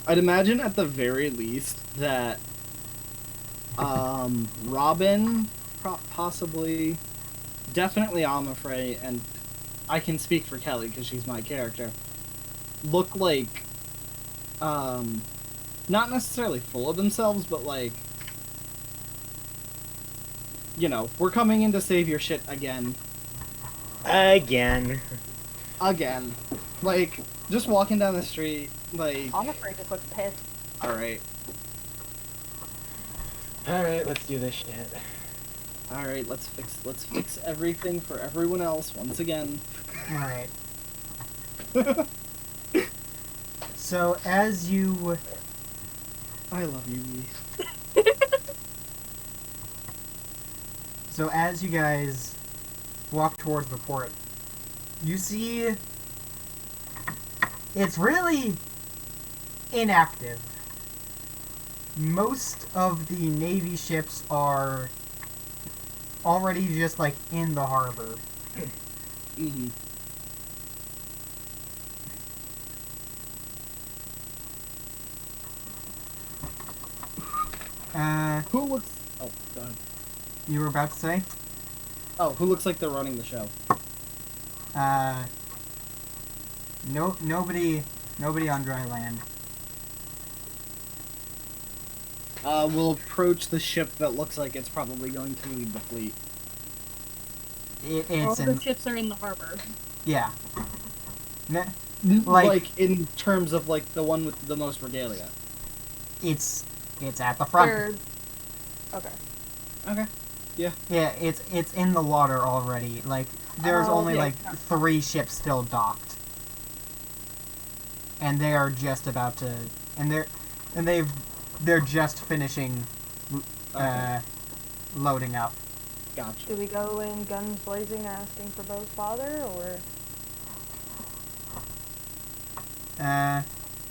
I'd imagine at the very least that Robin, possibly, definitely Amafrey, and I can speak for Kelly because she's my character, look like, not necessarily full of themselves, but like, you know, we're coming in to save your shit again. Again. Again. Like, just walking down the street, like, I'm afraid just looks pissed. alright. Alright, let's do this shit. Alright, let's fix everything for everyone else once again. Alright. So as you I love you, Yi. So as you guys walk towards the port, you see it's really inactive. Most of the Navy ships are already just like in the harbor. Mm-hmm. Who looks... Oh, go ahead. You were about to say? Oh, who looks like they're running the show? Nobody on dry land. We'll approach the ship that looks like it's probably going to lead the fleet. All It's the in, ships are in the harbor. yeah. Like, in terms of, like, the one with the most regalia. It's at the front. They're... Okay. Okay. Yeah, it's in the water already. Like there's only yeah. like 3 ships still docked, and they are just about to, and they've they're just finishing loading up. Gotcha. Do we go in guns blazing asking for Bo's father, or?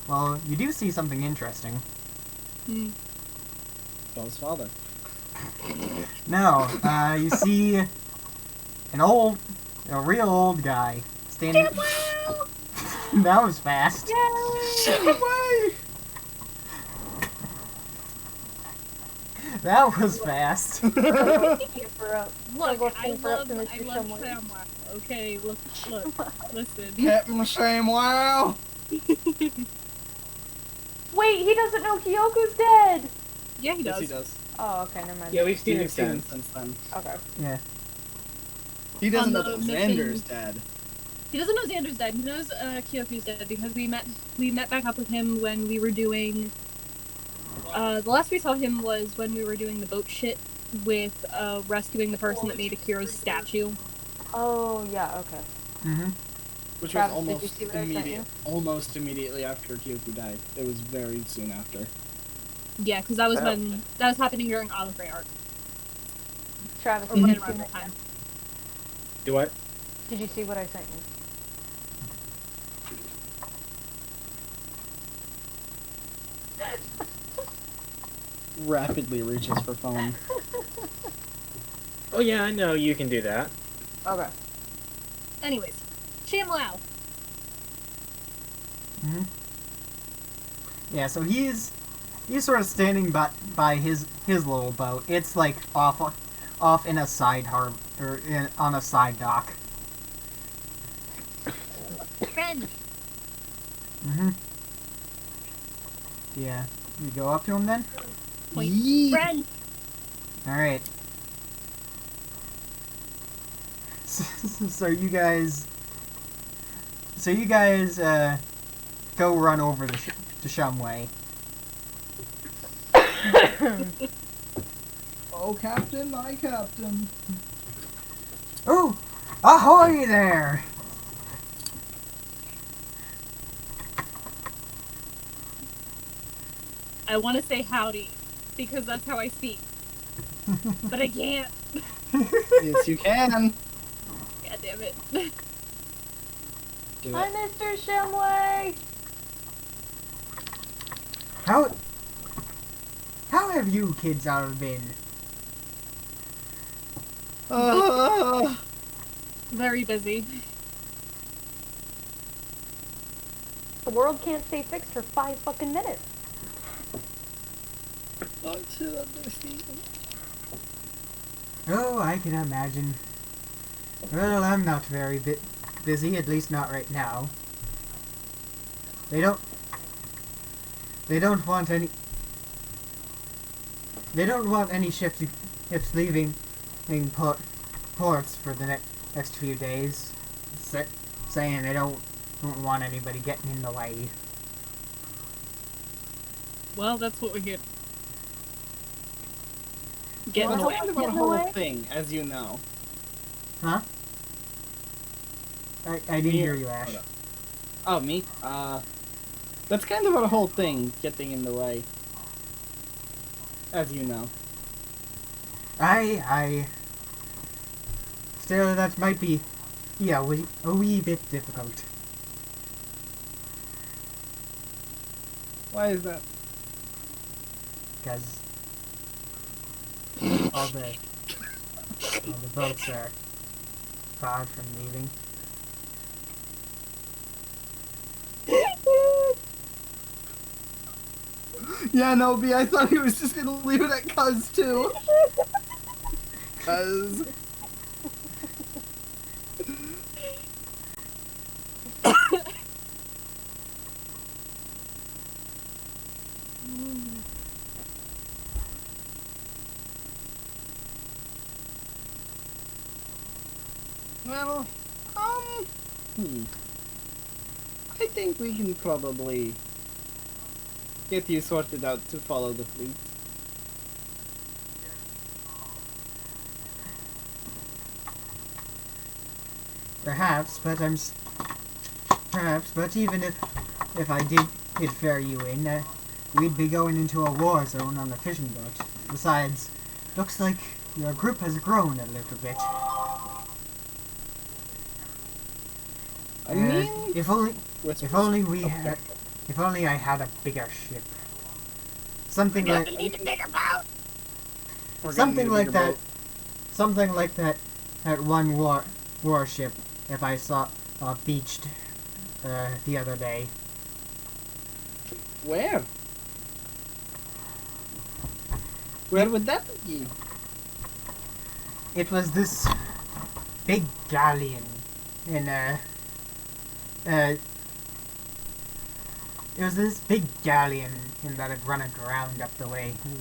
Well, you do see something interesting. Bo's father. No, you see a real old guy standing. That was fast. Away! That was fast. Look, Look, I love Mr. Shumway. Samwise. Okay, look, listen. Captain Samuel! Wait, he doesn't know Kyoko's dead! Yeah, he Yes, does. he does. Oh, okay, never mind. Yeah, we've seen him We've seen him since. since then. Okay. Yeah. He doesn't know On the that mission- Xander's dead. He doesn't know Xander's dead. He knows Kyoku's dead because we met back up with him when we were doing. The last we saw him was when we were doing the boat shit with rescuing the person that made Akira's statue. Oh, yeah, okay. Mm-hmm. Which Travis, was did you see what I sent almost immediately after Kyoku died. It was very soon after. Yeah, because that was when that was happening during Alfeim arc. Travis, Or did right you, around see that time. Do what? did you see what I sent you? Rapidly reaches for phone. Oh yeah, I know you can do that. Okay. Anyways, Shamwow. Mm-hmm. Yeah, so he's sort of standing by his little boat. It's like off in a side harbor or on a side dock. Friend. Mm-hmm. Yeah. You go up to him then? Yeet. Friend. Alright. So you guys go run over to Shumway. Oh, Captain, my Captain. Oh! Ahoy there! I want to say howdy because that's how I speak, but I can't. Yes, you can. God damn it. Do Hi, it. Mr. Shumway! How have you kids all been? Very busy. The world can't stay fixed for 5 fucking minutes. Not to understand. Oh, I can imagine. Well, I'm not very busy, at least not right now. They don't want any ships leaving ports for the next few days. Saying they don't want anybody getting in the way. Well, that's what we get. Well, Getting that's away. kind of a whole thing, as you know. Huh? I didn't hear you, Ash. Oh, me? That's kind of a whole thing, getting in the way. As you know. Still, that might be, yeah, a wee bit difficult. Why is that? Because all the boats are far from leaving. Yeah, no, B, I thought he was just gonna leave it at Cuz, too. Cuz. Well, I think we can probably get you sorted out to follow the fleet. Perhaps, but even if I did ferry you in, we'd be going into a war zone on the fishing boat. Besides, looks like your group has grown a little bit. I mean, if only I had a bigger ship. Something like that. Something like that. That one warship. If I saw beached the other day. Where? Where would that be? It was this big galleon in it was this big galleon in that had run aground up the way. It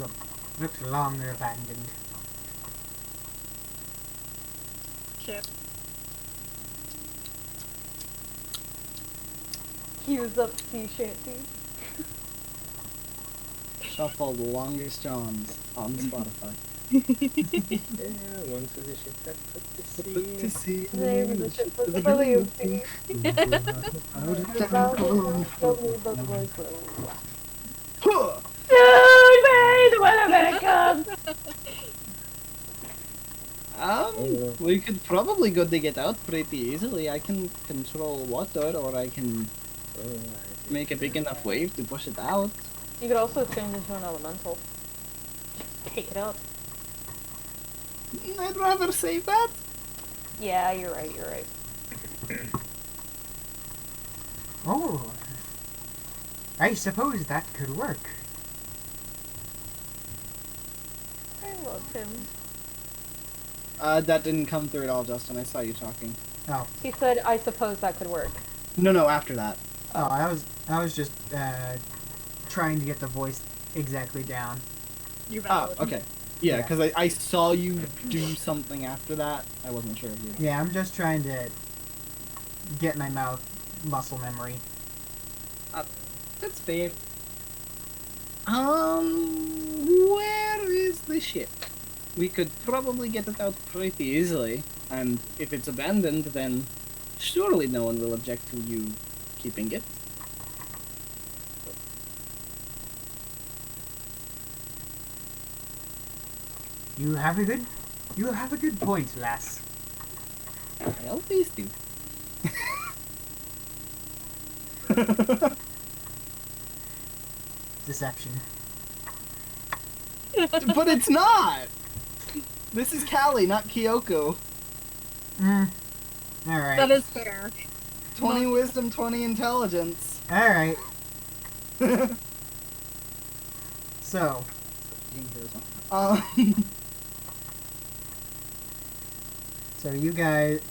looked long abandoned. Ship. Cues up sea shanty. Shuffle the longest Johns on Spotify. Once was a ship that put to sea. Put to sea. The name of the ship was the belly of sea. Soon may the weatherman come. We could probably go dig it out pretty easily. I can control water, or I can make a big enough wave to push it out. You could also change into an elemental. Just take it up. I'd rather save that. Yeah, you're right, you're right. Oh, I suppose that could work. I love him. That didn't come through at all, Justin. I saw you talking. Oh, He said, I suppose that could work. No, after that. I was just trying to get the voice exactly down. You're Ah, valid. okay. Yeah, Yeah. because I saw you do something after that. I wasn't sure if you... Yeah, I'm just trying to get my mouth muscle memory. That's fair. Where is the ship? We could probably get it out pretty easily, and if it's abandoned, then surely no one will object to you keeping it. You have a good point, lass. I always do. Deception. But it's not! This is Callie, not Kyoko. Alright. That is fair. 20 wisdom, 20 intelligence. Alright. So, so you guys...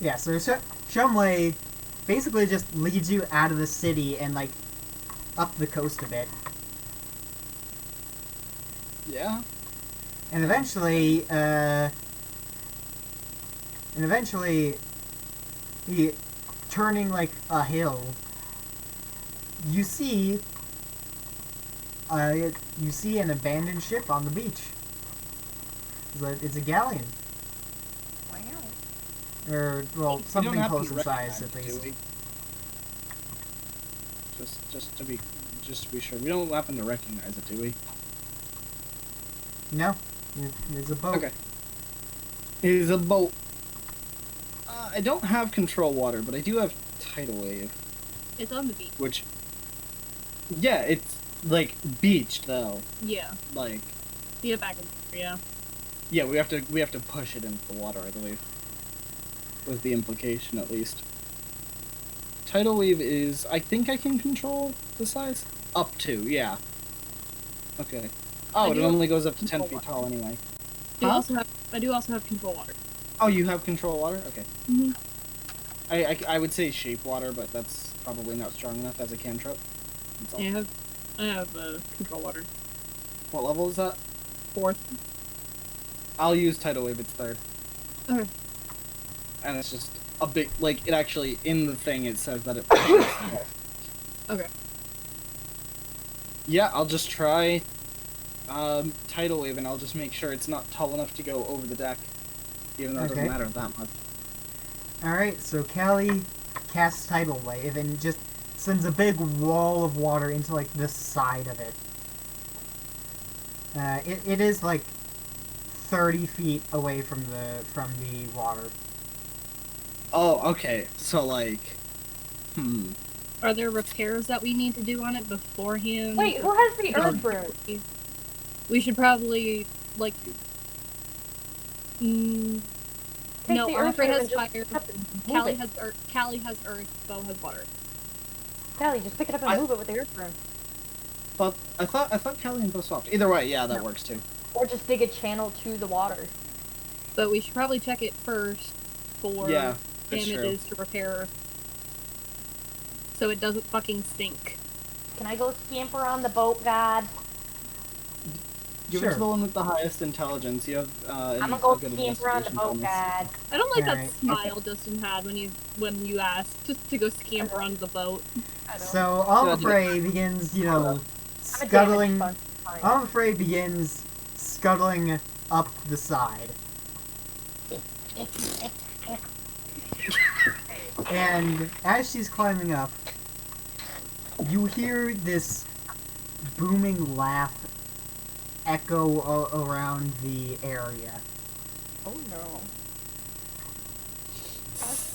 Yeah, so Shumway basically just leads you out of the city and, like, up the coast a bit. Yeah. And eventually, turning like a hill, you see an abandoned ship on the beach. It's a galleon. Wow. Or, well, You don't something have to close in size, recognize at it, do least. we? Just to be sure. We don't happen to recognize it, do we? No? It's a boat. Okay. It is a boat. I don't have control water, but I do have tidal wave. It's on the beach. Which, yeah, it's like beached though. Yeah. Like, Yeah, back in yeah. yeah, we have to push it into the water, I believe. Was the implication at least. Tidal wave is, I think I can control the size? Up to, yeah. Okay. Oh, it only goes up to 10 feet tall anyway. I do also have control water. Oh, you have control water? Okay. Mhm. I would say shape water, but that's probably not strong enough as a cantrip. That's all. Yeah, I have control water. What level is that? 4th. I'll use tidal wave, it's 3rd. Okay. And it's just a big, like, it actually, in the thing, it says that it... Okay. Yeah, I'll just try tidal wave, and I'll just make sure it's not tall enough to go over the deck, even though it Okay. doesn't matter that much. Alright, so Callie casts Tidal Wave and just sends a big wall of water into like this side of it. It is like 30 feet away from the water. Oh, okay. So like, Are there repairs that we need to do on it beforehand? Wait, who has the earth rune? We should probably, like... no, the earth Alfred rune has and just fire. pick it up and move Callie it. has earth. Callie has earth. Bo has water. Callie, just pick it up and move it with the earth rune. but I thought Kelly and Bo swapped. Either way, yeah, that works too. Or just dig a channel to the water. But we should probably check it first for Yeah, that's damages to repair, so it doesn't fucking sink. Can I go scamper on the boat, God? Give it to the one with the highest intelligence. You have. I'm gonna go scamper on the boat, God. I don't like Alright. that smile Dustin had when you asked just to go scamper onto the boat. So Alfred begins, scuttling. Alfred begins scuttling up the side. And as she's climbing up, you hear this booming laugh echo around the area. Oh no.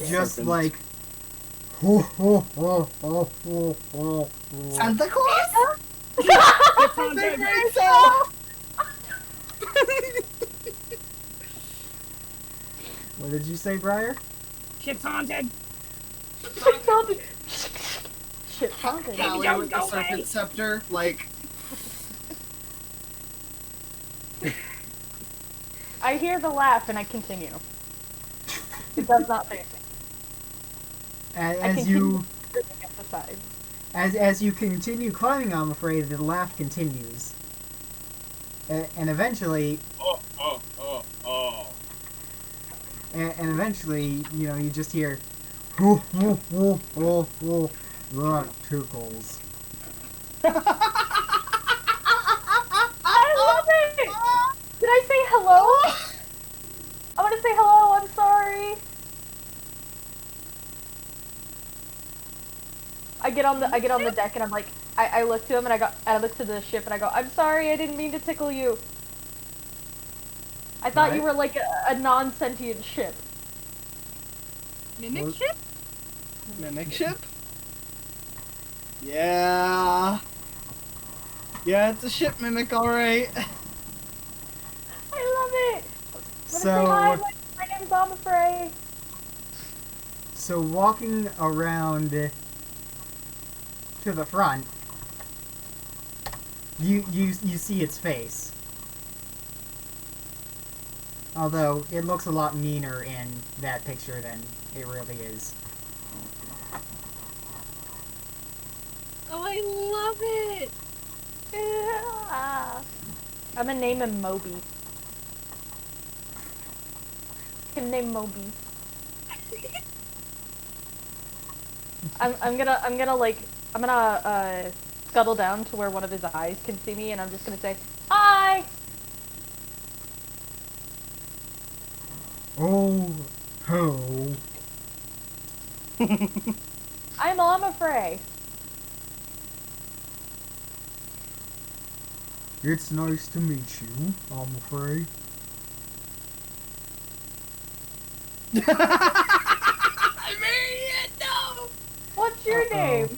Just like ho ho ho ho ho ho. Santa Claus. What did you say, Briar? Ship's haunted. Shit's haunted. Shit's haunted. Callie with the serpent scepter, like. I hear the laugh and I continue. It does not face me. As you Against the side. as you continue climbing, I'm afraid the laugh continues, and eventually. And eventually, you just hear, that tickles. I love it! Did I say hello? I want to say hello, I'm sorry. I get on the deck and I'm like, I look to him and I look to the ship and I go, I'm sorry, I didn't mean to tickle you. I thought you were like a non-sentient ship. Mimic ship? Mimic ship? Yeah. Yeah, it's a ship mimic, alright. I love it! So, say hi, my name is Amafrey. So walking around to the front, you see its face. Although it looks a lot meaner in that picture than it really is. Oh, I love it! Yeah. I'm gonna name him Moby. Can name Moby. I'm gonna scuttle down to where one of his eyes can see me, and I'm just gonna say, hi! Oh, ho. I'm Amafrey. It's nice to meet you, I'm afraid. I made it! No! What's your name?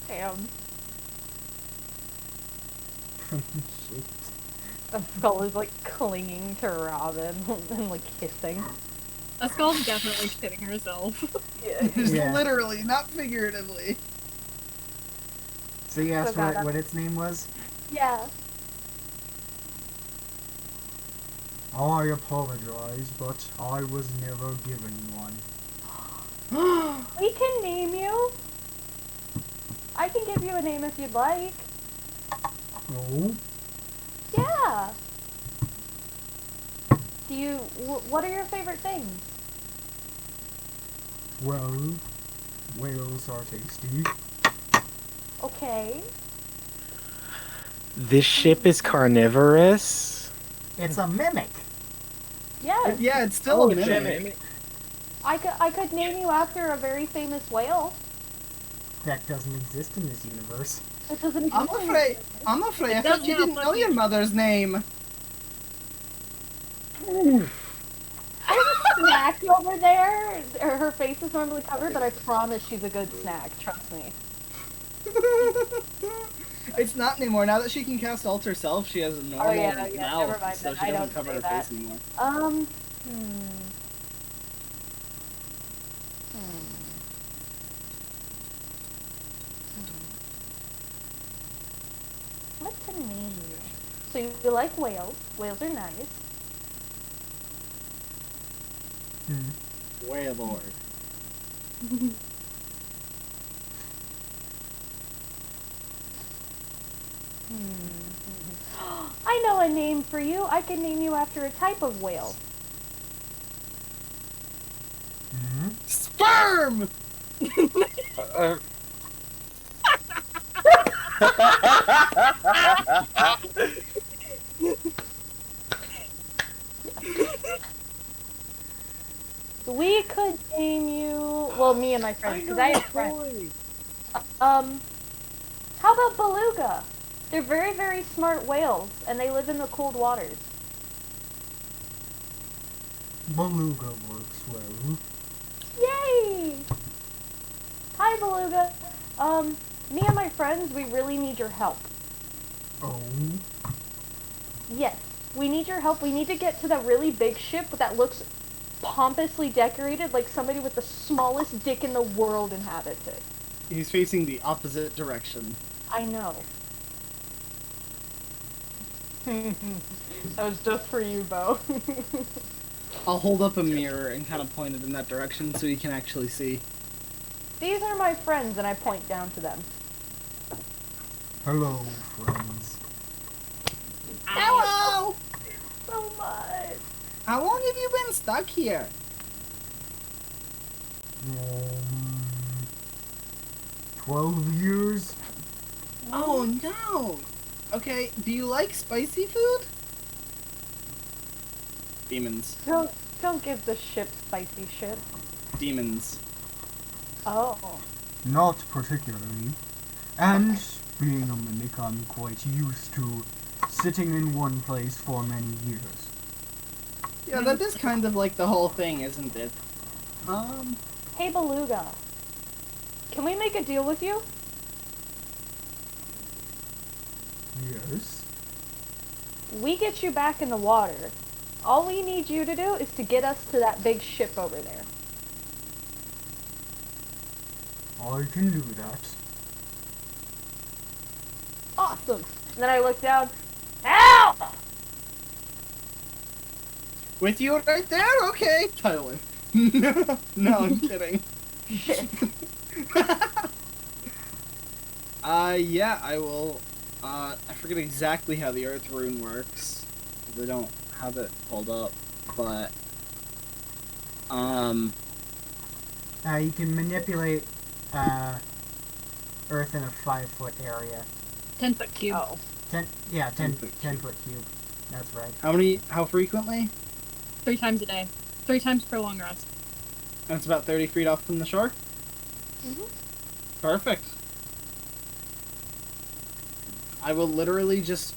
Damn. Shit. Skull is like clinging to Robin and like hissing. A skull's definitely shitting herself. Yeah. Literally, not figuratively. So you asked what its name was? Yeah. I apologize, but I was never given one. We can name you. I can give you a name if you'd like. Oh? Yeah. What are your favorite things? Well, whales are tasty. Okay. This ship is carnivorous. It's a mimic. Yeah. Yeah, it's still a shit. mimic. I could name you after a very famous whale. That doesn't exist in this universe. It doesn't I'm exist. afraid. I'm afraid. It I thought does you now, didn't fuck know you. your mother's name. There's a snack over there. Her face is normally covered, but I promise she's a good snack. Trust me. It's not anymore. Now that she can cast Alt herself, she has a normal yeah, mouth, never mind so then. she I doesn't don't cover say her that. face anymore. Hmm. What to name you? So you like whales. Whales are nice. Way lord. I know a name for you. I can name you after a type of whale. Sperm! We could name you. Well, me and my friends, because I have friends. How about beluga? They're very, very smart whales, and they live in the cold waters. Beluga works well. Yay! Hi, beluga. Me and my friends, we really need your help. Oh. Yes, we need your help. We need to get to that really big ship that looks pompously decorated, like somebody with the smallest dick in the world inhabits it. He's facing the opposite direction. I know. That was just for you, Bo. I'll hold up a mirror and kind of point it in that direction so you can actually see. These are my friends, and I point down to them. Hello, friends. Hello! So much. How long have you been stuck here? 12 years? Oh no! Okay, do you like spicy food? Demons. Don't give the ship spicy shit. Demons. Oh. Not particularly. And being a mimic, I'm quite used to sitting in one place for many years. Yeah, that is kind of like the whole thing, isn't it? Hey, beluga. Can we make a deal with you? Yes? We get you back in the water. All we need you to do is to get us to that big ship over there. I can do that. Awesome. And then I look down. Help! With you right there? Okay. Tyler. No, I'm kidding. Shit. Yeah, I will. I forget exactly how the Earth rune works. They don't have it pulled up, but You can manipulate Earth in a 5-foot area. 10-foot cube. Oh. 10 10-foot 10-foot cube. That's right. how frequently? 3 times a day. 3 times per long rest. That's about 30 feet off from the shore? Perfect. I will literally just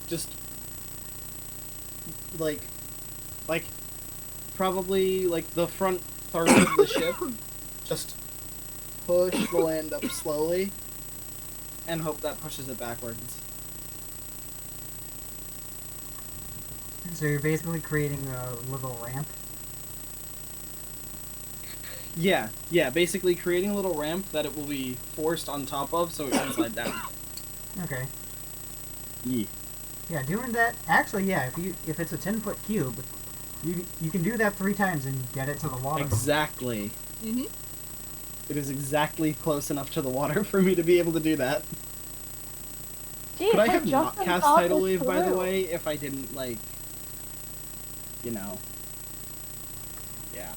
just like probably like the front third of the ship, just push the land up slowly and hope that pushes it backwards. So you're basically creating a little ramp. Yeah, basically creating a little ramp that it will be forced on top of so it can slide down. Okay. Yeah. Yeah, doing that. Actually, yeah. If it's a 10-foot cube, you can do that 3 times and get it to the water. Exactly. Mm-hmm. It is exactly close enough to the water for me to be able to do that. Gee, Could I it's have like not Justin cast thought Tidal this Wave, by the through. way, if I didn't, like, you know. Yeah.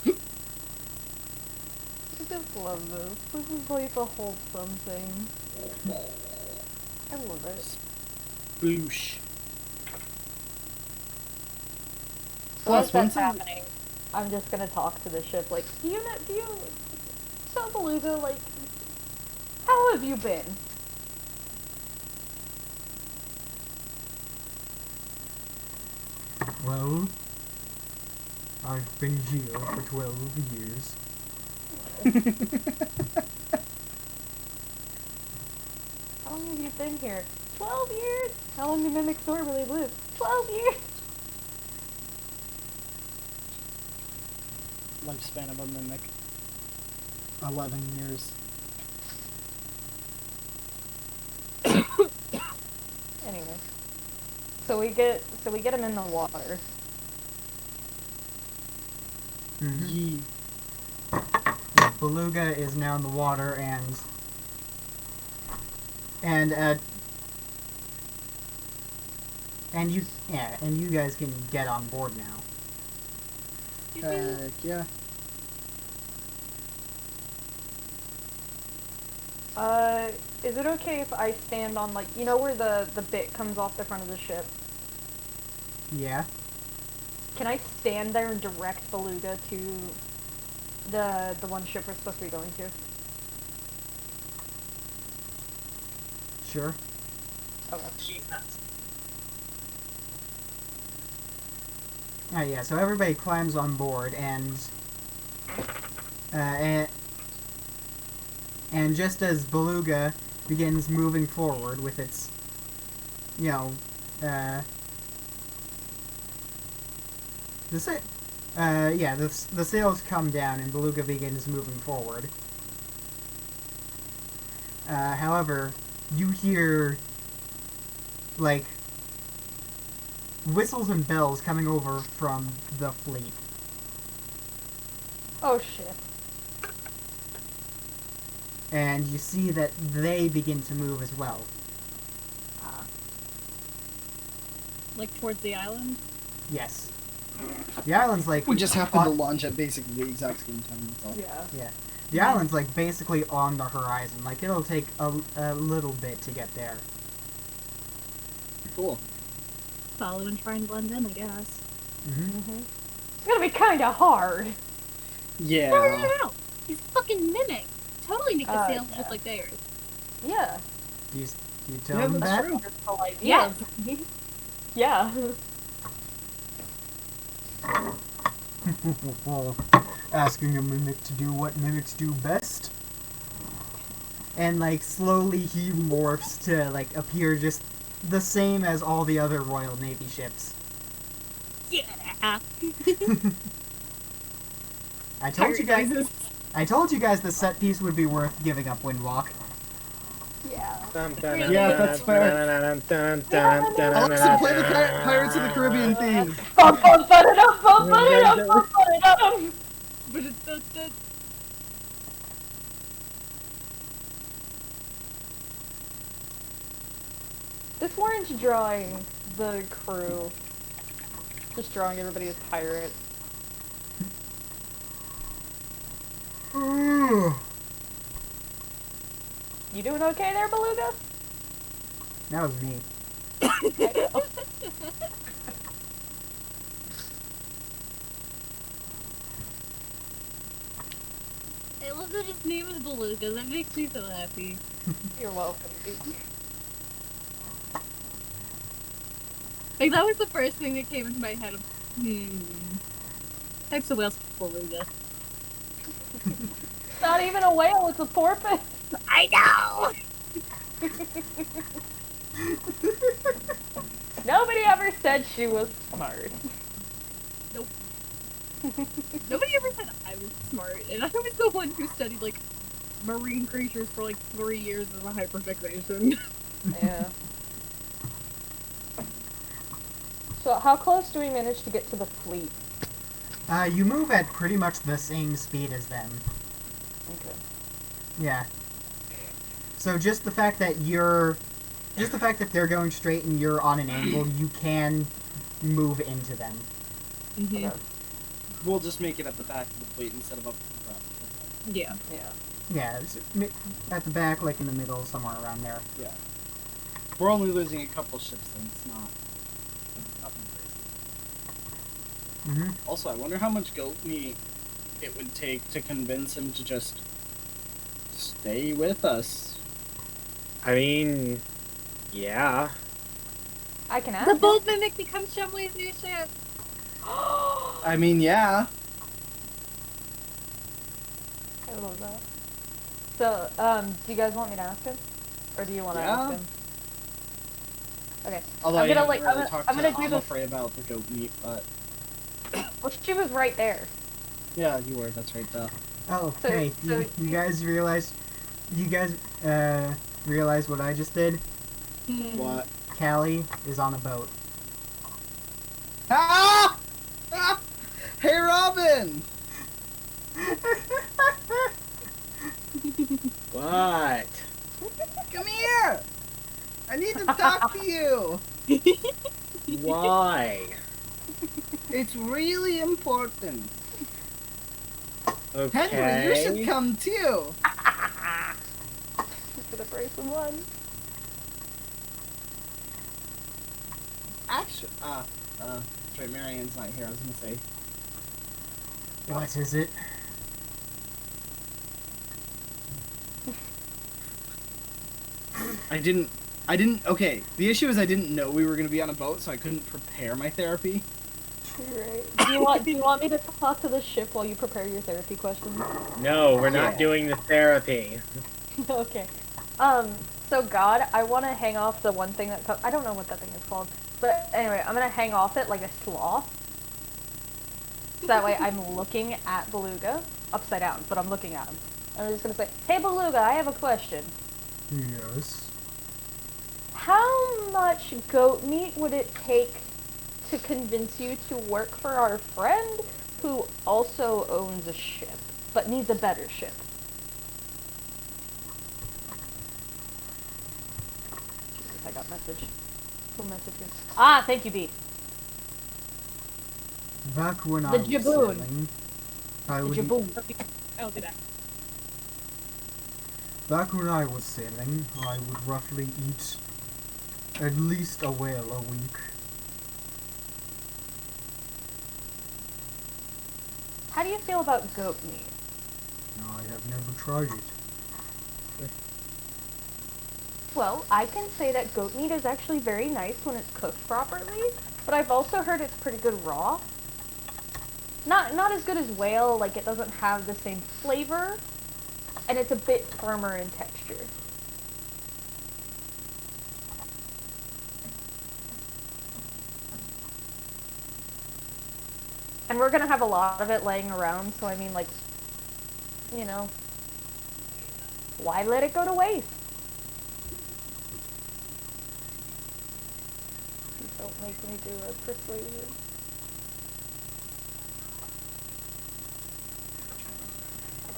I just love this. This is like a wholesome thing. I love it. Bloosh. Plus, As that's once I- happening, I'm just gonna talk to the ship. Like, so Beluga, like, how have you been? Well, I've been here for 12 years. How long have you been here? 12 years? How long do mimics normally live? 12 years? Lifespan of a mimic. 11 years. Anyway. So we get him in the water. Mm-hmm. Yee. Beluga is now in the water, and you guys can get on board now. Heck yeah. Is it okay if I stand on, like, you know where the bit comes off the front of the ship? Yeah. Can I stand there and direct Beluga to the one ship we're supposed to be going to? Sure. Okay. She's nuts. Yeah, so everybody climbs on board, and just as Beluga begins moving forward with its, the sails come down and Beluga begins moving forward. However, you hear, like, whistles and bells coming over from the fleet. Oh shit. And you see that they begin to move as well. Like towards the island? Yes. The island's like... We just happened to launch at basically the exact same time, that's all. Yeah. Yeah. The island's like basically on the horizon. Like, it'll take a little bit to get there. Cool. Follow and try and blend in, I guess. Mm-hmm. It's gonna be kinda hard. Yeah. No. He's fucking mimic. Totally make the sails yeah. look like theirs. Yeah. You tell Yeah, them that's that? true. Wonderful idea. Yeah. Asking a mimic to do what mimics do best. And, like, slowly he morphs to, like, appear just the same as all the other Royal Navy ships. Yeah. I told you guys the set piece would be worth giving up Windwalk. Yeah. Yeah, that's fair. Alexa, play the Pirates of the Caribbean theme. Bum, bum, ba-da-dum, bum, ba-da-dum, bum, ba-da-dum. This orange drawing the crew. Just drawing everybody as pirates. You doing okay there, Beluga? That was me. I love that his name is Beluga. That makes me so happy. You're welcome. Like, that was the first thing that came into my head of, types of whales, Beluga. It's not even a whale, it's a porpoise. I know! Nobody ever said she was smart. Nope. Nobody ever said I was smart, and I was the one who studied, like, marine creatures for, like, 3 years of a hyperfixation. Yeah. So how close do we manage to get to the fleet? You move at pretty much the same speed as them. Okay. Yeah. So just the fact that they're going straight and you're on an angle, you can move into them. Mm-hmm. Okay. We'll just make it at the back of the fleet instead of up at the front. Yeah. Yeah. Yeah, it's at the back, like in the middle, somewhere around there. Yeah. We're only losing a couple ships, then it's not nothing Mm-hmm. Also, I wonder how much goat meat it would take to convince him to just stay with us. I mean, yeah. I can ask The him. bold mimic becomes Shumway's new ship. I mean, yeah. I love that. So, do you guys want me to ask him? Or do you want to Yeah. ask him? Okay. Although I'm I gonna, haven't like, really I'm talked gonna to do this. Amafrey about the goat meat, but Well, she was right there. yeah, you were. That's right, though. Oh, hey, you guys realize what I just did? What? Callie is on a boat. Ah! Ah! Hey, Robin! What? Come here! I need to talk to you! Why? It's really important. Okay. Henry, you should come too! For the price of one. Actually, sorry, Marianne's not here, I was gonna say. What is it? Okay, the issue is I didn't know we were gonna be on a boat, so I couldn't prepare my therapy. Right. Do you want me to talk to the ship while you prepare your therapy questions? No, we're not doing the therapy. Okay. So God, I want to hang off the one thing that I don't know what that thing is called, but anyway, I'm gonna hang off it like a sloth. So that way I'm looking at Beluga upside down, but I'm looking at him. And I'm just gonna say, "Hey Beluga, I have a question. Yes. How much goat meat would it take to convince you to work for our friend who also owns a ship, but needs a better ship?" Jesus, I got message. Full messages. Ah, thank you, B. Back when The I was jaboon. sailing, I The would. jaboon. I'll do that. Back when I was sailing, I would roughly eat at least a whale a week. How do you feel about goat meat? I have never tried it. Well, I can say that goat meat is actually very nice when it's cooked properly, but I've also heard it's pretty good raw. Not as good as whale, like it doesn't have the same flavor, and it's a bit firmer in texture. And we're gonna have a lot of it laying around, so I mean, like, you know, why let it go to waste? Please don't make me do a persuasion.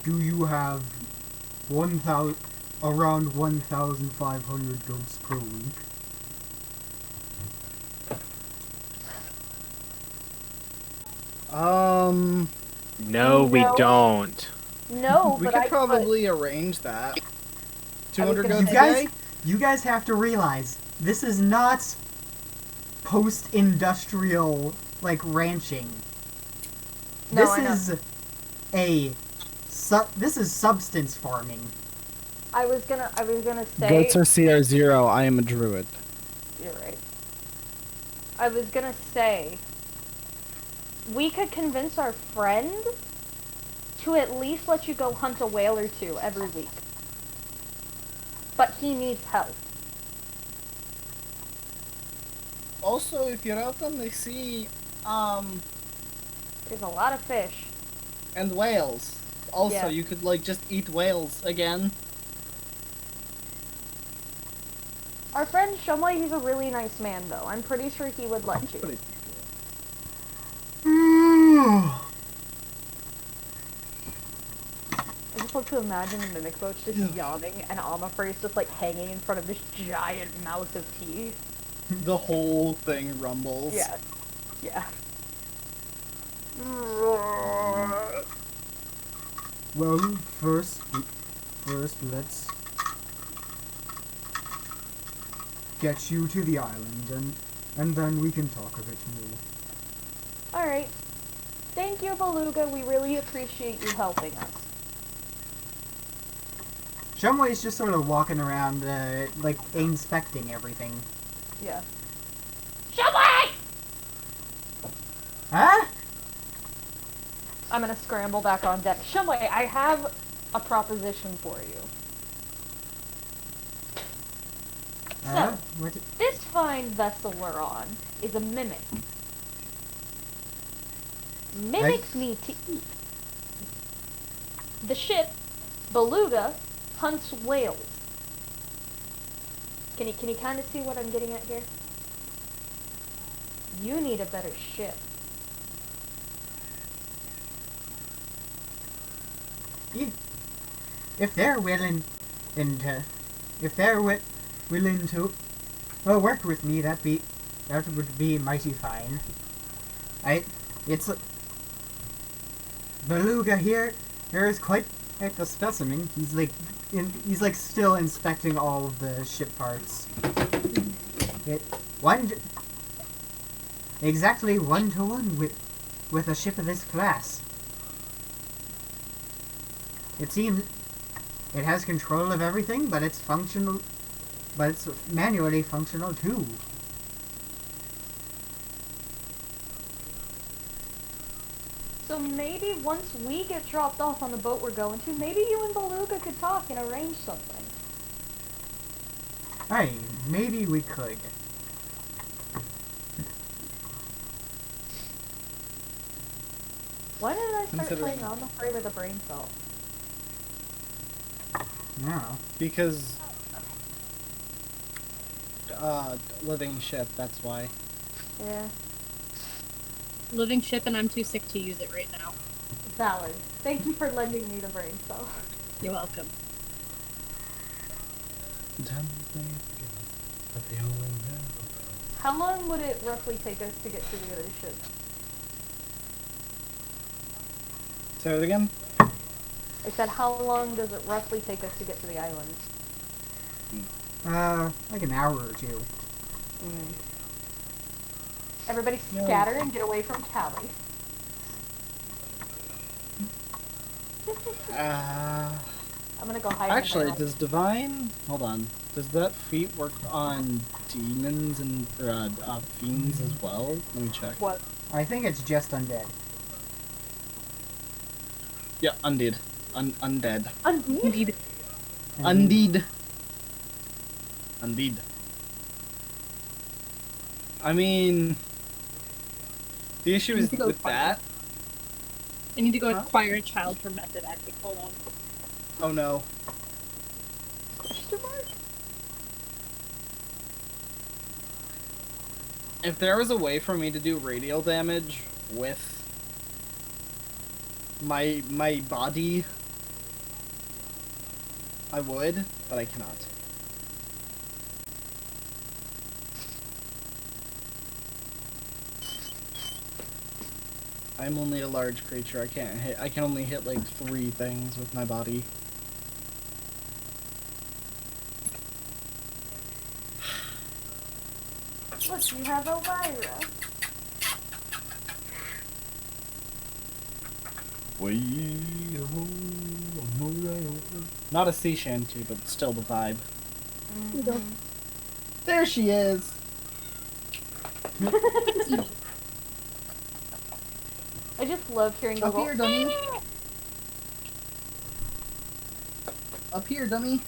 Do you have around 1,500 goats per week? No, we No. don't. No, We but could I probably arrange that. 200 gonna goats a say- day? You guys have to realize this is not post-industrial like ranching. No, This I know. this is substance farming. I was gonna say. Goats are CR0, I am a druid. You're right. I was gonna say, we could convince our friend to at least let you go hunt a whale or two every week. But he needs help. Also, if you're out on the sea, There's a lot of fish. and whales. Also, Yeah. you could, like, just eat whales again. Our friend Shumway, he's a really nice man, though. I'm pretty sure he would let you. Pretty- I just love to imagine the mimic boats just yawning and Amafrey's just like hanging in front of this giant mouth of teeth. The whole thing rumbles. Yeah. Yeah. Well, first let's get you to the island, and then we can talk a bit more. Alright. Thank you, Beluga. We really appreciate you helping us. Shumway's just sort of walking around, like, inspecting everything. Yeah. Shumway! Huh? I'm gonna scramble back on deck. Shumway, I have a proposition for you. So, What? this fine vessel we're on is a mimic. Mimics need to eat. The ship, Beluga, hunts whales. Can you kind of see what I'm getting at here? You need a better ship. If they're willing, willing to, work with me, that would be mighty fine. It's Beluga here is quite the specimen. He's like still inspecting all of the ship parts. Exactly 1-to-1 with a ship of this class. It seems it has control of everything, but it's functional, but it's manually functional too. So maybe once we get dropped off on the boat we're going to, maybe you and Beluga could talk and arrange something. Hey, maybe we could. Why did I start playing I'm Afraid with a Brain Cell? No. Because living ship, that's why. Yeah. Living ship, and I'm too sick to use it right now. Valid. Thank you for lending me the brain cell. You're welcome. How long would it roughly take us to get to the other ship? Say it again? I said, how long does it roughly take us to get to the island? Like an hour or two. Everybody scatter and get away from Callie. I'm gonna go hide. Actually, does Divine... Hold on. Does that feat work on demons and fiends as well? Let me check. What? I think it's just undead. Yeah, undead. Undead. Undead? Undead. Undead. I mean... The issue is with that... I need to go acquire a child for method acting. Hold on. Oh no. If there was a way for me to do radial damage with my body, I would, but I cannot. I'm only a large creature. I can only hit like 3 things with my body. Look, you have Elvira. Not a sea shanty, but still the vibe. There she is! I just love hearing the Up here, dummy! Up here, dummy!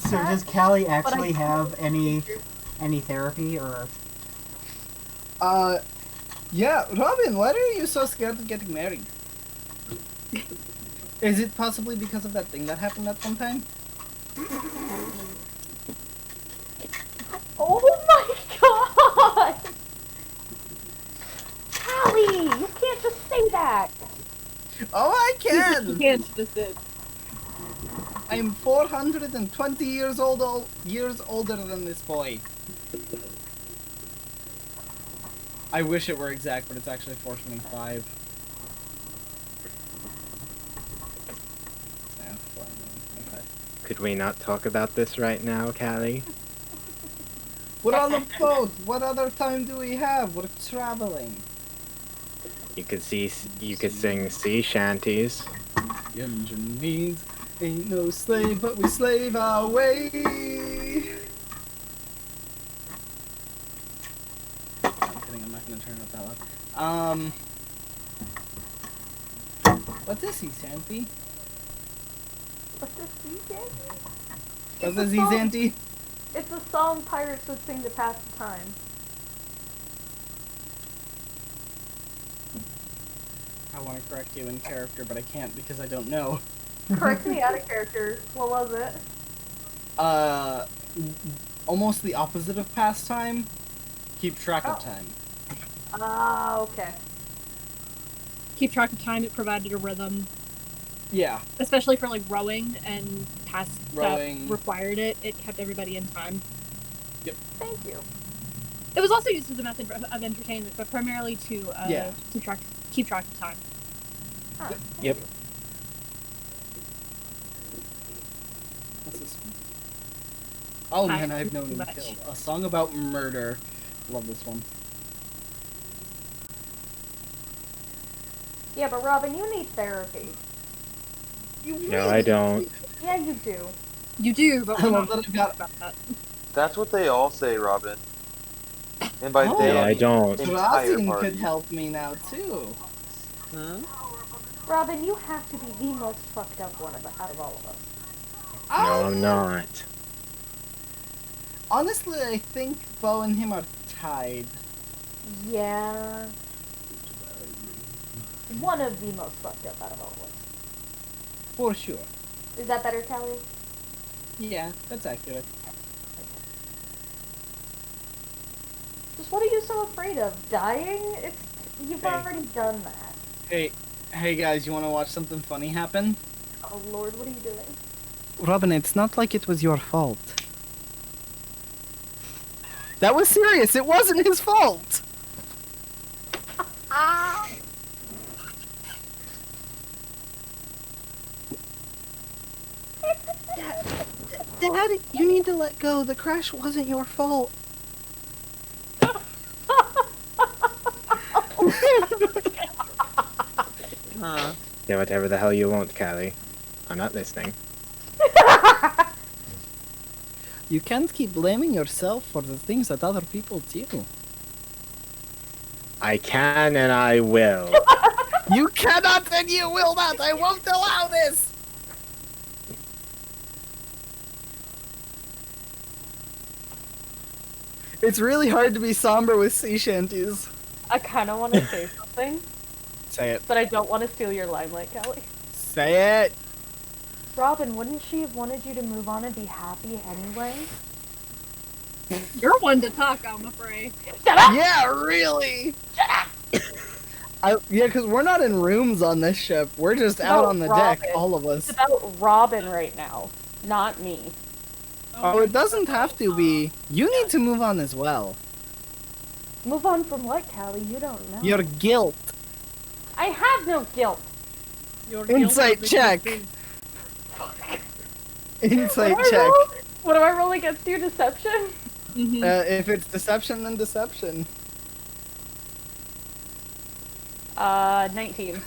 So does Callie actually have any therapy, or? Yeah, Robin, why are you so scared of getting married? Is it possibly because of that thing that happened at one time? Oh my god! Callie, you can't just say that! Oh, I can! You can't just did. I am 420 years older than this boy. I wish it were exact, but it's actually 425. Could we not talk about this right now, Callie? We're on the boat. What other time do we have? We're traveling. You could sing sea shanties. The engine needs ain't no slave, but we slave our way. I'm kidding. I'm not gonna turn it up that loud. What's this, sea shanty? What's this sea shanty? What's this, sea shanty? It's a song pirates would sing to pass the time. I want to correct you in character, but I can't because I don't know. Correct me out of character. What was it? Almost the opposite of pastime. Keep track of time. Ah, okay. Keep track of time. It provided a rhythm, Yeah. especially for like rowing and tasks Rowing. that required it. It kept everybody in time. Thank you. It was also used as a method of entertainment, but primarily to keep track of time. Huh. Yep. What's this one? Oh Hi. man, I've known him Much. killed. A song about murder. Love this one. Yeah, but Robin, you need therapy. No, I don't. Yeah, you do. You do, but I we're love not that I've got. about that. That's what they all say, Robin. And by Oh. they, No, I mean don't. the entire Razin party. could help me now too. Hmm? Robin, you have to be the most fucked up one out of all of us. No, I'm not. Honestly, I think Bo and him are tied. Yeah. One of the most fucked up out of all of us. For sure. Is that better, Callie? Yeah, that's accurate. Just what are you so afraid of? Dying? You've Hey. already done that. Hey guys, you want to watch something funny happen? Oh Lord, what are you doing? Robin, it's not like it was your fault. That was serious. It wasn't his fault. Dad, you need to let go. The crash wasn't your fault. Huh? Say whatever the hell you want, Callie. I'm not listening. You can't keep blaming yourself for the things that other people do. I can and I will. You cannot and you will not. I won't allow this. It's really hard to be somber with sea shanties. I kind of want to say something, Say it. but I don't want to steal your limelight, Callie. Say it. Robin, wouldn't she have wanted you to move on and be happy anyway? You're one to talk, I'm afraid. Yeah, really. Yeah, because we're not in rooms on this ship. We're just out on the deck, Robin. all of It's us. about Robin right now, not me. Oh, it doesn't have to be. You need to move on as well. Move on from what, Callie? You don't know. Your guilt. I have no guilt. Your guilt Insight is check. against Insight What do I check. roll? What do I roll against your deception? me. If it's deception, then deception. 19.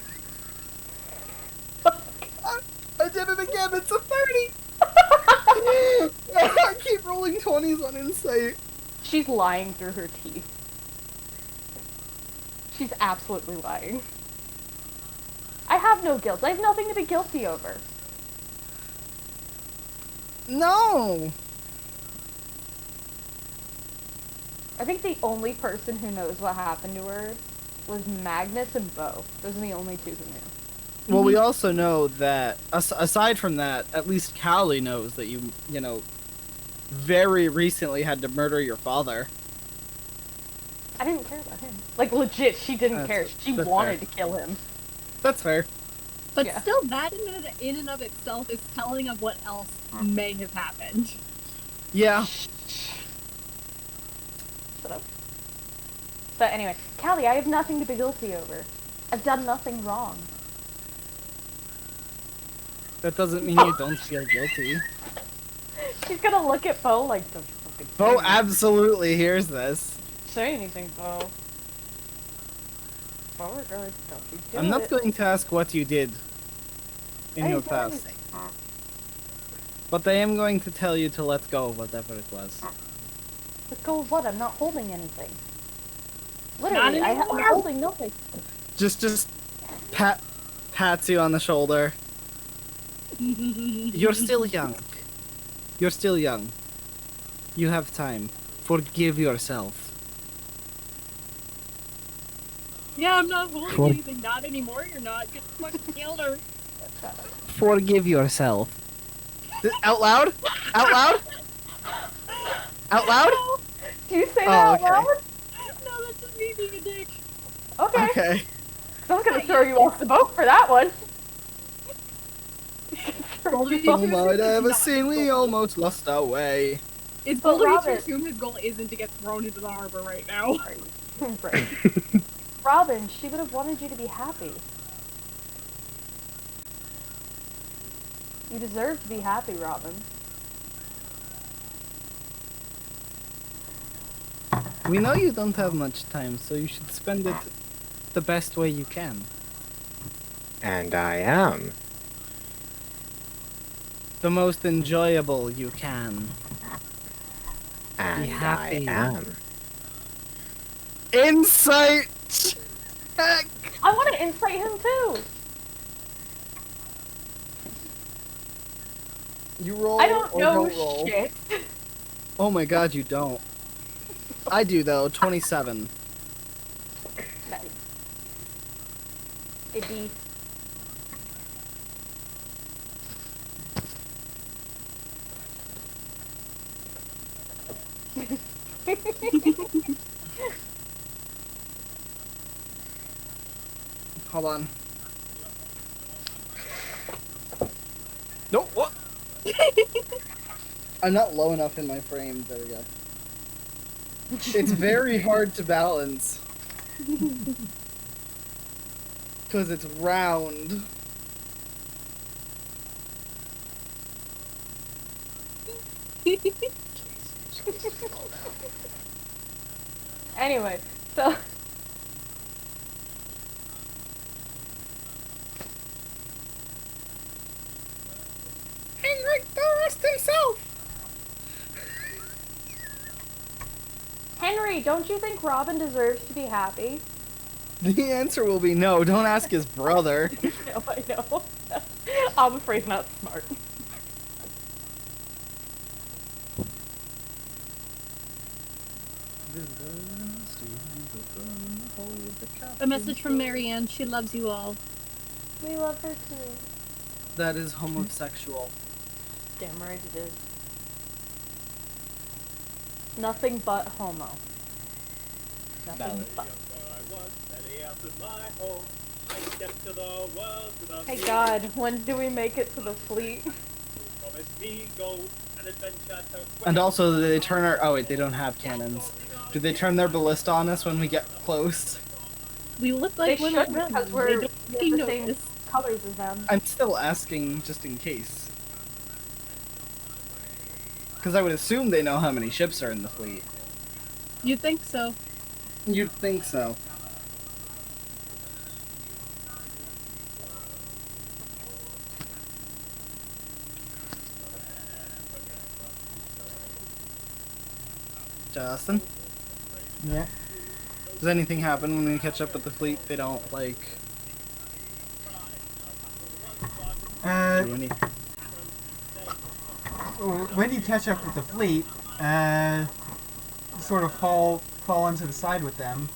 I did it again. It's a 30. I keep rolling 20s on insight. She's lying through her teeth. She's absolutely lying. I have no guilt. I have nothing to be guilty over. No. I think the only person who knows what happened to her was Magnus and Bo. Those are the only two who knew. Well, we also know that, aside from that, at least Callie knows that you know, very recently had to murder your father. I didn't care about him. Like, legit, she didn't That's- care. She that's wanted fair. to kill him. That's fair. But Yeah. still, that in and of itself is telling of what else may have happened. Yeah. Shut up. But anyway, Callie, I have nothing to be guilty over. I've done nothing wrong. That doesn't mean you don't feel guilty. She's gonna look at Bo like, don't you fucking say Bo anything. absolutely hears this. Say anything, Bo. Bo, really, don't you do I'm not it. going to ask what you did in I your didn't do past. anything. But I am going to tell you to let go of whatever it was. Let go of what? I'm not holding anything. Not Literally, I'm anymore. holding nothing. Just pats you on the shoulder. You're still young. You're still young. You have time. Forgive yourself. Yeah, I'm not holding For- anything. Not anymore. You're not. Get the fucking killed her. Forgive yourself. Out loud? Out loud? Out loud? Do you say Oh, that out okay. loud? No, that's just me being a dick. Okay. Okay. So I'm gonna throw you off the boat for that one. Well, we All do I'd ever not seen, we goal. almost lost our way. It's But bold of me to Robin- assume his goal isn't to get thrown into the harbor right now. Right. Robin, she would have wanted you to be happy. You deserve to be happy, Robin. We know you don't have much time, so you should spend it the best way you can. And I am. The most enjoyable you can. And happy. I am. Insight check! I want to insight him too. You roll I don't or know don't roll. shit. Oh my god, you don't. I do though, 27. Nice. It'd be. Hold on. Nope, what? I'm not low enough in my frame. There we go. It's very hard to balance. Because it's round. Anyway, so. Henrik Durst himself! Henry, don't you think Robin deserves to be happy? The answer will be no. Don't ask his brother. No, I know. I'm afraid not smart. A message from Marianne. She loves you all. We love her too. That is homosexual. Damn right it is. Nothing but homo. Nothing but. Hey God, when do we make it to the fleet? And also, do they turn our... Oh wait, they don't have cannons. Do they turn their ballista on us when we get close? We look They like women. should because They we're don't we fucking have the same notice. colors as them. I'm still asking just in case. Because I would assume they know how many ships are in the fleet. You'd think so. You'd think so. Justin? Yeah. Does anything happen when we catch up with the fleet? They don't, like, do anything? When you catch up with the fleet, sort of fall into the side with them.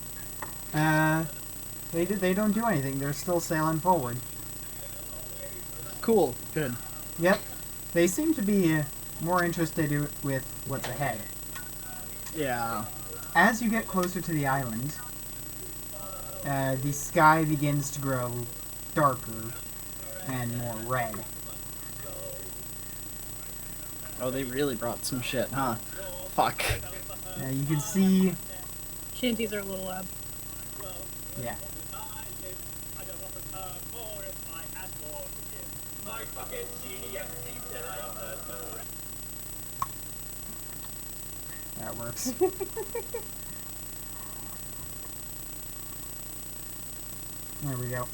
They don't do anything. They're still sailing forward. Cool. Good. Yep. They seem to be more interested with what's ahead. Yeah. As you get closer to the island, the sky begins to grow darker and more red. Oh, they really brought some shit, huh? Fuck. You can see, Shanties are a little loud. yeah. That works. There we go.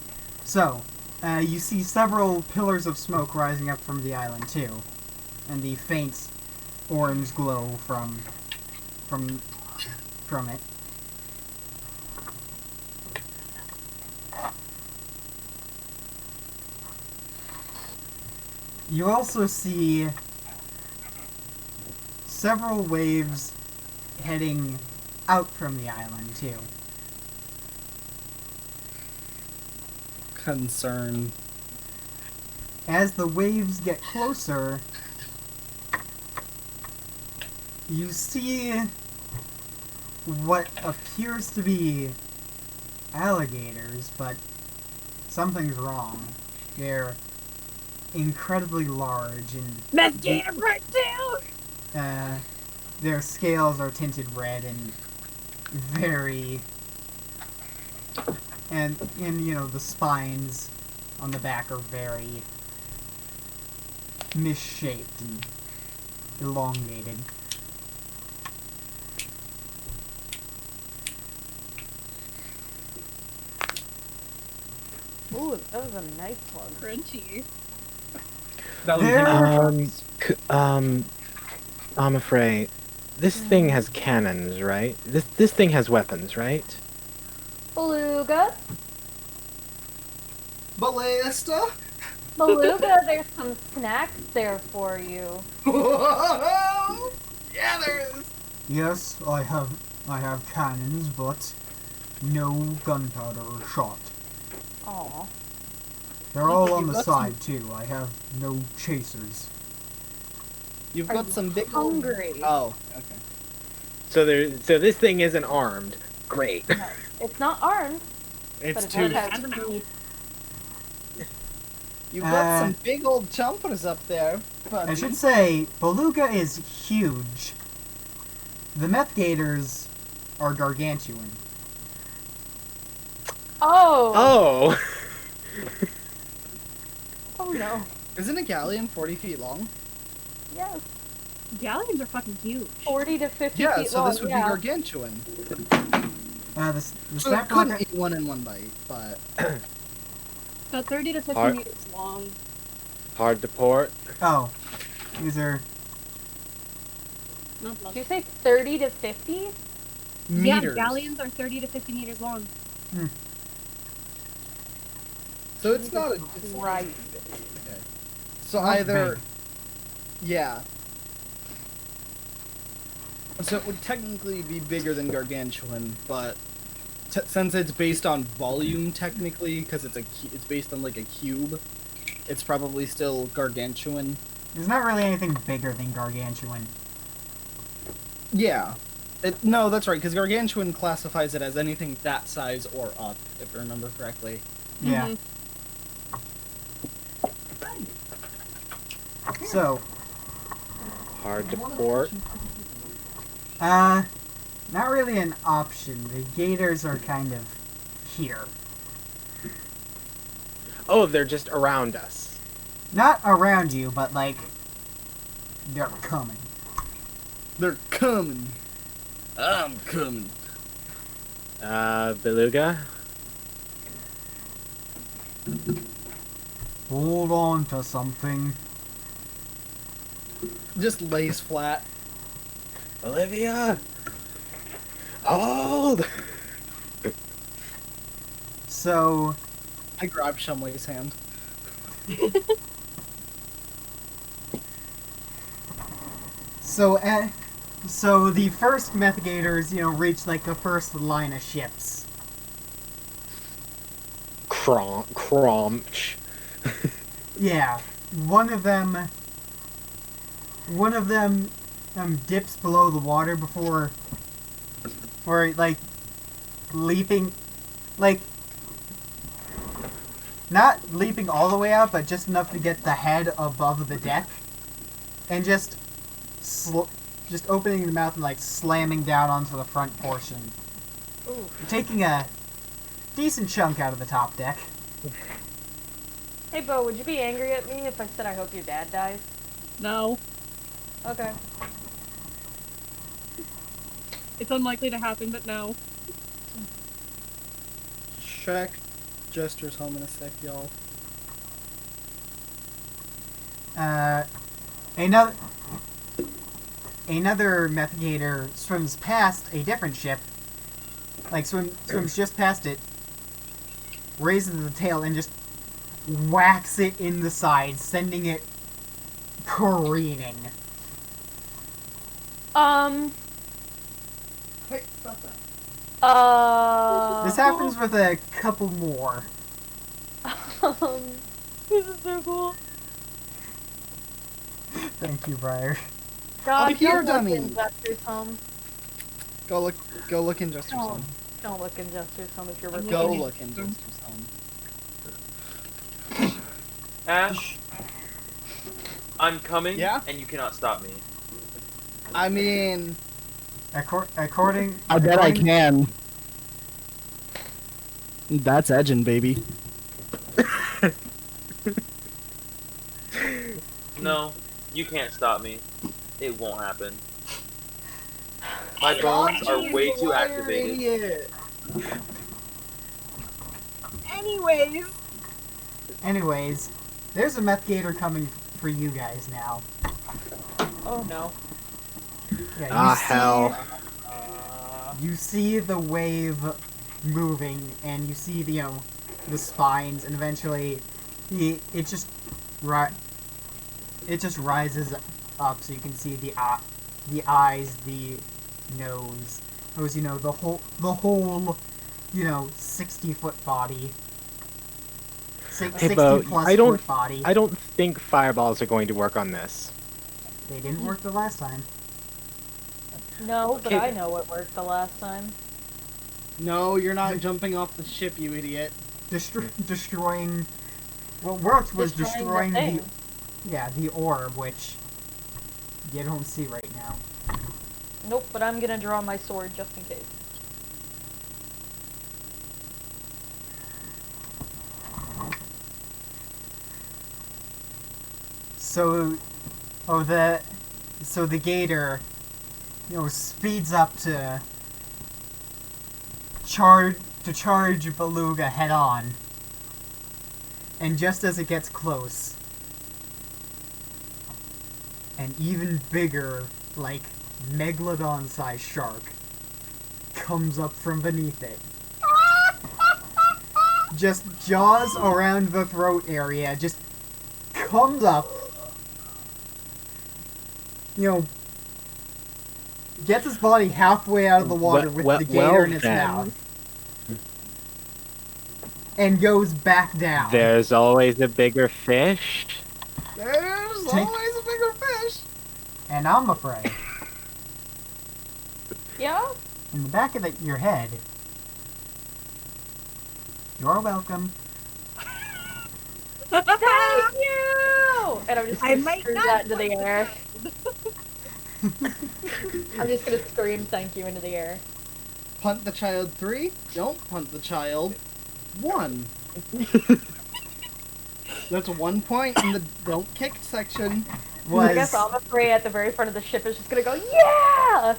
So, you see several pillars of smoke rising up from the island too, and the faint orange glow from it. You also see several waves heading out from the island too. Concern. As the waves get closer, you see what appears to be alligators, but something's wrong. They're incredibly large and Meth gator breakdown! their scales are tinted red and very and you know the spines on the back are very misshaped and elongated. Ooh, that was a nice one. Crunchy. That was There- I'm afraid this thing has cannons, right? This thing has weapons, right? Beluga? Ballista? Beluga, there's some snacks there for you. Yeah, there is. Yes, I have cannons, but no gunpowder or shot. Aw. They're all on You've the got side too. I have no chasers. You've Are got you some big hungry? Oh, okay. So this thing isn't armed. Great. No, it's not armed, It's but it too. does have teeth. You've got some Uh, big old chompers up there. I buddy. should say, Beluga is huge. The meth gators are gargantuan. Oh! Oh. Oh no. Isn't a galleon 40 feet long? Yes. Galleons are fucking huge. 40 to 50 Yeah, feet so long, this would yeah. be gargantuan. The So it snap couldn't rocket- eat one in one bite, but About 30 to 50 Heart. meters long. Hard to port. Oh, these are Not much. Did you say 30 to 50? Yeah, meters. galleons are 30 to 50 meters long. So it's not a. It's, Right. okay. So Not either. big. Yeah. So it would technically be bigger than gargantuan, but since it's based on volume technically, because it's based on like a cube, it's probably still gargantuan. There's not really anything bigger than gargantuan. Yeah. No, that's right, because gargantuan classifies it as anything that size or up, if I remember correctly. Yeah. Mhm. So, Hard to port. not really an option. The gators are kind of here. Oh, they're just around us. Not around you, but like they're coming. They're coming. I'm coming. Beluga. Hold on to something. Just lays flat. Olivia. Hold. So, I grab Shumway's hand. so the first meth gators, reach like the first line of ships. Cromch. Yeah, one of them dips below the water before, or like leaping, like not leaping all the way out, but just enough to get the head above the deck, and just opening the mouth and like slamming down onto the front portion, Ooh. taking a decent chunk out of the top deck. Hey, Bo, would you be angry at me if I said I hope your dad dies? No. Okay. It's unlikely to happen, but no. Shrek gestures home in a sec, y'all. Another meth gator swims past a different ship, like swims just past it, raises the tail, and just whacks it in the side, sending it careening. Hey, stop that. This happens with a couple more. This is so cool. Thank you, Briar. I'll be God, pure don't look dummy. in Jester's home. Go look in Jester's home. Don't look in Jester's home if you're I'm Go recording. look in Jester's home. Ash, I'm coming, Yeah? and you cannot stop me. I mean, According, I bet I according- can. That's edging, baby. No, you can't stop me. It won't happen. My bones are way too activated. idiot. Anyways, there's a meth gator coming for you guys now. Oh no. Yeah, Ah, hell. You see the wave moving, and you see the the spines, and eventually, it just rises up, so you can see the eyes, the nose, the whole 60-foot body. Hey, 60 Bo, plus I don't- foot body. I don't think fireballs are going to work on this. They didn't work the last time. No, but Okay. I know what worked the last time. No, you're not jumping off the ship, you idiot. Destroying. What worked was destroying Destroying the orb, which you don't see right now. Nope, but I'm gonna draw my sword just in case. So, so the gator, speeds up to charge Beluga head on, and just as it gets close, an even bigger, like megalodon-sized shark comes up from beneath it. Just jaws around the throat area, just comes up, gets his body halfway out of the water with the gator in its mouth, and goes back down. There's always a bigger fish. There's Take- always a bigger fish. And I'm afraid, Yeah? in the back of your head, you're welcome. Thank you! And I'm just gonna scream that into the air. I'm just gonna scream thank you into the air. Punt the child 3. Don't punt the child 1. That's 1 point in the don't kick section. I guess Was Alfeim at the very front of the ship is just gonna go, yeah!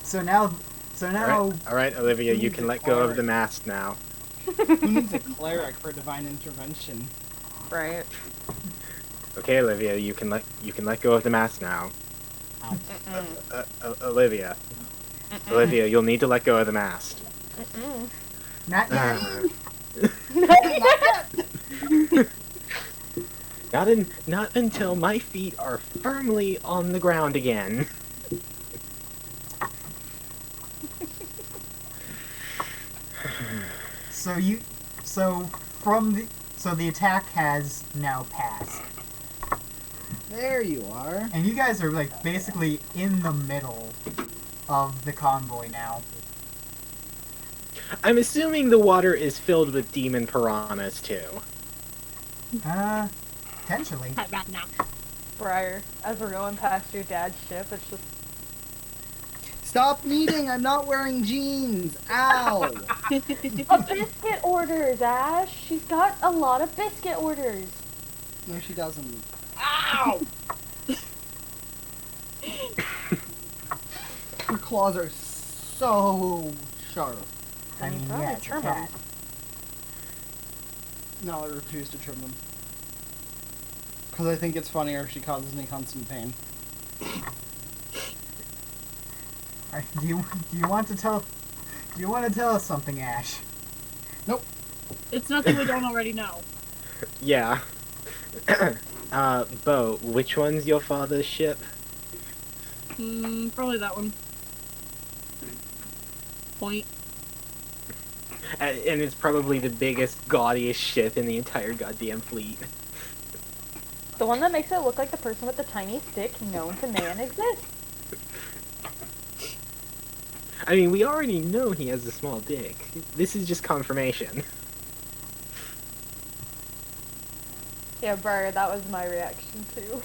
so now. All right, Olivia, you can let go of the mast now. Who needs a cleric for divine intervention? Right. Okay, Olivia, you can let go of the mast now. Olivia, Olivia, you'll need to let go of the mast. Not yet. Not until my feet are firmly on the ground again. So the attack has now passed, There you are. and you guys are like basically in the middle of the convoy now. I'm assuming the water is filled with demon piranhas too. Potentially. Briar, as we're going past your dad's ship, it's just Stop kneading! I'm not wearing jeans! Ow! A biscuit orders, Ash. She's got a lot of biscuit orders. No, she doesn't. Ow! Her claws are so sharp. I mean, probably yeah, it's a trim 'em. cat. No, I refuse to trim them. Because I think it's funnier if she causes me constant pain. Alright, do you want to tell us something, Ash? It's nothing we don't already know. Yeah. Bo, which one's your father's ship? Probably that one. Point. And it's probably the biggest, gaudiest ship in the entire goddamn fleet. The one that makes it look like the person with the tiny stick known to man exists. I mean, we already know he has a small dick. This is just confirmation. Yeah, Briar, that was my reaction too.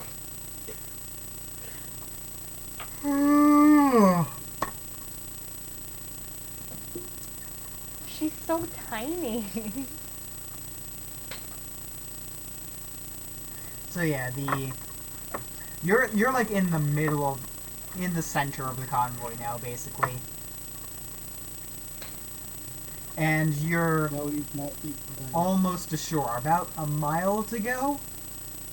She's so tiny. So yeah, you're like in the center of the convoy now, basically. And you're No, you've not eaten them. almost ashore. About a mile to go.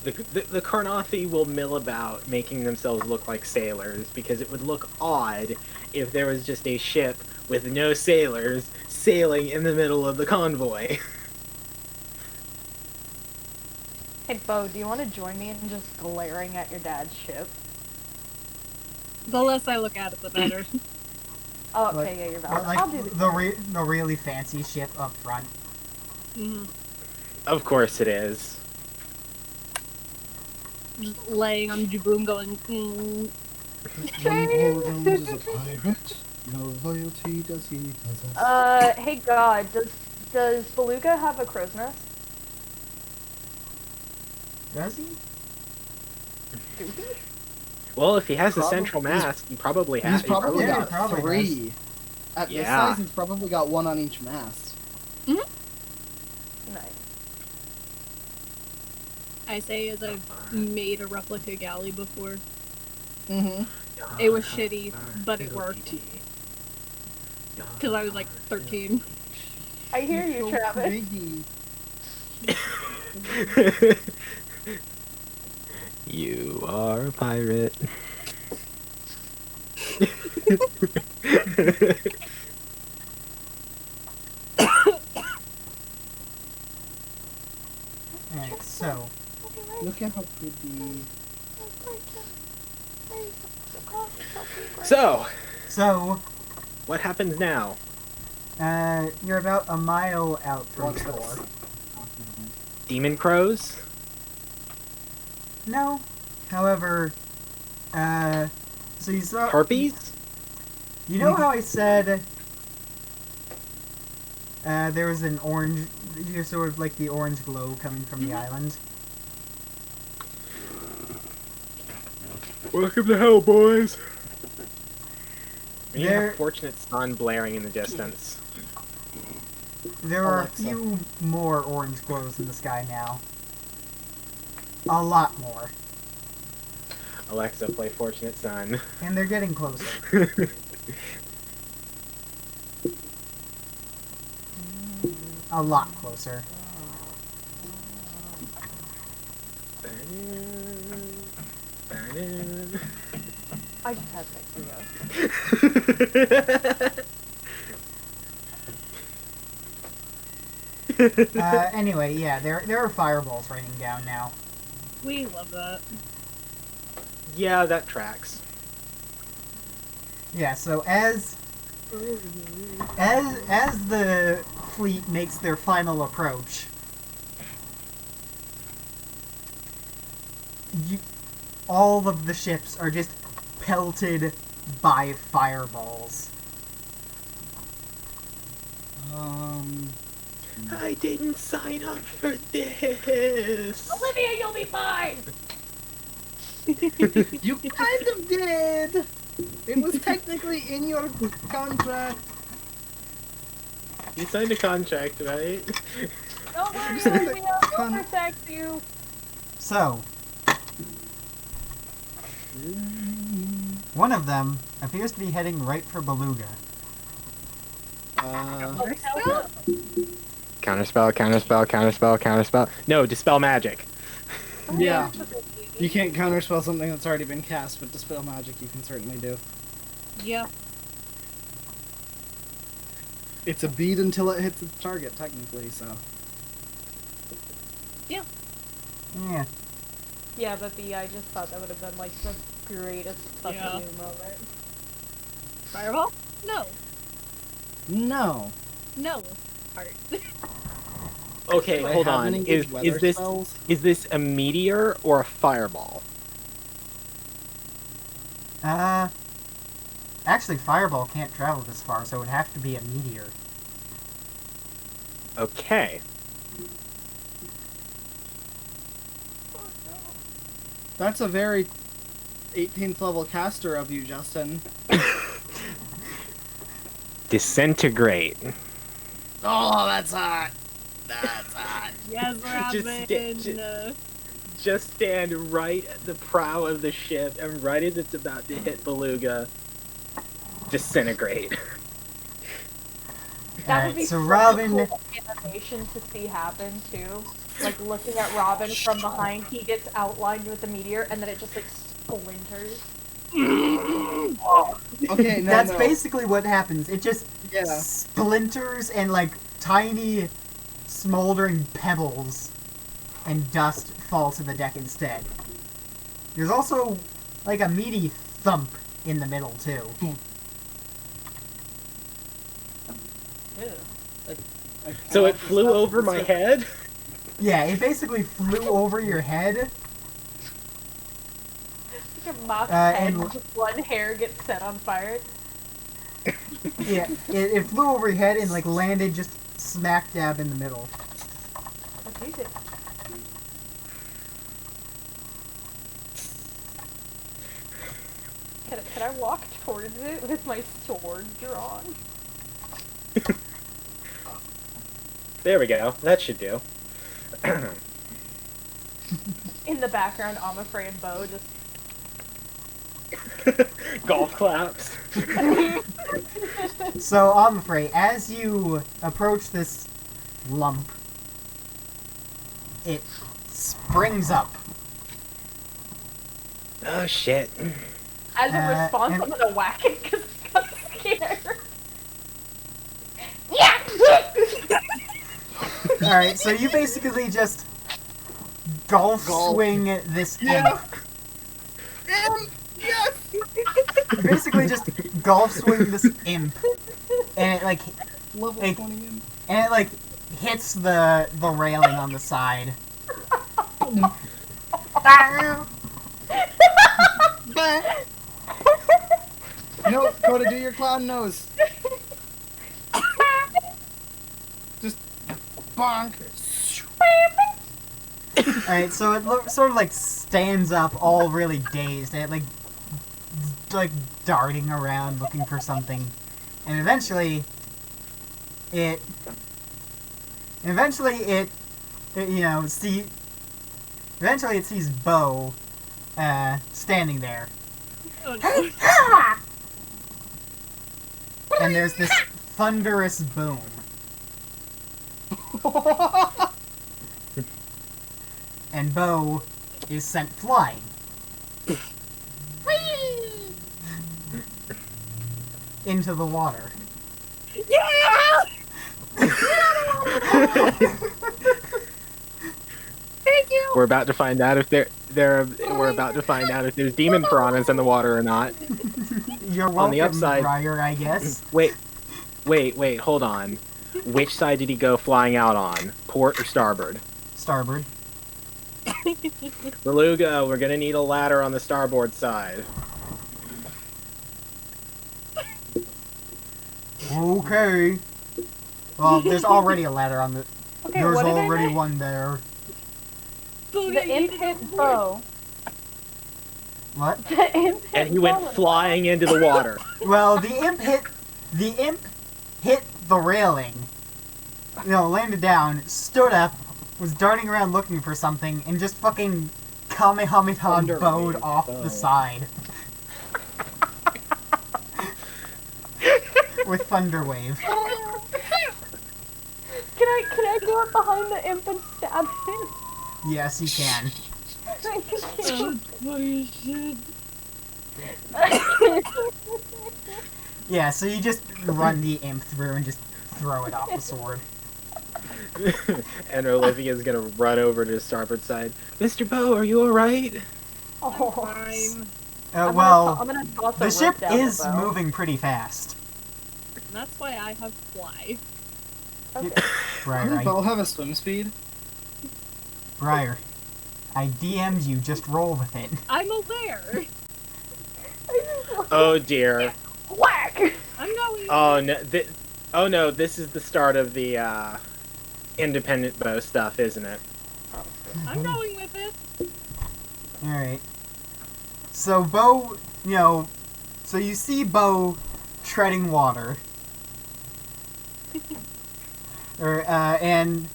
The Karnathi will mill about, making themselves look like sailors, because it would look odd if there was just a ship with no sailors sailing in the middle of the convoy. Hey, Bo, do you want to join me in just glaring at your dad's ship? The less I look at it, the better. Oh, okay, Like- yeah, you're valid. Like I'll do this. the really fancy ship up front. Mhm. Of course it is. Just laying on Jaboom going, One Organs is a pirate. No loyalty does he possess. Hey, God, does Beluga have a crow's nest? Does he? Do he? Well, if he has a Probably- central mast, he probably has. He's probably Yeah, he got probably 3. At this Yeah. size, he's probably got 1 on each mast. Nice. I say as I've made a replica galley before. Mm-hmm. It was shitty, but it worked. Because I was like 13. I hear you, So Travis. pretty. You are a pirate. Alright, so Look at how pretty. So, what happens now? you're about a mile out from What's shore. this? Demon crows? No. However, so you saw Harpies? You know how I said there was an orange, sort of like the orange glow coming from the island? Welcome to hell, boys! We There- have Fortunate Sun blaring in the distance. There are Alexa. a few more orange glows in the sky now. A lot more. Alexa, play Fortunate Sun. And they're getting closer. A lot closer. I just had sex with you. Anyway, yeah, there are fireballs raining down now. We love that. Yeah, that tracks. Yeah, so as the fleet makes their final approach, all of the ships are just pelted by fireballs. I didn't sign up for this! Olivia, you'll be fine! You kind of did! It was technically in your contract. You signed a contract, right? Don't worry, Sounds Alfie, like I'll fun. protect you. So, one of them appears to be heading right for Beluga. Oh, hell no. Counterspell, counterspell, counterspell, counterspell. No, dispel magic. Yeah. You can't counterspell something that's already been cast, but dispel magic you can certainly do. Yeah. It's a bead until it hits its target, technically, so. Yeah. Yeah, but I just thought that would have been like the greatest fucking Yeah. new moment. Fireball? No. No. No. Heart. Okay, Do I hold have on. any good weather Is spells? this a meteor or a fireball? Actually, Fireball can't travel this far, so it would have to be a meteor. Okay. That's a very 18th level caster of you, Justin. Disintegrate. Oh, that's hot. That's hot. Yes, Robin. Just stand right at the prow of the ship, and right as it's about to hit Beluga, disintegrate. That would be so such Robin- a cool animation to see happen too. Like looking at Robin from behind, he gets outlined with a meteor, and then it just like splinters. Okay, no, That's no. basically what happens. It just Yeah. splinters and like tiny smoldering pebbles and dust fall to the deck instead. There's also like a meaty thump in the middle too. So it flew over my head? Yeah, it basically flew over your head. Like a mock And- head, just one hair gets set on fire. Yeah, it flew over your head and like landed just smack dab in the middle. What is it? Can I walk towards it with my sword drawn? There we go. That should do. In the background, Amafrey and Bo just. Golf claps. So, Omfrey, as you approach this lump, it springs up. Oh shit. As a response, and- I'm gonna whack it because I'm scared. Yeah! Alright, so you basically just golf swing this imp. Yes! You basically just golf swing this imp, and it like, Level Hey. 20 in. and it like hits the railing on the side. No, go to do your clown nose. Just bonk. Alright, so it sort of like stands up all really dazed, and it like darting around looking for something, and eventually it sees Bo standing there, Oh, no. and there's this thunderous boom, and Bo is sent flying. Into the water. Thank you. We're about to find out if we're about to find out if there's demon piranhas in the water or not. You're welcome, On the upside- Briar, I guess. Wait, hold on. Which side did he go flying out on? Port or starboard? Starboard. Beluga, we're gonna need a ladder on the starboard side. Okay. Well, there's already a ladder on the. Okay, There's what did I already say? one there. Booga, The you imp did hit it. Bo. What? The imp And he hit went Bowen. flying into the water. Well, the imp hit the railing. Landed down, stood up, was darting around looking for something, and just fucking Kamehameha bowed off the side. With Thunderwave. Can I go up behind the imp and stab him? Yes, you can. Thank you. Funny shit. Yeah, so you just run the imp through and just throw it off the sword. And Olivia's gonna run over to the starboard side. Mr. Bow, are you alright? Oh, Fine. I'm Well, gonna toss a the rope ship down is the bow. moving pretty fast. And that's why I have fly. Okay. Briar, Doesn't I, Bow have a swim speed? Briar, I DM'd you, just roll with it. I'm aware. Oh dear. Whack! I'm going. Oh no, oh no, this is the start of the independent bow stuff, isn't it? I'm going with it. Alright. So, Bo, so you see Bo treading water. And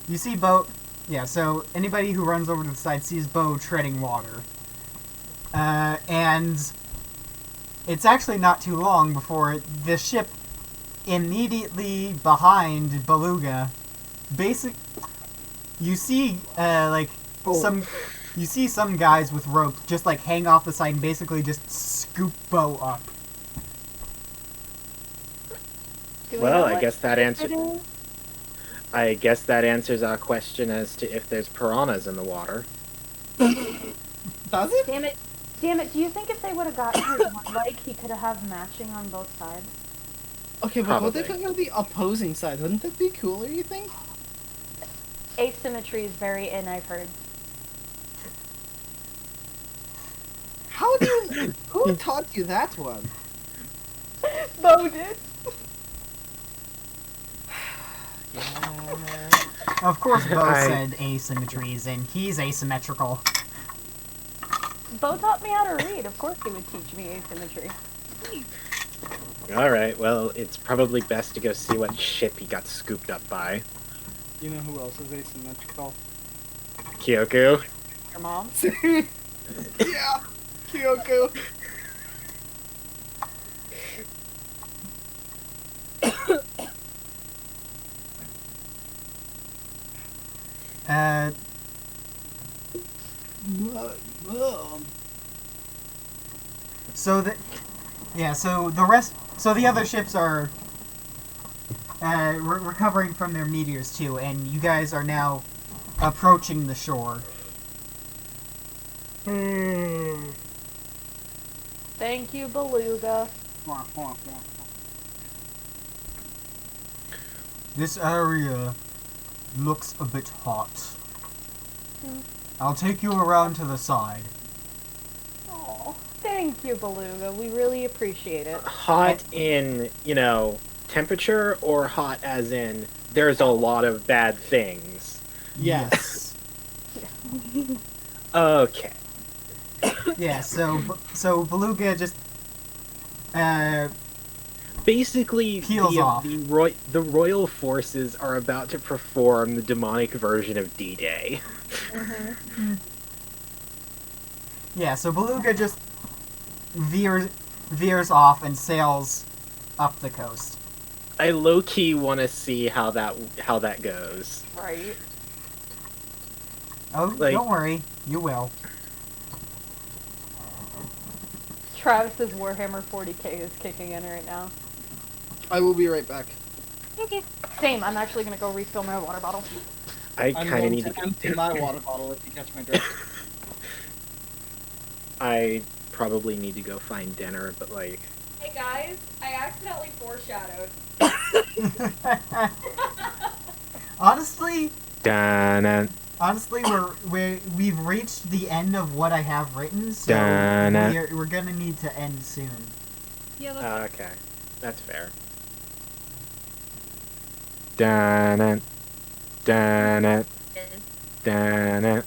you see Bo, yeah, so anybody who runs over to the side sees Bo treading water. And it's actually not too long before the ship immediately behind Beluga, you see, you see some guys with ropes just, hang off the side and basically just scoop Bo up. Well, I guess that answers our question as to if there's piranhas in the water. Does it? Damn it. Do you think if they would have gotten his one leg, he could have matching on both sides? Okay, but what Probably. if it were the opposing side? Wouldn't that be cooler, you think? Asymmetry is very in, I've heard. How do you... Who taught you that one? Bo did. Of course, Bo I- said asymmetries, and he's asymmetrical. Bo taught me how to read. Of course he would teach me asymmetry. Alright, well, it's probably best to go see what ship he got scooped up by. You know who else is asymmetrical? Kyoku? Your mom? Yeah! Kyoko! Mom. So the other ships are recovering from their meteors too, and you guys are now approaching the shore. Thank you, Beluga. This area looks a bit hot. I'll take you around to the side. Oh, thank you, Beluga. We really appreciate it. Hot in, temperature, or hot as in there's a lot of bad things? Yes. Okay. Yeah, so Beluga just Basically, Peels off. the royal forces are about to perform the demonic version of D-Day. yeah, so Beluga just veers off and sails up the coast. I low-key want to see how that goes. Right. Oh, don't worry, you will. Travis's Warhammer 40k is kicking in right now. I will be right back. Okay. Same. I'm actually gonna go refill my water bottle. I I'm kind of going need to to empty my water bottle if you catch my drift. I probably need to go find dinner, but Hey guys, I accidentally foreshadowed. Honestly, Dun-dun, we've reached the end of what I have written, so Dun-dun. we're gonna need to end soon. Yeah, that's Okay, that's fair. Dun-dun, dun-dun, dun-dun.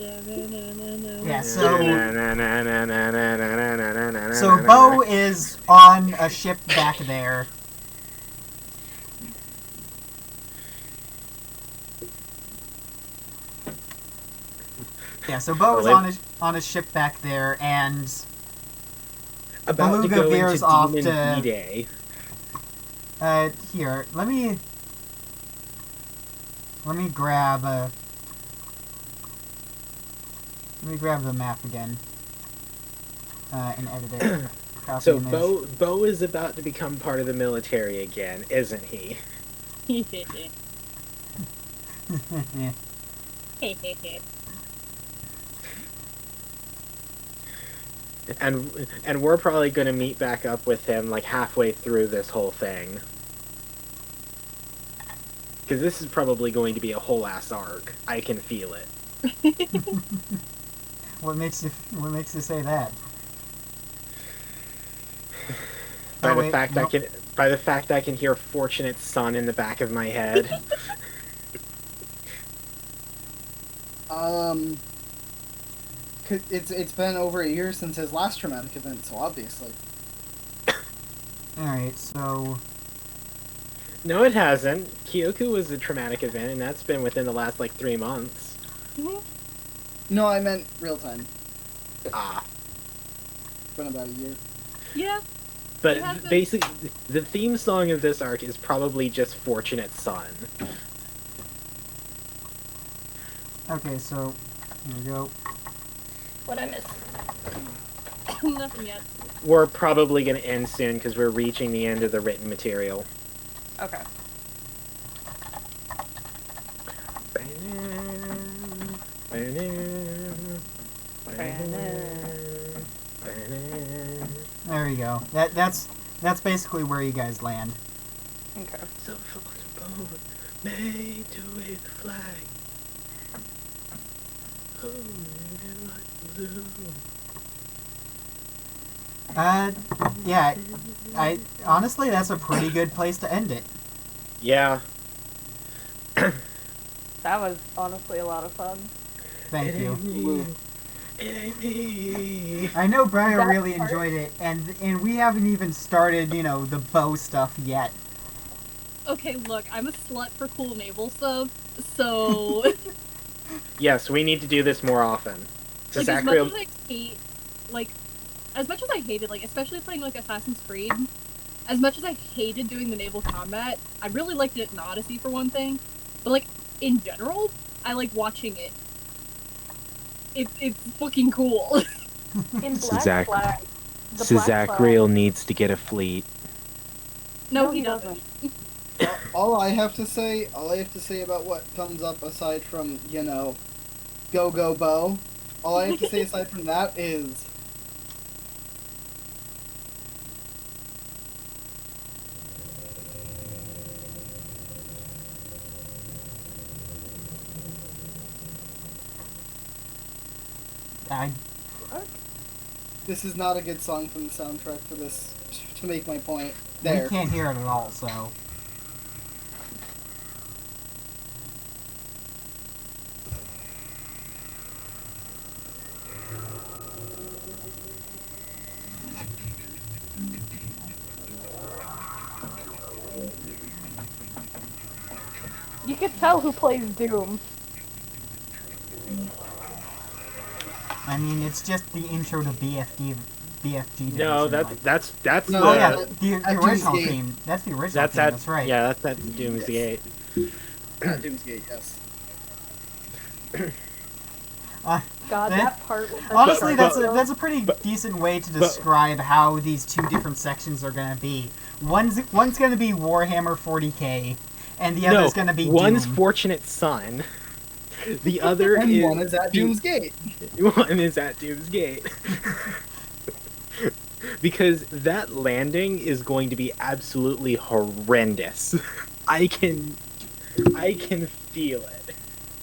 Yeah, so Bo is on a ship back there. Yeah, so Bo is on a ship back there, and about Beluga to go veers into off Demon to- D-Day. Here, let me grab the map again, and edit it. Copy So image. Bo is about to become part of the military again, isn't he? And we're probably going to meet back up with him like halfway through this whole thing. Because this is probably going to be a whole ass arc. I can feel it. What makes you say that? By the fact I can hear Fortunate Son in the back of my head. It's been over a year since his last traumatic event, so obviously. Alright, so... No, it hasn't. Kyoku was a traumatic event, and that's been within the last, like, 3 months. No, I meant real time. Ah. It's been about a year. Yeah. But basically, the theme song of this arc is probably just Fortunate Son. Okay, so... Here we go. What I miss? Nothing yet. We're probably going to end soon, because we're reaching the end of the written material. Okay. There you go. That's basically where you guys land. Okay. So made to wave the flag. Yeah, honestly, that's a pretty good place to end it. Yeah. That was honestly a lot of fun. Thank you. It ain't me. I know Briar really enjoyed it, and we haven't even started, you know, the bow stuff yet. Okay, look, I'm a slut for cool naval stuff, so... Yes, we need to do this more often. Like, as much as I hate, like, as much as I hated, like, especially playing, like, Assassin's Creed, as much as I hated doing the naval combat, I really liked it in Odyssey, for one thing, but, like, in general, I like watching it. It's fucking cool. In Black Flag, Zachriel needs to get a fleet. No, he doesn't. All I have to say about what comes up aside from, you know, go go Bo, all I have to say aside from that is this is not a good song from the soundtrack for this, to make my point. There. We can't hear it at all, so... You can tell who plays Doom. I mean, it's just the intro to BFG No, division, that's No, Oh the, yeah, the original Doomsgate. theme. That's the original theme, that's right. Yeah, that's Doomsgate. Doomsgate, yes. God, that part was Honestly, such that's a pretty decent way to describe how these two different sections are gonna be. One's gonna be Warhammer 40k, and the other's gonna be one's Doom. Fortunate Son. The other And is one is at Doomsgate. One is at Doomsgate. Because that landing is going to be absolutely horrendous. I can feel it.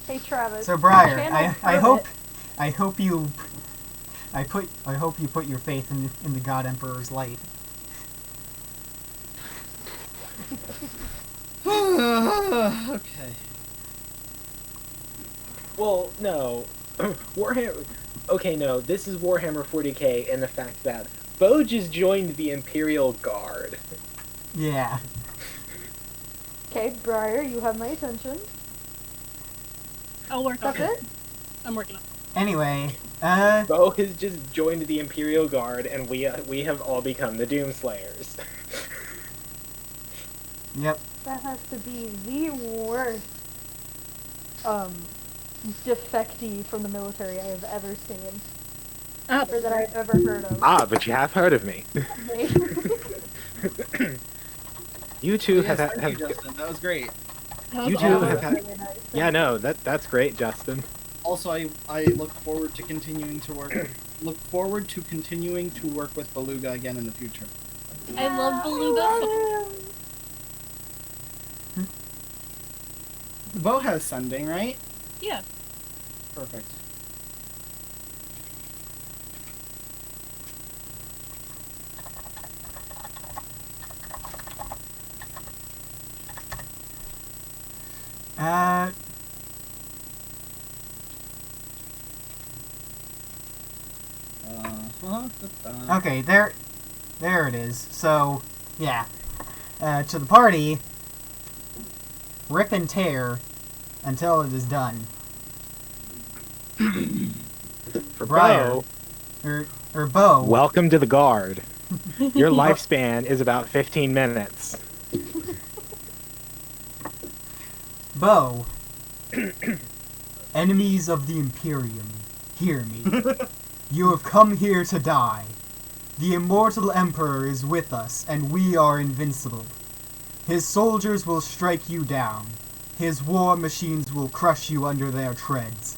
Hey Travis. So Briar, Channel I hope you put your faith in the God Emperor's light. Okay. Well, no. Warhammer. Okay, no, this is Warhammer 40k and the fact that Bo just joined the Imperial Guard. Yeah. Okay, Briar, you have my attention. I'll work on That's it. it? I'm working on it. Anyway, Bo has just joined the Imperial Guard, and we have all become the Doomslayers. yep. That has to be the worst defectee from the military I have ever seen. Or that I've ever heard of. Ah, but you have heard of me. You two Yes, have, thank you, Justin. That was great. you two Yeah, have that was had, really nice. yeah, no, that's great, Justin. Also, I look forward to continuing to work with Beluga again in the future. I love Beluga. Bo has sending, right? Yeah. Perfect. Uh, okay, there it is. So, yeah. To the party, rip and tear until it is done. For Briar. Bo, Or Bo. welcome to the Guard. Your lifespan is about 15 minutes. Bo. Enemies of the Imperium, hear me. You have come here to die. The immortal Emperor is with us, and we are invincible. His soldiers will strike you down. His war machines will crush you under their treads.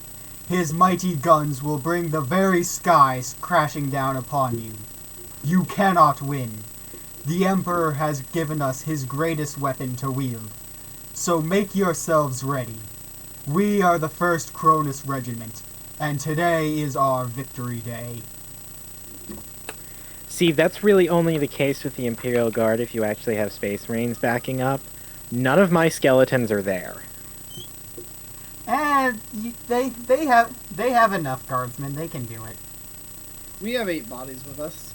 His mighty guns will bring the very skies crashing down upon you. You cannot win. The Emperor has given us his greatest weapon to wield. So make yourselves ready. We are the 1st Cronus Regiment, and today is our victory day. See, that's really only the case with the Imperial Guard if you actually have Space Marines backing up. None of my skeletons are there. And they have enough guardsmen. They can do it. We have 8 bodies with us.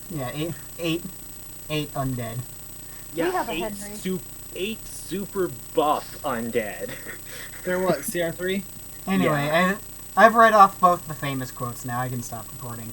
Yeah, eight undead. Yeah, have a 8 Henry. 8 super buff undead. They're what, CR3? Anyway, I've read off both the famous quotes now. I can stop recording.